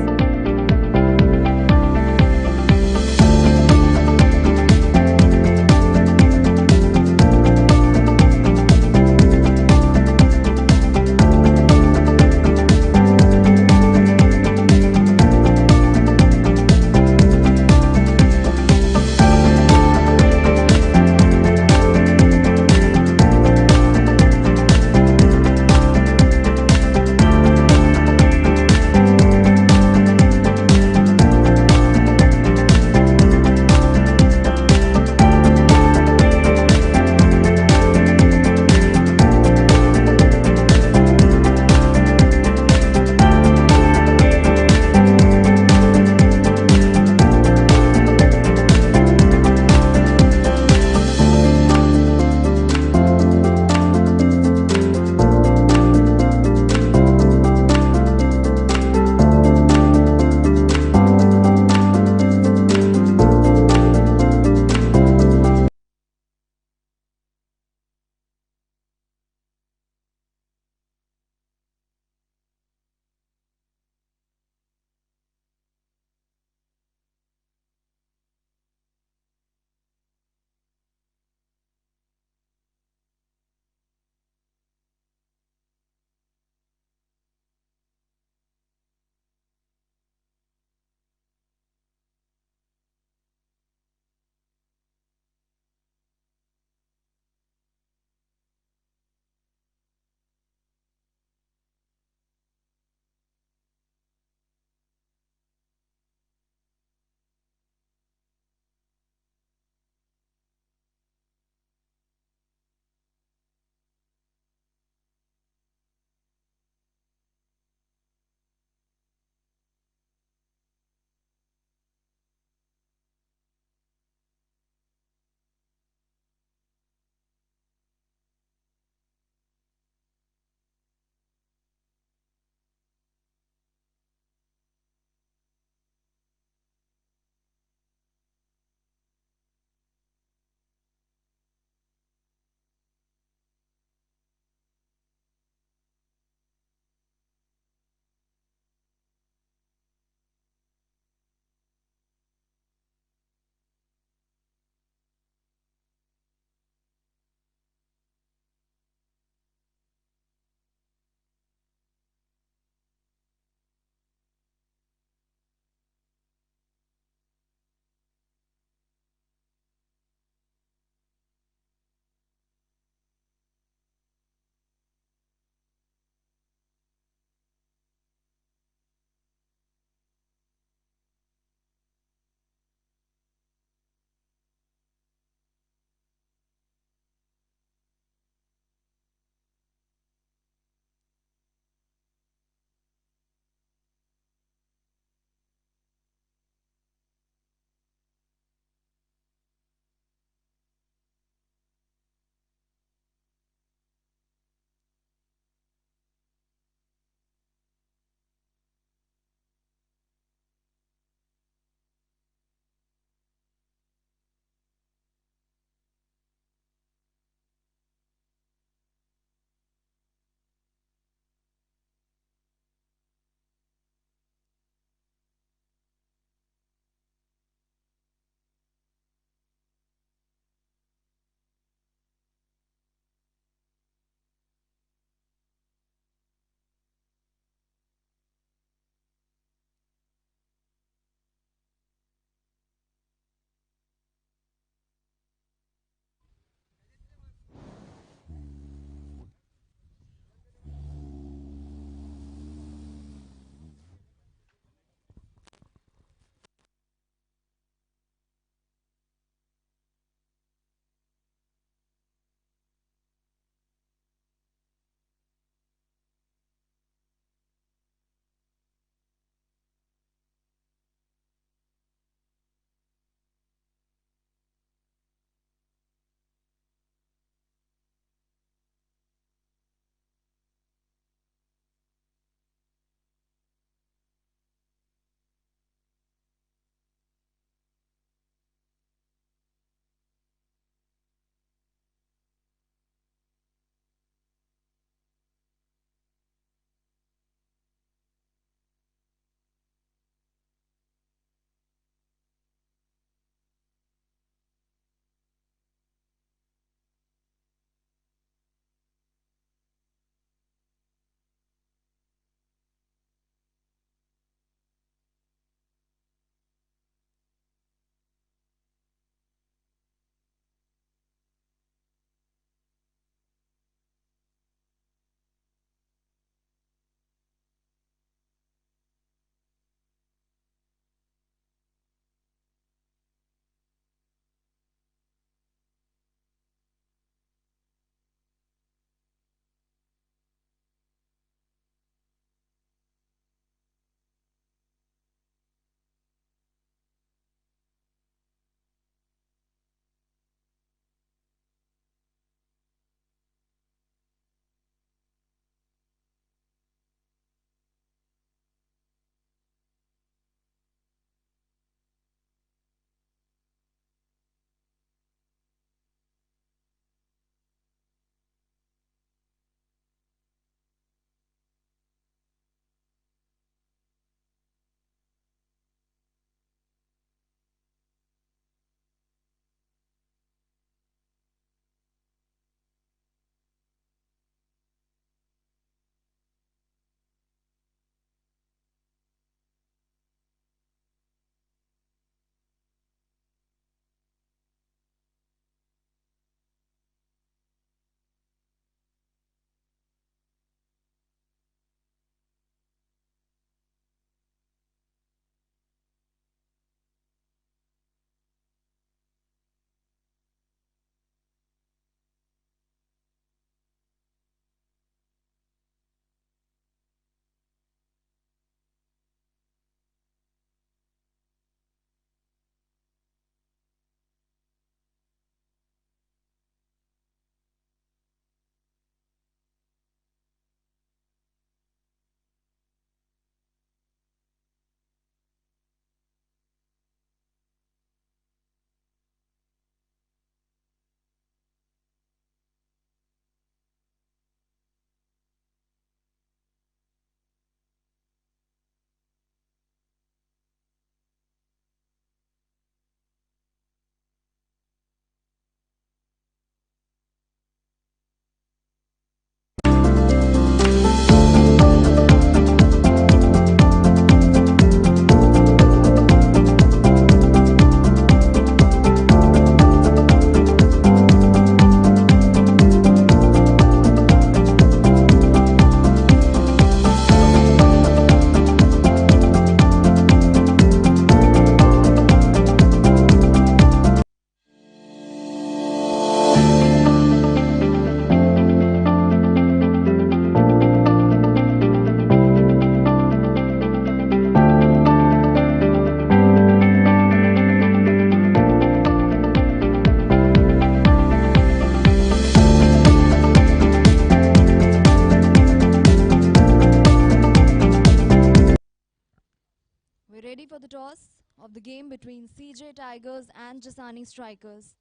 between CJ Tigers and Jasani Strikers.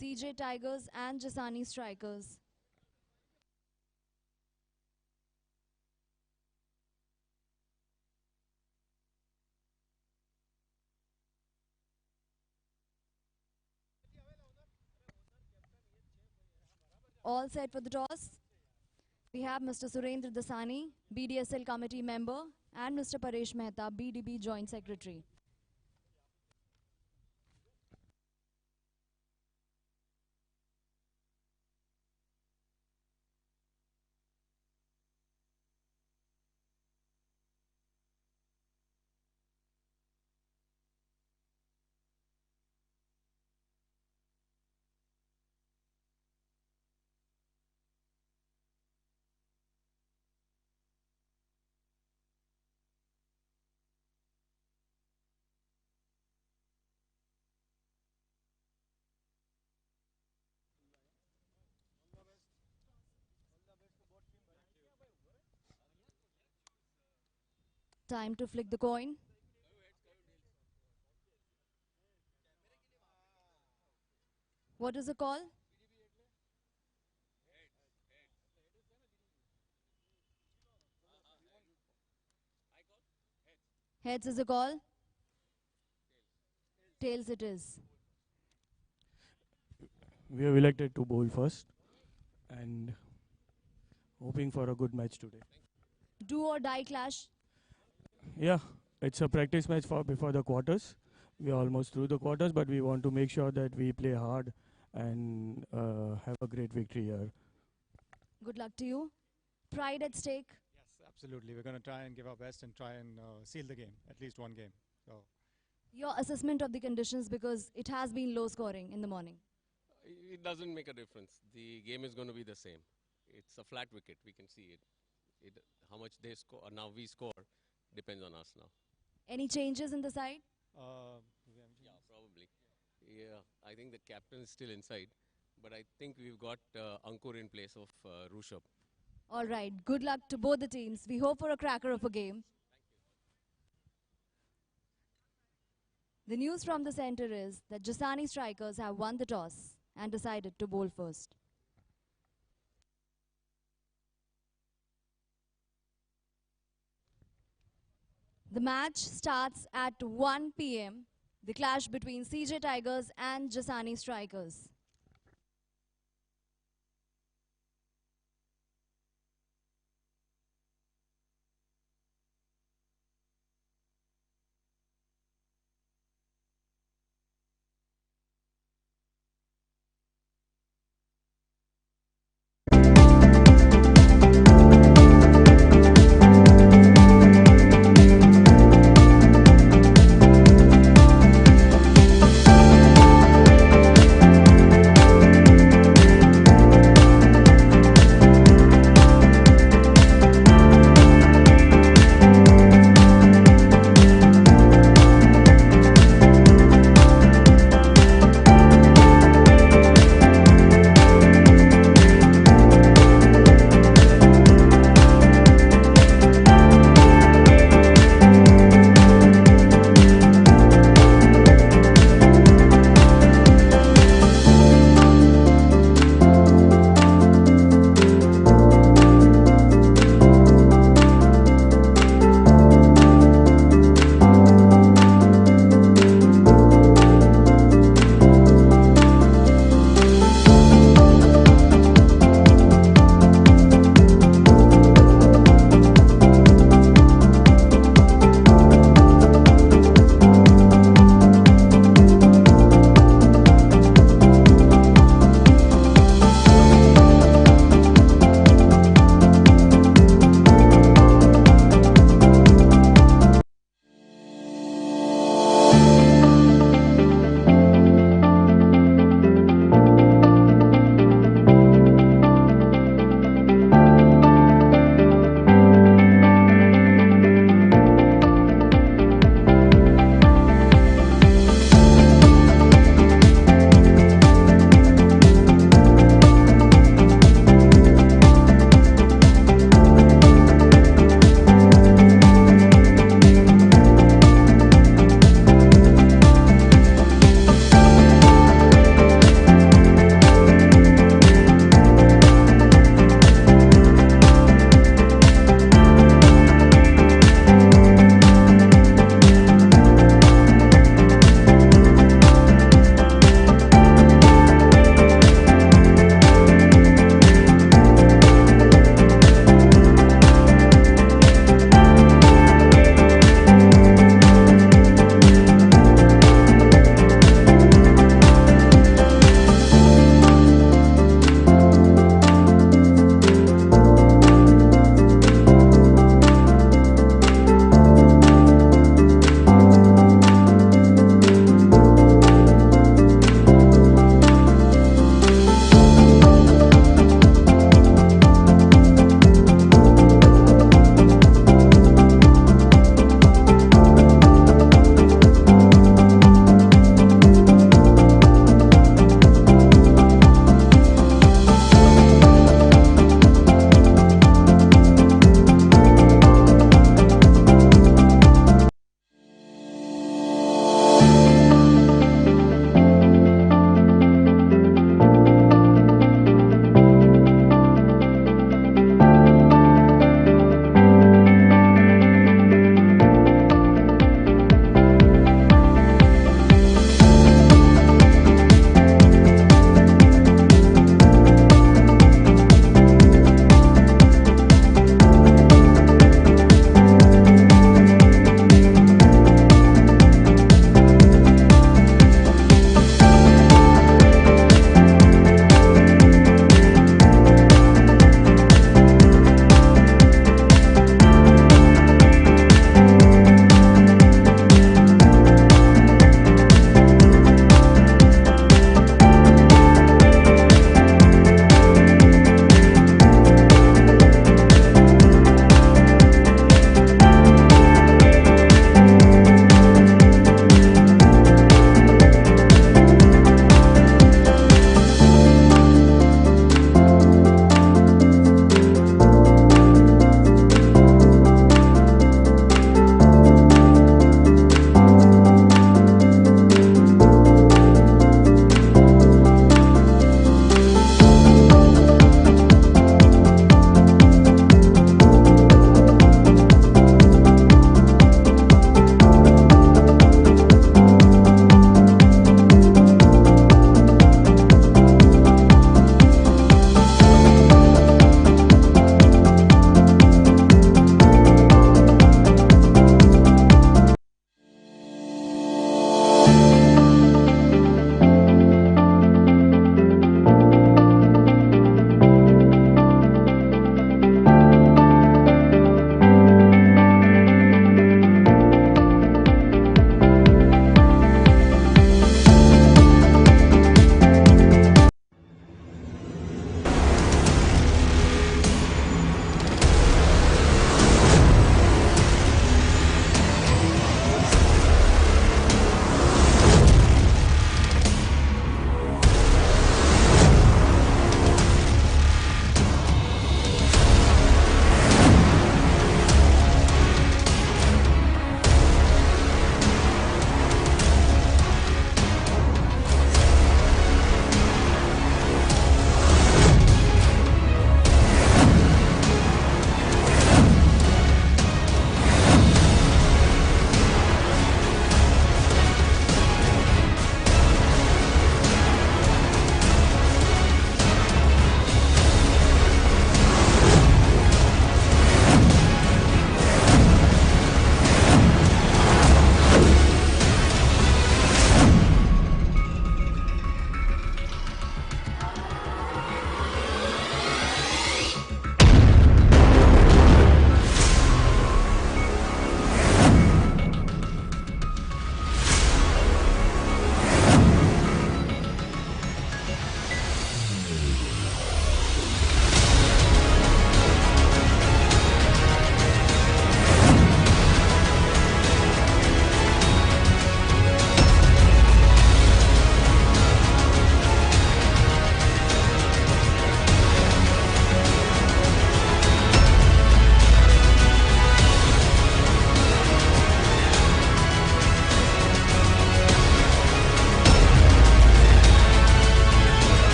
CJ Tigers and Jasani Strikers. All set for the toss. We have Mr. Surendra Dasani, BDSL committee member, and Mr. Paresh Mehta, BDB joint secretary. Time to flick the coin. What is the call? Heads is the call. Tails it is. We have elected to bowl first and hoping for a good match today. Do or die clash. Yeah, it's a practice match for before the quarters. We are almost through the quarters, but we want to make sure that we play hard and have a great victory here. Good luck to you. Pride at stake. Yes, absolutely. We're going to try and give our best and try and seal the game, at least one game. So, Your assessment of the conditions, because it has been low scoring in the morning. It doesn't make a difference. The game is going to be the same. It's a flat wicket. We can see it. How much they score, now we score, depends on us now. Any changes in the side? Yeah, probably. Yeah, I think the captain is still inside, but I think we've got Ankur in place of Rushabh. All right. Good luck to both the teams. We hope for a cracker of a game. The news from the center is that Jasani Strikers have won the toss and decided to bowl first. The match starts at 1 p.m. The clash between CJ Tigers and Jasani Strikers.